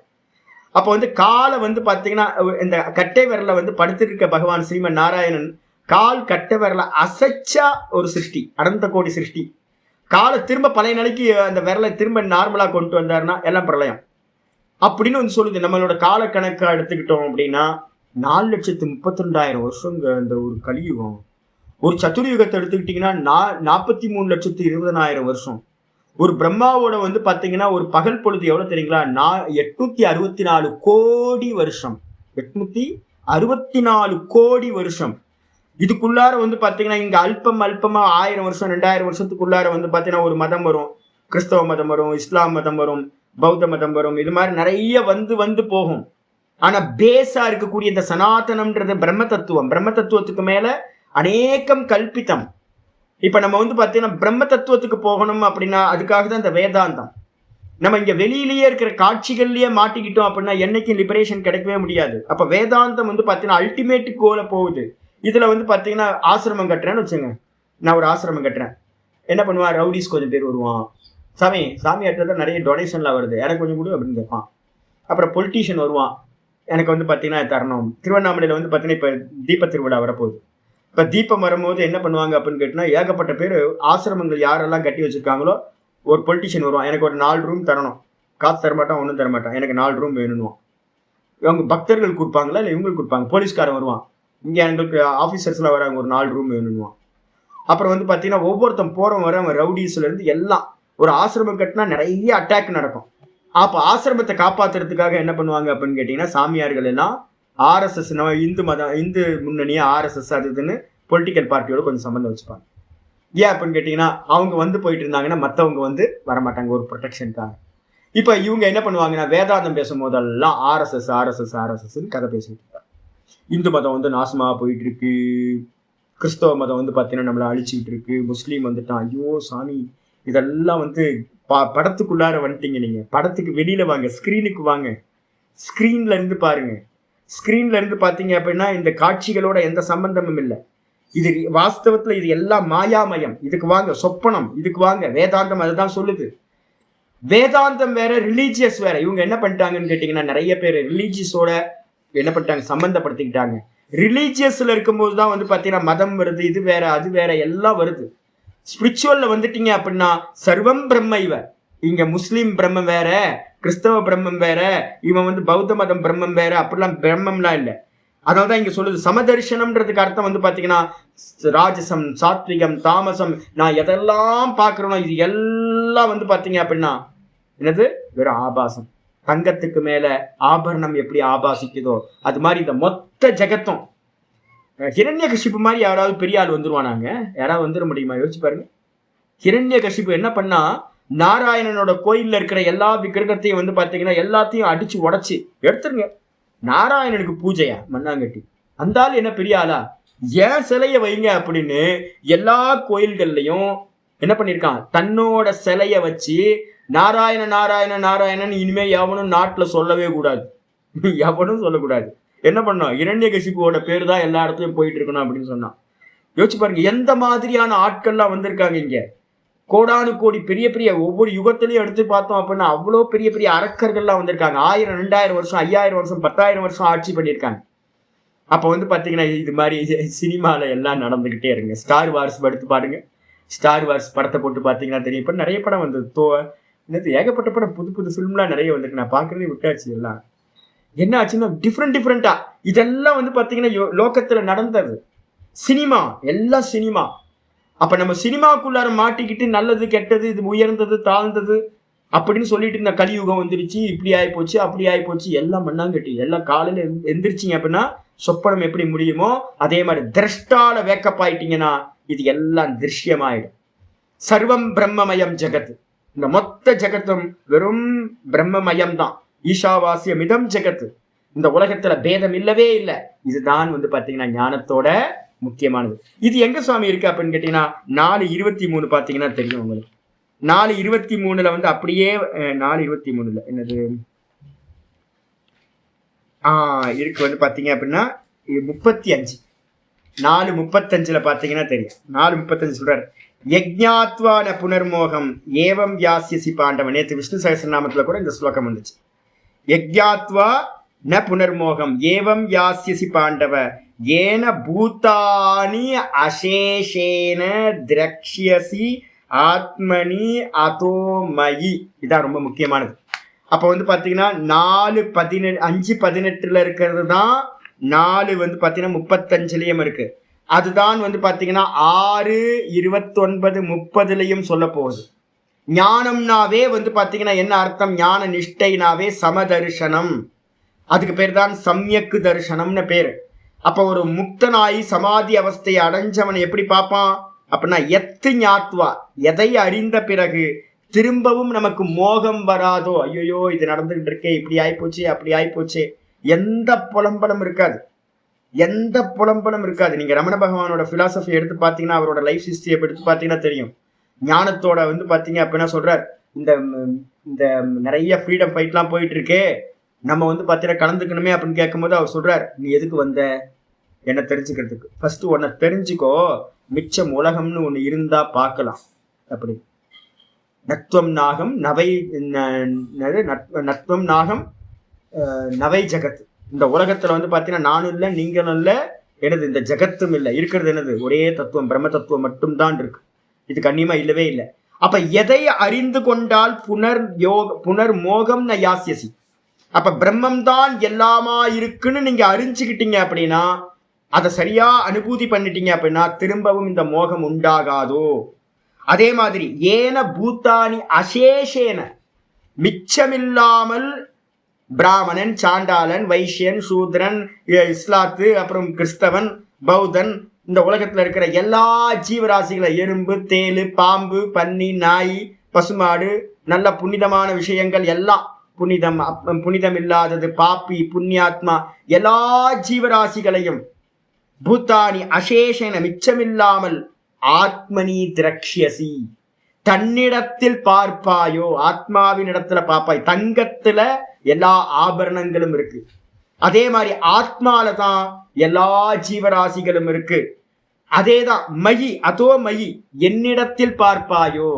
அப்போ வந்து காலை வந்து பாத்தீங்கன்னா இந்த கட்டை விரல வந்து படுத்துட்டு இருக்க பகவான் ஸ்ரீமன் நாராயணன் கால் கட்டை விரல அசைச்சா ஒரு சிருஷ்டி, அனந்த கோடி சிருஷ்டி. காலை திரும்ப பழைய நிலைக்கு அந்த விரலை திரும்ப நார்மலா கொண்டு வந்தாருன்னா எல்லாம் பிரளயம் அப்படின்னு வந்து சொல்லுது. நம்மளோட கால கணக்கா எடுத்துக்கிட்டோம் அப்படின்னா 4,32,000 வருஷங்க இந்த ஒரு கலியுகம். ஒரு சதுர்யுகத்தை எடுத்துக்கிட்டீங்கன்னா 43,20,000 வருஷம். ஒரு பிரம்மாவோட வந்து பாத்தீங்கன்னா ஒரு பகல் பொழுது எவ்வளவு தெரியுங்களா, 864 கோடி வருஷம், 864 கோடி வருஷம். இதுக்குள்ளார வந்து பாத்தீங்கன்னா இங்க அல்பமா 1000 வருஷம் 2000 வருஷத்துக்குள்ளார வந்து பாத்தீங்கன்னா ஒரு மதம் வரும், கிறிஸ்தவ மதம் வரும், இஸ்லாம் மதம் வரும், பௌத்த மதம் வரும், இது மாதிரி நிறைய வந்து போகும். ஆனா பேஸா இருக்கக்கூடிய இந்த சனாதனம்ன்றது பிரம்ம தத்துவம். பிரம்ம தத்துவத்துக்கு மேல அநேகம் கல்பித்தம். இப்ப நம்ம வந்து பாத்தீங்கன்னா பிரம்ம தத்துவத்துக்கு போகணும் அப்படின்னா அதுக்காக தான் இந்த வேதாந்தம். நம்ம இங்க வெளியிலேயே இருக்கிற காட்சிகள்லயே மாட்டிக்கிட்டோம் அப்படின்னா என்னைக்கும் லிபரேஷன் கிடைக்கவே முடியாது. அப்ப வேதாந்தம் வந்து பாத்தீங்கன்னா அல்டிமேட் கோல போகுது. இதுல வந்து பாத்தீங்கன்னா ஆசிரமம் கட்டுறேன்னு வச்சுங்க, நான் ஒரு ஆசிரமம் கட்டுறேன், என்ன பண்ணுவான், ரவுடிஸ் கொஞ்சம் பேர் வருவான், சாமியார்ட்ட நிறைய டொனேஷன்லாம் வருது, எனக்கு கொஞ்சம் கொடு அப்படின்னு கேட்பான். அப்புறம் பொலிட்டீஷியன் வருவான், எனக்கு வந்து பாத்தீங்கன்னா தரணும். திருவண்ணாமலையில வந்து பாத்தீங்கன்னா இப்ப தீப திருவிழா வரப்போகுது. இப்ப தீபம் வரும்போது என்ன பண்ணுவாங்க அப்படின்னு கேட்டீங்கன்னா, ஏகப்பட்ட பேர் ஆசிரமங்கள் யாரெல்லாம் கட்டி வச்சிருக்காங்களோ ஒரு பொலிட்டீஷியன் வருவான், எனக்கு ஒரு 4 ரூம் தரணும், காசு தரமாட்டான், ஒன்றும் தரமாட்டான், எனக்கு 4 ரூம் வேணும்னுவான். இவங்க பக்தர்கள் கொடுப்பாங்களா இல்லை இவங்களுக்கு கொடுப்பாங்க, போலீஸ்காரன் வருவான், இங்க எங்களுக்கு ஆஃபீஸர்ஸ்லாம் வராங்க, ஒரு 4 ரூம் வேணும்னுவான். அப்புறம் வந்து பாத்தீங்கன்னா ஒவ்வொருத்தன் போறவன் வர அவன் ரவுடிஸ்ல இருந்து எல்லாம், ஒரு ஆசிரமம் கட்டினா நிறைய அட்டாக் நடக்கும். அப்ப ஆசிரமத்தை காப்பாத்துறதுக்காக என்ன பண்ணுவாங்க அப்படின்னு கேட்டீங்கன்னா, சாமியார்கள் எல்லாம் ஆர்எஸ்எஸ், நம்ம இந்து முன்னணி ஆர்எஸ்எஸ் அது இதுன்னு பொலிட்டிக்கல் பார்ட்டியோட கொஞ்சம் சம்பந்தம் வச்சுப்பாங்க. ஏன் அப்படின்னு கேட்டீங்கன்னா, அவங்க வந்து போயிட்டு இருந்தாங்கன்னா மற்றவங்க வந்து வரமாட்டாங்க ஒரு ப்ரொடெக்ஷனுக்காக. இப்ப இவங்க என்ன பண்ணுவாங்கன்னா, வேதாந்தம் பேசும் போதெல்லாம் ஆர்எஸ்எஸ் கதை பேசிட்டு இருக்காங்க. இந்து மதம் வந்து நாசமா போயிட்டு இருக்கு, கிறிஸ்தவ மதம் வந்து பாத்தீங்கன்னா நம்மளை அழிச்சுக்கிட்டு இருக்கு, முஸ்லீம் வந்துட்டான், ஐயோ சாமி இதெல்லாம் வந்து படத்துக்குள்ளார வந்துட்டீங்க, நீங்க படத்துக்கு வெளியில வாங்க, ஸ்கிரீனுக்கு வாங்க, ஸ்கிரீன்ல இருந்து பாருங்க. ஸ்கிரீன்ல இருந்து பாத்தீங்க அப்படின்னா இந்த காட்சிகளோட எந்த சம்பந்தமும் இல்லை. இது வாஸ்தவத்துல இது எல்லாம் மாயாமயம். இதுக்கு வாங்க சொப்பனம், இதுக்கு வாங்க வேதாந்தம். அதுதான் சொல்லுது. வேதாந்தம் வேற, ரிலீஜியஸ் வேற. இவங்க என்ன பண்ணிட்டாங்கன்னு கேட்டீங்கன்னா, நிறைய பேர் ரிலீஜியஸோட என்ன பண்ணிட்டாங்க, சம்பந்தப்படுத்திக்கிட்டாங்க. ரிலீஜியஸ்ல இருக்கும்போது தான் வந்து பாத்தீங்கன்னா மதம் வருது, இது வேற அது வேற எல்லாம் வருது. ஸ்பிரிச்சுவல்ல வந்துட்டீங்க அப்படின்னா சர்வம் பிரம்ம. இங்க முஸ்லீம் பிரம்மம் வேற, கிறிஸ்தவ பிரம்மம் வேற, இவன் வந்து பௌத்த மதம் பிரம்மம் வேற, அப்படிலாம் பிரம்மம்லாம் இல்லை. அதனாலதான் இங்க சொல்லுது சமதர்ஷனம்ன்றதுக்கு அர்த்தம் வந்து பாத்தீங்கன்னா ராஜசம், சாத்விகம், தாமசம். நான் எதெல்லாம் பாக்குறேனோ இது எல்லாம் வந்து பாத்தீங்க அப்படின்னா என்னது, வெறும் ஆபாசம். தங்கத்துக்கு மேல ஆபரணம் எப்படி ஆபாசிக்குதோ அது மாதிரி இந்த மொத்த ஜெகத்தும். ஹிரண்யகசிப்பு மாதிரி யாராவது பெரிய ஆள் வந்துருவானாங்க? யாராவது வந்துட முடியுமா? யோசிச்சு பாருங்க. ஹிரண்யகசிப்பு என்ன பண்ணா, நாராயணனோட கோயில்ல இருக்கிற எல்லா விக்கிரகத்தையும் வந்து பாத்தீங்கன்னா எல்லாத்தையும் அடிச்சு உடைச்சு எடுத்துருங்க. நாராயணனுக்கு பூஜையா மண்ணாங்கட்டி? அந்த ஆள் என்ன பெரிய ஆளா? ஏன் சிலைய வைங்க அப்படின்னு எல்லா கோயில்கள்லையும் என்ன பண்ணிருக்கான், தன்னோட சிலைய வச்சு நாராயண நாராயண நாராயணன் இனிமே எவனும் நாட்டுல சொல்லவே கூடாது, எவனும் சொல்லக்கூடாது. என்ன பண்ணோம், இரண்யகசிப்புவோட பேரு தான் எல்லா இடத்துலயும் போயிட்டு இருக்கணும் அப்படின்னு சொன்னான். யோசிச்சு பாருங்க எந்த மாதிரியான ஆட்கள்லாம் வந்திருக்காங்க இங்க. கோடானு கோடி பெரிய பெரிய ஒவ்வொரு யுகத்திலையும் எடுத்து பார்த்தோம் அப்படின்னா அவ்வளோ பெரிய பெரிய அரக்கர்கள்லாம் வந்திருக்காங்க. 1000 2000 வருஷம் 5000 வருஷம் 10,000 வருஷம் ஆட்சி பண்ணியிருக்காங்க. அப்போ வந்து பார்த்தீங்கன்னா இது மாதிரி சினிமாவில் எல்லாம் நடந்துக்கிட்டே இருங்க. ஸ்டார் வார்ஸ் எடுத்து பாருங்க. ஸ்டார் வார்ஸ் படத்தை போட்டு பார்த்தீங்கன்னா தெரியும். இப்போ நிறைய படம் வந்து ஏகப்பட்ட படம், புது புது ஃபிலிம்லாம் நிறைய வந்திருக்கு. நான் பார்க்குறதே விட்டாச்சு. எல்லாம் என்ன ஆச்சுன்னா டிஃப்ரெண்டா இதெல்லாம் வந்து பார்த்தீங்கன்னா லோகத்தில் நடந்தது. சினிமா எல்லாம் சினிமா. அப்ப நம்ம சினிமாக்குள்ளார மாட்டிக்கிட்டு நல்லது கெட்டது, இது உயர்ந்தது தாழ்ந்தது அப்படின்னு சொல்லிட்டு இருந்த கலியுகம் வந்துருச்சு. இப்படி ஆயிப்போச்சு அப்படி ஆயிப்போச்சு, எல்லாம் மண்ணாங்கட்டி. எல்லாம் காலையில எந்திரிச்சிங்க அப்படின்னா சொப்பனம் எப்படி முடியுமோ அதே மாதிரி திரஷ்டால வேக்கப் ஆயிட்டீங்கன்னா இது எல்லாம் திருஷ்யமாயிடும். சர்வம் பிரம்மமயம் ஜெகத். இந்த மொத்த ஜெகத்தும் வெறும் பிரம்மமயம் தான். ஈஷாவாசியம் இதம் ஜெகத். இந்த உலகத்துல பேதம் இல்லவே இல்லை. இதுதான் வந்து பாத்தீங்கன்னா ஞானத்தோட முக்கியமானது. இது எங்க சுவாமி இருக்கு அப்படின்னு கேட்டீங்கன்னா 4:23 பாத்தீங்கன்னா தெரியும் உங்களுக்கு. 4:23 வந்து அப்படியே 4:23 என்னது இருக்கு வந்து பாத்தீங்க அப்படின்னா 35 4:35 பாத்தீங்கன்னா தெரியும். 4:35 சொல்றாரு, யஜ்ஞாத்வான புனர்மோகம் ஏவம் யாஸ்யசி பாண்டவன். நேற்று விஷ்ணு சகஸ்ரநாமத்துல கூட இந்த ஸ்லோகம் வந்துச்சு. யஜ்ஞாத்வா ந புனர்மோகம் ஏவம் யாஸ்யசி பாண்டவ ஏன பூதானி அசேஷேன திரக்ஷ்யசி ஆத்மனி அதோமயி. இதான் ரொம்ப முக்கியமானது. அப்போ வந்து பார்த்தீங்கன்னா 5:18 இருக்கிறது தான் 4 வந்து பார்த்தீங்கன்னா 35 இருக்கு. அதுதான் வந்து பார்த்தீங்கன்னா 6:29-30 சொல்ல போகுது. ஞானம்னாவே வந்து பார்த்தீங்கன்னா என்ன அர்த்தம், ஞான நிஷ்டைனாவே சமதர்ஷனம். அதுக்கு பேர் தான் சம்யக்கு தரிசனம்னு பேர். அப்போ ஒரு முக்தனாய் சமாதி அவஸ்தையை அடைஞ்சவனை எப்படி பார்ப்பான் அப்படின்னா எத்து ஞாத்வா, எதை அறிந்த பிறகு திரும்பவும் நமக்கு மோகம் வராதோ. ஐயோ இது நடந்துகிட்டு இருக்கே, இப்படி ஆயிப்போச்சு அப்படி ஆயிப்போச்சு, எந்த புலம்பலம் இருக்காது, எந்த புலம்பலம் இருக்காது. நீங்க ரமண பகவானோட பிலாசபி எடுத்து பார்த்தீங்கன்னா, அவரோட லைஃப் ஹிஸ்டரி எடுத்து பார்த்தீங்கன்னா தெரியும். ஞானத்தோட வந்து பார்த்தீங்க அப்படின்னா சொல்றார், இந்த இந்த நிறைய ஃப்ரீடம் ஃபைட்லாம் போயிட்டு இருக்கே, நம்ம வந்து பார்த்தீங்கன்னா கலந்துக்கணுமே அப்படின்னு கேட்கும்போது அவர் சொல்றார், நீ எதுக்கு வந்த, என்ன தெரிஞ்சுக்கிறதுக்கு. ஃபர்ஸ்ட் உன்னை தெரிஞ்சுக்கோ, மிச்சம் உலகம்னு ஒன்று இருந்தா பார்க்கலாம். அப்படி நத்வம் நாகம் நவை நத்வம் நாகம் நவை ஜகத். இந்த உலகத்துல வந்து பார்த்தீங்கன்னா நானும் இல்லை நீங்களும் இல்லை, எனது இந்த ஜகத்தும் இல்லை. இருக்கிறது என்னது, ஒரே தத்துவம், பிரம்ம தத்துவம் மட்டும்தான் இருக்கு. இது கண்ணியமா இல்லவே இல்லை. அப்ப எதை அறிந்து கொண்டால் புனர் மோகம் ந யாஸ்யசி. அப்ப பிரம்மம் தான் எல்லாமா இருக்குன்னு நீங்க அறிஞ்சுக்கிட்டீங்க அப்படின்னா, அதை சரியா அனுபூதி பண்ணிட்டீங்க அப்படின்னா திரும்பவும் இந்த மோகம் உண்டாகாதோ. அதே மாதிரி ஏன பூத்தானி அசேஷேன, மிச்சமில்லாமல் பிராமணன், சாண்டாளன், வைஷ்யன், சூத்ரன், இஸ்லாத்து, அப்புறம் கிறிஸ்தவன், பௌத்தன், இந்த உலகத்துல இருக்கிற எல்லா ஜீவராசிகளை, எறும்பு, தேளு, பாம்பு, பன்னி, நாய், பசுமாடு, நல்ல புனிதமான விஷயங்கள் எல்லாம், புனிதம் இல்லாதது, பாப்பி, புண்ணியாத்மா, எல்லா ஜீவராசிகளையும் பூத்தானி அசேஷன மிச்சமில்லாமல் ஆத்மனி திரக்ஷ்யசி, தன்னிடத்தில் பார்ப்பாயோ, ஆத்மாவின் இடத்துல பார்ப்பாய். தங்கத்துல எல்லா ஆபரணங்களும் இருக்கு, அதே மாதிரி ஆத்மால தான் எல்லா ஜீவராசிகளும் இருக்கு. அதேதான் மயி அதோ மயி என்னிடத்தில் பார்ப்பாயோ.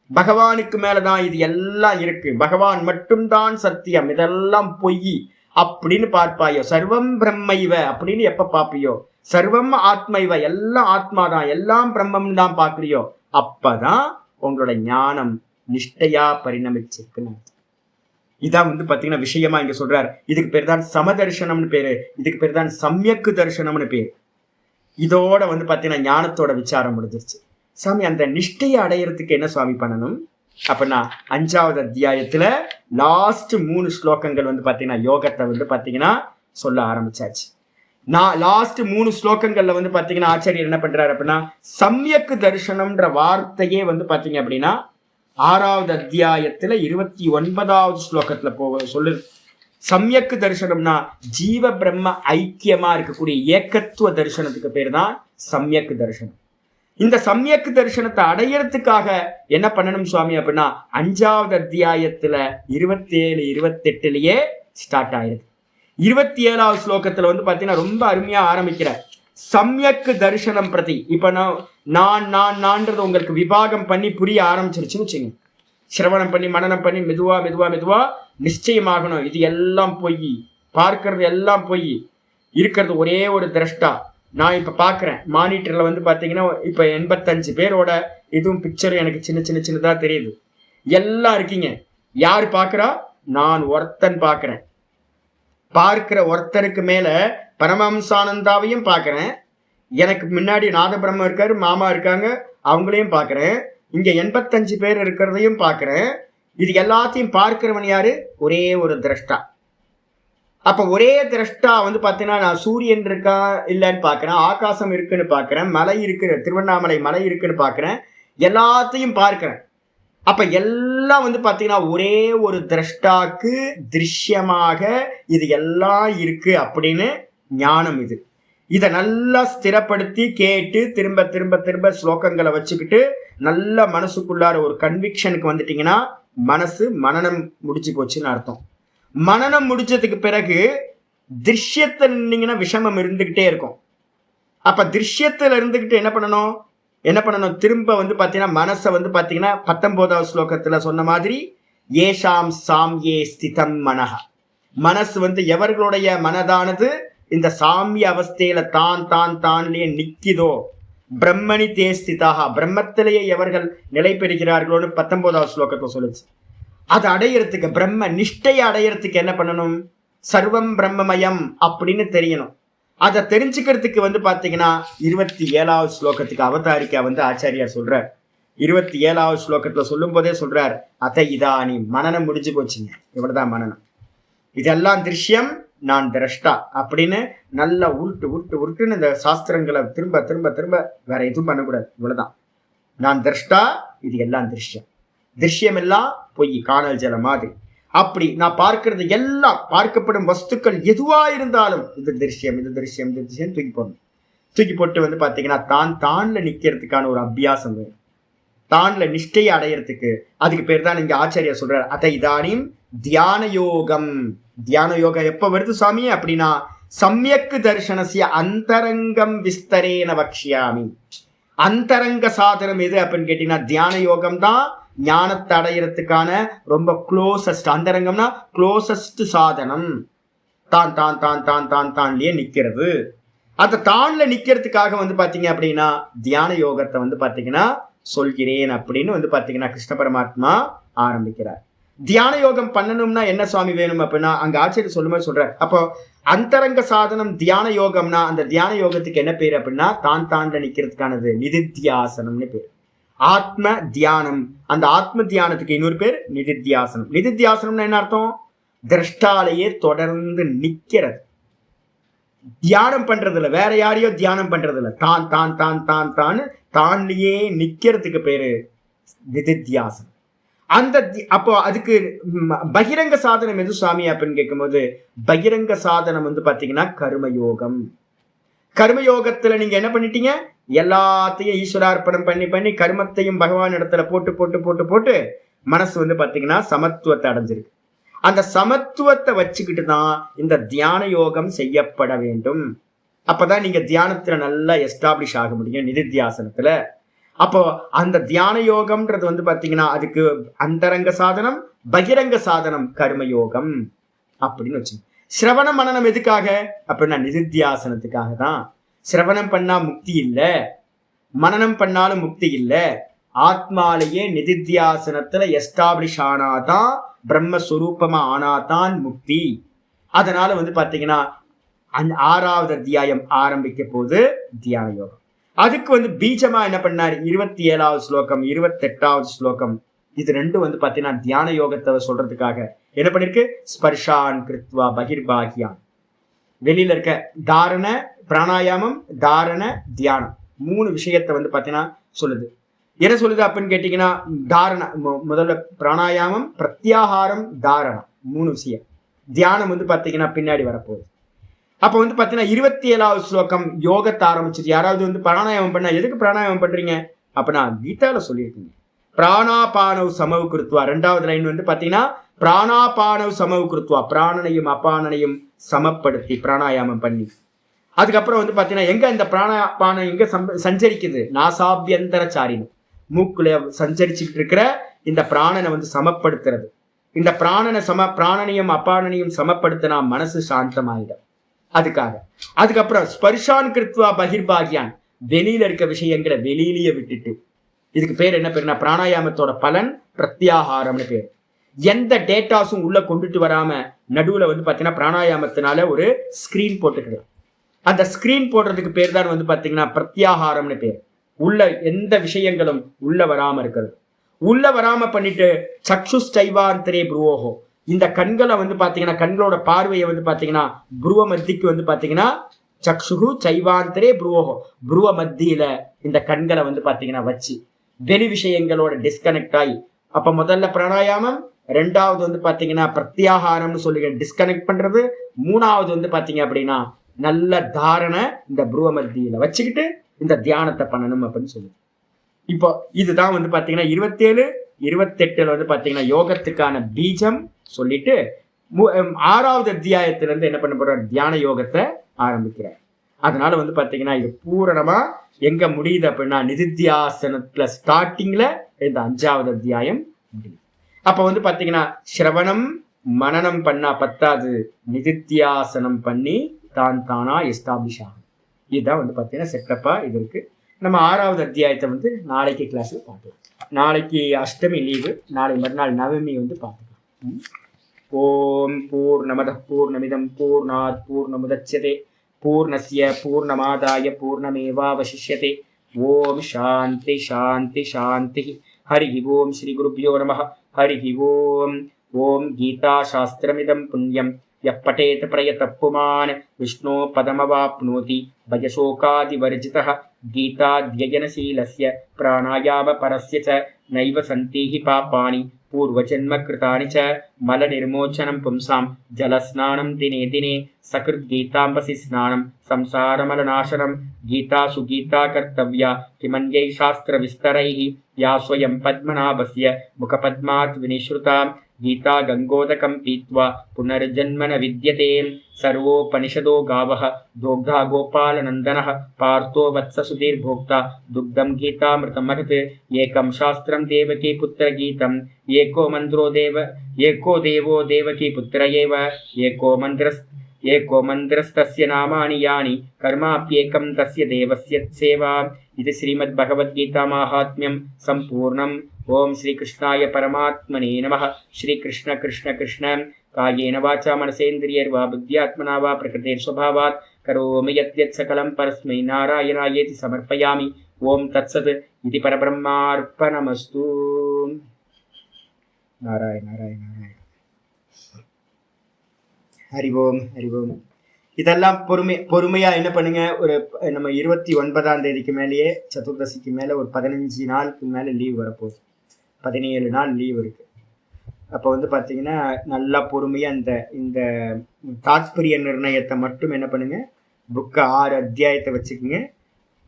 பகவானுக்கு மேலதான் இது எல்லாம் இருக்கு, பகவான் மட்டும்தான் சத்தியம், இதெல்லாம் பொய் அப்படின்னு பார்ப்பாயோ. சர்வம் பிரம்மைவ அப்படின்னு எப்ப பாப்பியோ, சர்வம் ஆத்மைவ எல்லாம் ஆத்மாதான், எல்லாம் பிரம்மம் தான் பாக்குறியோ, அப்பதான் உங்களோட ஞானம் நிஷ்டையா பரிணமிச்சிருக்குன்னு. இதான் பாத்தீங்கன்னா விஷயமா இங்க சொல்றாரு. இதுக்கு பேர் தான் சமதர்சனம்னு பேரு, இதுக்கு பேர் தான் சம்யக்கு தர்சனம்னு பேரு. இதோட பாத்தீங்கன்னா ஞானத்தோட விசாரம் முடிஞ்சிருச்சு. சாமி அந்த நிஷ்டையை அடையிறதுக்கு என்ன சுவாமி பண்ணணும் அப்படின்னா, 5வது அத்தியாயத்துல லாஸ்ட் 3 ஸ்லோகங்கள் பாத்தீங்கன்னா யோகத்தை பாத்தீங்கன்னா சொல்ல ஆரம்பிச்சாச்சு. நான் லாஸ்ட் 3 ஸ்லோகங்கள்ல பாத்தீங்கன்னா ஆச்சாரியர் என்ன பண்றாரு அப்படின்னா, சம்யக்கு தரிசனம்ன்ற வார்த்தையே பாத்தீங்க அப்படின்னா 6வது அத்தியாயத்துல 29வது ஸ்லோகத்துல சொல்லுது. சம்யக்கு தரிசனம்னா ஜீவ பிரம்ம ஐக்கியமா இருக்கக்கூடிய ஏக்கத்துவ தரிசனத்துக்கு பேர் தான் சம்யக்கு தரிசனம். இந்த சம்யக்கு தரிசனத்தை அடையறதுக்காக என்ன பண்ணணும் சுவாமி அப்படின்னா, 5வது அத்தியாயத்துல 27, 28லயே ஸ்டார்ட் ஆயிடுது. 27வது ஸ்லோகத்துல பாத்தீங்கன்னா ரொம்ப அருமையா ஆரம்பிக்கிற சம்யக்கு தரிசனம் பிரதி. இப்ப நான்ன்றது உங்களுக்கு விபாகம் பண்ணி புரிய ஆரம்பிச்சிருச்சுன்னு வச்சுங்க. சிரவணம் பண்ணி மனனம் பண்ணி மெதுவா மெதுவா மெதுவா நிச்சயமாகணும், இது எல்லாம் பொய், பார்க்கறது எல்லாம் பொய், இருக்கிறது ஒரே ஒரு திரஷ்டா. நான் இப்ப பாக்குறேன் மானிட்டர்ல பாத்தீங்கன்னா இப்ப 85 பேரோட இதுவும் பிக்சரும் எனக்கு சின்னதா தெரியுது. எல்லாம் இருக்கீங்க, யாரு பாக்குறா? நான் ஒருத்தன் பாக்குறேன். பார்க்கிற ஒருத்தருக்கு மேல பரமஹம்சானந்தாவையும் பாக்குறேன், எனக்கு முன்னாடி நாத பிரம்ம இருக்காரு, மாமா இருக்காங்க, அவங்களையும் பாக்குறேன், இங்க 85 பேர் இருக்கிறதையும் பாக்குறேன். இது எல்லாத்தையும் பார்க்கிறவன் யாரு? ஒரே ஒரு திரஷ்டா. அப்ப ஒரே திரஷ்டா பாத்தீங்கன்னா நான் சூரியன் இருக்கா இல்லைன்னு பாக்குறேன், ஆகாசம் இருக்குன்னு பாக்குறேன், மலை இருக்கு, திருவண்ணாமலை மலை இருக்குன்னு பாக்குறேன், எல்லாத்தையும் பார்க்கிறேன். அப்ப எல்லாம் பாத்தீங்கன்னா ஒரே ஒரு திரஷ்டாக்கு திருஷ்யமாக இது எல்லாம் இருக்கு அப்படின்னு ஞானம். இதை நல்லா ஸ்திரப்படுத்தி கேட்டு திரும்ப திரும்ப திரும்ப ஸ்லோகங்களை வச்சுக்கிட்டு நல்ல மனசுக்குள்ளார ஒரு கன்விக்ஷனுக்கு வந்துட்டீங்கன்னா மனசு மனனம் முடிச்சு போச்சுன்னு அர்த்தம். மனனம் முடிச்சதுக்கு பிறகு திருஷ்யத்தை நின்னீங்கன்னா விஷமம் இருந்துகிட்டே இருக்கும். அப்ப திருஷ்யத்துல இருந்துகிட்டு என்ன பண்ணணும் திரும்ப பாத்தீங்கன்னா மனசை பாத்தீங்கன்னா 19வது ஸ்லோகத்துல சொன்ன மாதிரி ஏஷாம் சாம்யே ஸ்திதம் மனஹ, மனசு எவர்களுடைய மனதானது இந்த சாமிய அவஸ்தையில தான்லயே நிக்கிதோ, பிரம்மணி தேஸ்திதாக, பிரம்மத்திலேயே எவர்கள் நிலை பெறுகிறார்களோன்னு 19வது ஸ்லோகத்தை சொல்லுச்சு. அதை அடையிறதுக்கு பிரம்ம நிஷ்டையை அடையிறதுக்கு என்ன பண்ணணும்? சர்வம் பிரம்மமயம் அப்படின்னு தெரியணும். அதை தெரிஞ்சுக்கிறதுக்கு பாத்தீங்கன்னா 27வது ஸ்லோகத்துக்கு அவதாரிக்கா ஆச்சாரியார் சொல்றார். 27வது ஸ்லோகத்துல சொல்லும் போதே சொல்றார், அத இதானி மனனம் முடிஞ்சு போச்சுங்க, இவ்வளவுதான் மனனம், இதெல்லாம் திருஷ்யம், நான் திரஷ்டா அப்படின்னு நல்லா உருட்டுன்னு இந்த சாஸ்திரங்களை திரும்ப திரும்ப திரும்ப வேற எதுவும் பண்ணக்கூடாது. இவ்வளவுதான், நான் திரஷ்டா, இது எல்லாம் திருஷ்யம், திருஷ்யம் எல்லாம் பொய், காணல் ஜல மாதிரி. அப்படி நான் பார்க்கறது எல்லாம், பார்க்கப்படும் வஸ்துக்கள் எதுவா இருந்தாலும் இது திருஷ்யம், இது திருஷ்யம், இது திருஷ்யம் தூக்கி போட்டு பாத்தீங்கன்னா தான்ல நிக்கிறதுக்கான ஒரு அபியாசம் வேணும். தான்ல நிஷ்டையை அடையிறதுக்கு அதுக்கு பேர் தான் இங்க ஆச்சாரியா சொல்றார், அத இதானியும் தியான யோகம். தியான யோகம் எப்ப வருது சுவாமி அப்படின்னா, சம்யக்கு தர்சனசிய அந்தரங்கம் விஸ்தரேன வக்ஷ்யாமி. அந்தரங்க சாதனம் எது அப்படின்னு கேட்டீங்கன்னா தியான யோகம் தான் ஞானத்தை அடையிறதுக்கான ரொம்ப க்ளோசஸ்ட். அந்தரங்கம்னா க்ளோசஸ்ட் சாதனம். தான்லயே நிக்கிறது. அந்த தான்ல நிக்கிறதுக்காக பாத்தீங்க அப்படின்னா தியான யோகத்தை பாத்தீங்கன்னா சொல்கிறேன் அப்படின்னு பாத்தீங்கன்னா கிருஷ்ண பரமாத்மா ஆரம்பிக்கிறார். தியான யோகம் பண்ணணும்னா என்ன சுவாமி வேணும் அப்படின்னா அங்க ஆச்சரிய சொல்லும்போது சொல்றார், அப்போ அந்தரங்க சாதனம் தியான யோகம்னா அந்த தியான யோகத்துக்கு என்ன பேர் அப்படின்னா தான்ல நிக்கிறதுக்கானது நிதித்தியாசனம்னு பேர். ஆத்ம தியானம், அந்த ஆத்ம தியானத்துக்கு இன்னொரு பேர் நிதித்தியாசனம். நிதித்தியாசனம்னா என்ன அர்த்தம்? திரஷ்டாலேயே தொடர்ந்து நிக்கிறது, தியானம் பண்றது இல்ல, வேற யாரையோ தியானம் பண்றது இல்ல, தான்லயே நிக்கிறதுக்கு பேரு நிதித்தியாசனம். அப்போ அதுக்கு பகிரங்க சாதனம் எது சுவாமி அப்படின்னு கேட்கும்போது பகிரங்க சாதனம் பாத்தீங்கன்னா கர்மயோகம். கர்மயோகத்துல நீங்க என்ன பண்ணிட்டீங்க? எல்லாத்தையும் ஈஸ்வரார்ப்பணம் பண்ணி கர்மத்தையும் பகவான் இடத்துல போட்டு மனசு பாத்தீங்கன்னா சமத்துவத்தை அடைஞ்சிருக்கு. அந்த சமத்துவத்தை வச்சுக்கிட்டு தான் இந்த தியான யோகம் செய்யப்பட வேண்டும். அப்பதான் நீங்க தியானத்துல நல்லா எஸ்டாப்ளிஷ் ஆக முடியும் நிதித்தியாசனத்துல. அப்போ அந்த தியான யோகம்ன்றது வந்து பாத்தீங்கன்னா அதுக்கு அந்தரங்க சாதனம், பகிரங்க சாதனம் கர்மயோகம் அப்படின்னு வச்சு. சிரவண மனனம் எதுக்காக அப்படின்னா நிதித்தியாசனத்துக்காக தான். சிரவணம் பண்ணா முக்தி இல்லை, மனனம் பண்ணாலும் முக்தி இல்லை. ஆத்மாலேயே நிதித்தியாசனத்துல எஸ்டாப்ளிஷ் ஆனாதான், பிரம்மஸ்வரூபமா ஆனாதான் முக்தி. அதனால வந்து பாத்தீங்கன்னா 6வது அத்தியாயம் ஆரம்பிக்க போது தியான யோகம். அதுக்கு வந்து பீஜமா என்ன பண்ணாரு 27வது ஸ்லோகம் 28வது ஸ்லோகம், இது ரெண்டும் வந்து பாத்தீங்கன்னா தியான யோகத்தை சொல்றதுக்காக என்ன பண்ணிருக்கு, ஸ்பர்ஷான் கிருத்வா பகிர்பாகியான், வெளியில இருக்க தாரண பிராணாயாமம், தாரண தியானம் 3 விஷயத்தை வந்து பாத்தீங்கன்னா சொல்லுது. என்ன சொல்லுது அப்படின்னு கேட்டீங்கன்னா, தாரண முதல்ல பிராணாயாமம், பிரத்யாகாரம், தாரணம் 3 விஷயம். தியானம் வந்து பாத்தீங்கன்னா பின்னாடி வரப்போகுது. அப்ப வந்து பாத்தீங்கன்னா 27வது ஸ்லோகம் யோகத்தை ஆரம்பிச்சிட்டு, யாராவது வந்து பிராணாயாமம் பண்ணா எதுக்கு பிராணாயாமம் பண்றீங்க அப்படின்னா கீதால சொல்லியிருக்கீங்க, பிராணாபானவ் சமவு கிருத்வா. 2வது லைன் வந்து பாத்தீங்கன்னா பிராணாபானவ் சமவு கிருத்வா, பிராணனையும் அபானனையும் சமப்படுத்தி பிராணாயாமம் பண்ணி. அதுக்கப்புறம் வந்து பாத்தீங்கன்னா எங்க இந்த பிராணாபானம் எங்க சஞ்சரிக்குது, நாசாபியந்தர சாரினம், மூக்குல சஞ்சரிச்சுட்டு இருக்கிற இந்த பிராணனை வந்து சமப்படுத்துறது. இந்த பிராணனையும் அபானனையும் சமப்படுத்தினா மனசு சாந்தமாயிடும். அதுக்காக அதுக்கப்புறம் ஸ்பர்ஷான் கிருத்வா பகிர்பாகியான், வெளியில இருக்க விஷயங்களை வெளியிலேயே விட்டுட்டு. இதுக்கு பேர் என்ன பேருனா பிராணாயாமத்தோட பலன் பிரத்யாகாரம்னு பேர். எந்த டேட்டாஸும் உள்ள கொண்டுட்டு வராம நடுவுல வந்து பாத்தீங்கன்னா பிராணாயாமத்தினால ஒரு ஸ்கிரீன் போட்டுக்கிறது. அந்த ஸ்கிரீன் போடுறதுக்கு பேர் தான் வந்து பாத்தீங்கன்னா பிரத்யாகாரம்னு பேர். உள்ள எந்த விஷயங்களும் உள்ள வராம இருக்கிறது. உள்ள வராம பண்ணிட்டு சக்ஷுஷ் சைவாந்தரே புருவோகோ, இந்த கண்களை வந்து பாத்தீங்கன்னா கண்களோட பார்வையை வந்து பாத்தீங்கன்னா புருவ மத்திக்கு வந்து பாத்தீங்கன்னா சக்ஷுகு சைவாந்தரே புருவோகோ, புருவ மத்தியில இந்த கண்களை வந்து பாத்தீங்கன்னா வச்சு வெளி விஷயங்களோட டிஸ்கனெக்ட் ஆகி. அப்ப முதல்ல பிராணாயாமம், 2வது வந்து பாத்தீங்கன்னா பிரத்யாகாரம்னு சொல்லி டிஸ்கனெக்ட் பண்றது, 3வது வந்து பாத்தீங்க அப்படின்னா நல்ல தாரண இந்த புருவ மத்தியில வச்சுக்கிட்டு இந்த தியானத்தை பண்ணணும் அப்படின்னு சொல்லி. இப்போ இதுதான் வந்து பாத்தீங்கன்னா 27, 28 வந்து பாத்தீங்கன்னா யோகத்துக்கான பீஜம் சொல்லிட்டு 6வது அத்தியாயத்துல இருந்து என்ன பண்ண போறார், தியான யோகத்தை ஆரம்பிக்கிறார். அதனால வந்து பாத்தீங்கன்னா இது பூரணமா எங்க முடியுது அப்படின்னா நிதித்தியாசனத்துல ஸ்டார்டிங்ல இந்த 5வது அத்தியாயம் முடியுது. அப்ப வந்து பாத்தீங்கன்னா சிரவணம் மனனம் பண்ணா பத்தாது, நிதித்தியாசனம் பண்ணி தான் தானா எஸ்டாப்ளிஷ் ஆகும். இதுதான் வந்து பாத்தீங்கன்னா செட்டப்பா இது இருக்கு. நம்ம 6வது அத்தியாயத்தை வந்து நாளைக்கு கிளாஸ்ல பார்க்கலாம். நாளைக்கு அஷ்டமி லீவு, நாளை மறுநாள் நவமி வந்து பார்த்துக்கலாம். ஓம் பூர்ணமத பூர்ணமிதம் பூர்ணாத் பூர்ணமுதச்யதே பூர்ணஸ்ய பூர்ணமாதாய பூர்ணமேவாவசிஷ்யதே. ஓம் சாந்தி சாந்தி சாந்தி. ஹரி ஓம் ஸ்ரீ குருப்யோ நமः. ஹரி ஓம். ஓம் கீதா சாஸ்திரமிதம் புண்ணியம் यः पठेत प्रयतः पुमान् विष्णो पदमवाप्नोति भयशोकादिवर्जितः. गीताध्ययनशीलस्य प्राणायामपरस्य च नैव सन्ति हि पापानि पूर्वजन्मकृतानि च. मलनिर्मोचनं पुंसां जलस्नानं दिने दिने सकृद्गीताम्बसि स्नानं संसारमलनाशनं. गीतासु गीता कर्तव्या किमन्यै शास्त्रविस्तरैः या स्वयं पद्मनाभस्य मुखपद्मात् विनिश्रुता. गीता गंगोदकं पीत्वा पुनर्जन्म न विद्यते. सर्वोपनिषदो गावः दोग्धा गोपालनन्दनः. पार्थो वत्ससुधीर्भोक्ता दुग्धं गीतामृतमहत्. एकं शास्त्रं देवकी पुत्र गीतम् एको देवो देवकी पुत्र एव. एको मन्त्रस्तस्य नामानि यानि कर्माप्येकं तस्य देवस्य सेवा. इति श्रीमद्भगवद्गीता माहात्म्यं सम्पूर्णम्. ओम श्री कृष्णाय परमात्मने नमः. श्री कृष्ण कृष्ण कृष्ण कायेन वाचा मनसेन्द्रियैर्वा बुद्ध्यात्मना वा प्रकृतेर्स्वभावात् करोमि यत् सकलं परस्मै नारायणायेति समर्पयामि. ओम तत्सत् इति परब्रह्मार्पणमस्तु. नारायण नारायण नारायण. हरि ओम हरि ओम. இதெல்லாம் பொறுமையா என்ன பண்ணுங்க, ஒரு நம்ம 29ஆம் தேதிக்கு மேலேயே சதுர்தசிக்கு மேல ஒரு 15 நாளுக்கு மேல லீவ் வரப்போகுது. 17 நாள் லீவ் இருக்கு. அப்போ வந்து பார்த்தீங்கன்னா நல்லா பொறுமையா இந்த தாத்பரிய நிர்ணயத்தை மட்டும் என்ன பண்ணுங்க, புக்கை 6 அத்தியாயத்தை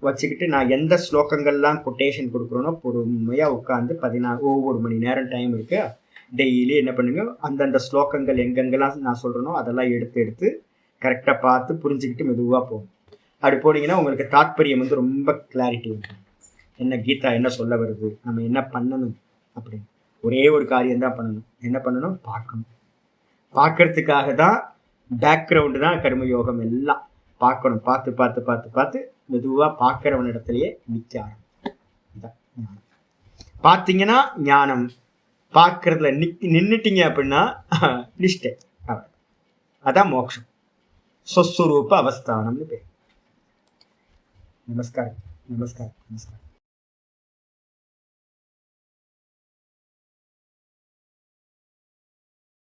வச்சுக்கிட்டு நான் எந்த ஸ்லோகங்கள்லாம் கொட்டேஷன் கொடுக்குறோனோ பொறுமையாக உட்காந்து ஒவ்வொரு மணி நேரம் டைம் இருக்கு. டெய்லி என்ன பண்ணுங்க, அந்தந்த ஸ்லோகங்கள் எங்கெங்கெல்லாம் நான் சொல்கிறேனோ அதெல்லாம் எடுத்து கரெக்டாக பார்த்து புரிஞ்சுக்கிட்டு மெதுவாக போகும். அப்படி போனீங்கன்னா உங்களுக்கு தாத்பரியம் வந்து ரொம்ப கிளாரிட்டி இருக்கும். என்ன கீதா என்ன சொல்ல வருது, நம்ம என்ன பண்ணணும் அப்படின்னு. ஒரே ஒரு காரியம் தான் பண்ணணும். என்ன பண்ணணும்? பார்க்கணும். பார்க்கறதுக்காக தான் பேக்ரவுண்டு தான் கர்மயோகம் எல்லாம். பார்க்கணும். பார்த்து பார்த்து பார்த்து பார்த்து மெதுவாக பார்க்குறவன் இடத்துலையே நிற்க ஆரம்பிக்கும். பார்த்தீங்கன்னா ஞானம், பார்க்கறதுல நின்றுட்டீங்க அப்படின்னா நிஷ்டை. அதான் மோட்சம். சொஸ்வரூப அவஸ்தானம்னு பேர். நமஸ்காரம் நமஸ்காரம் நமஸ்காரம்.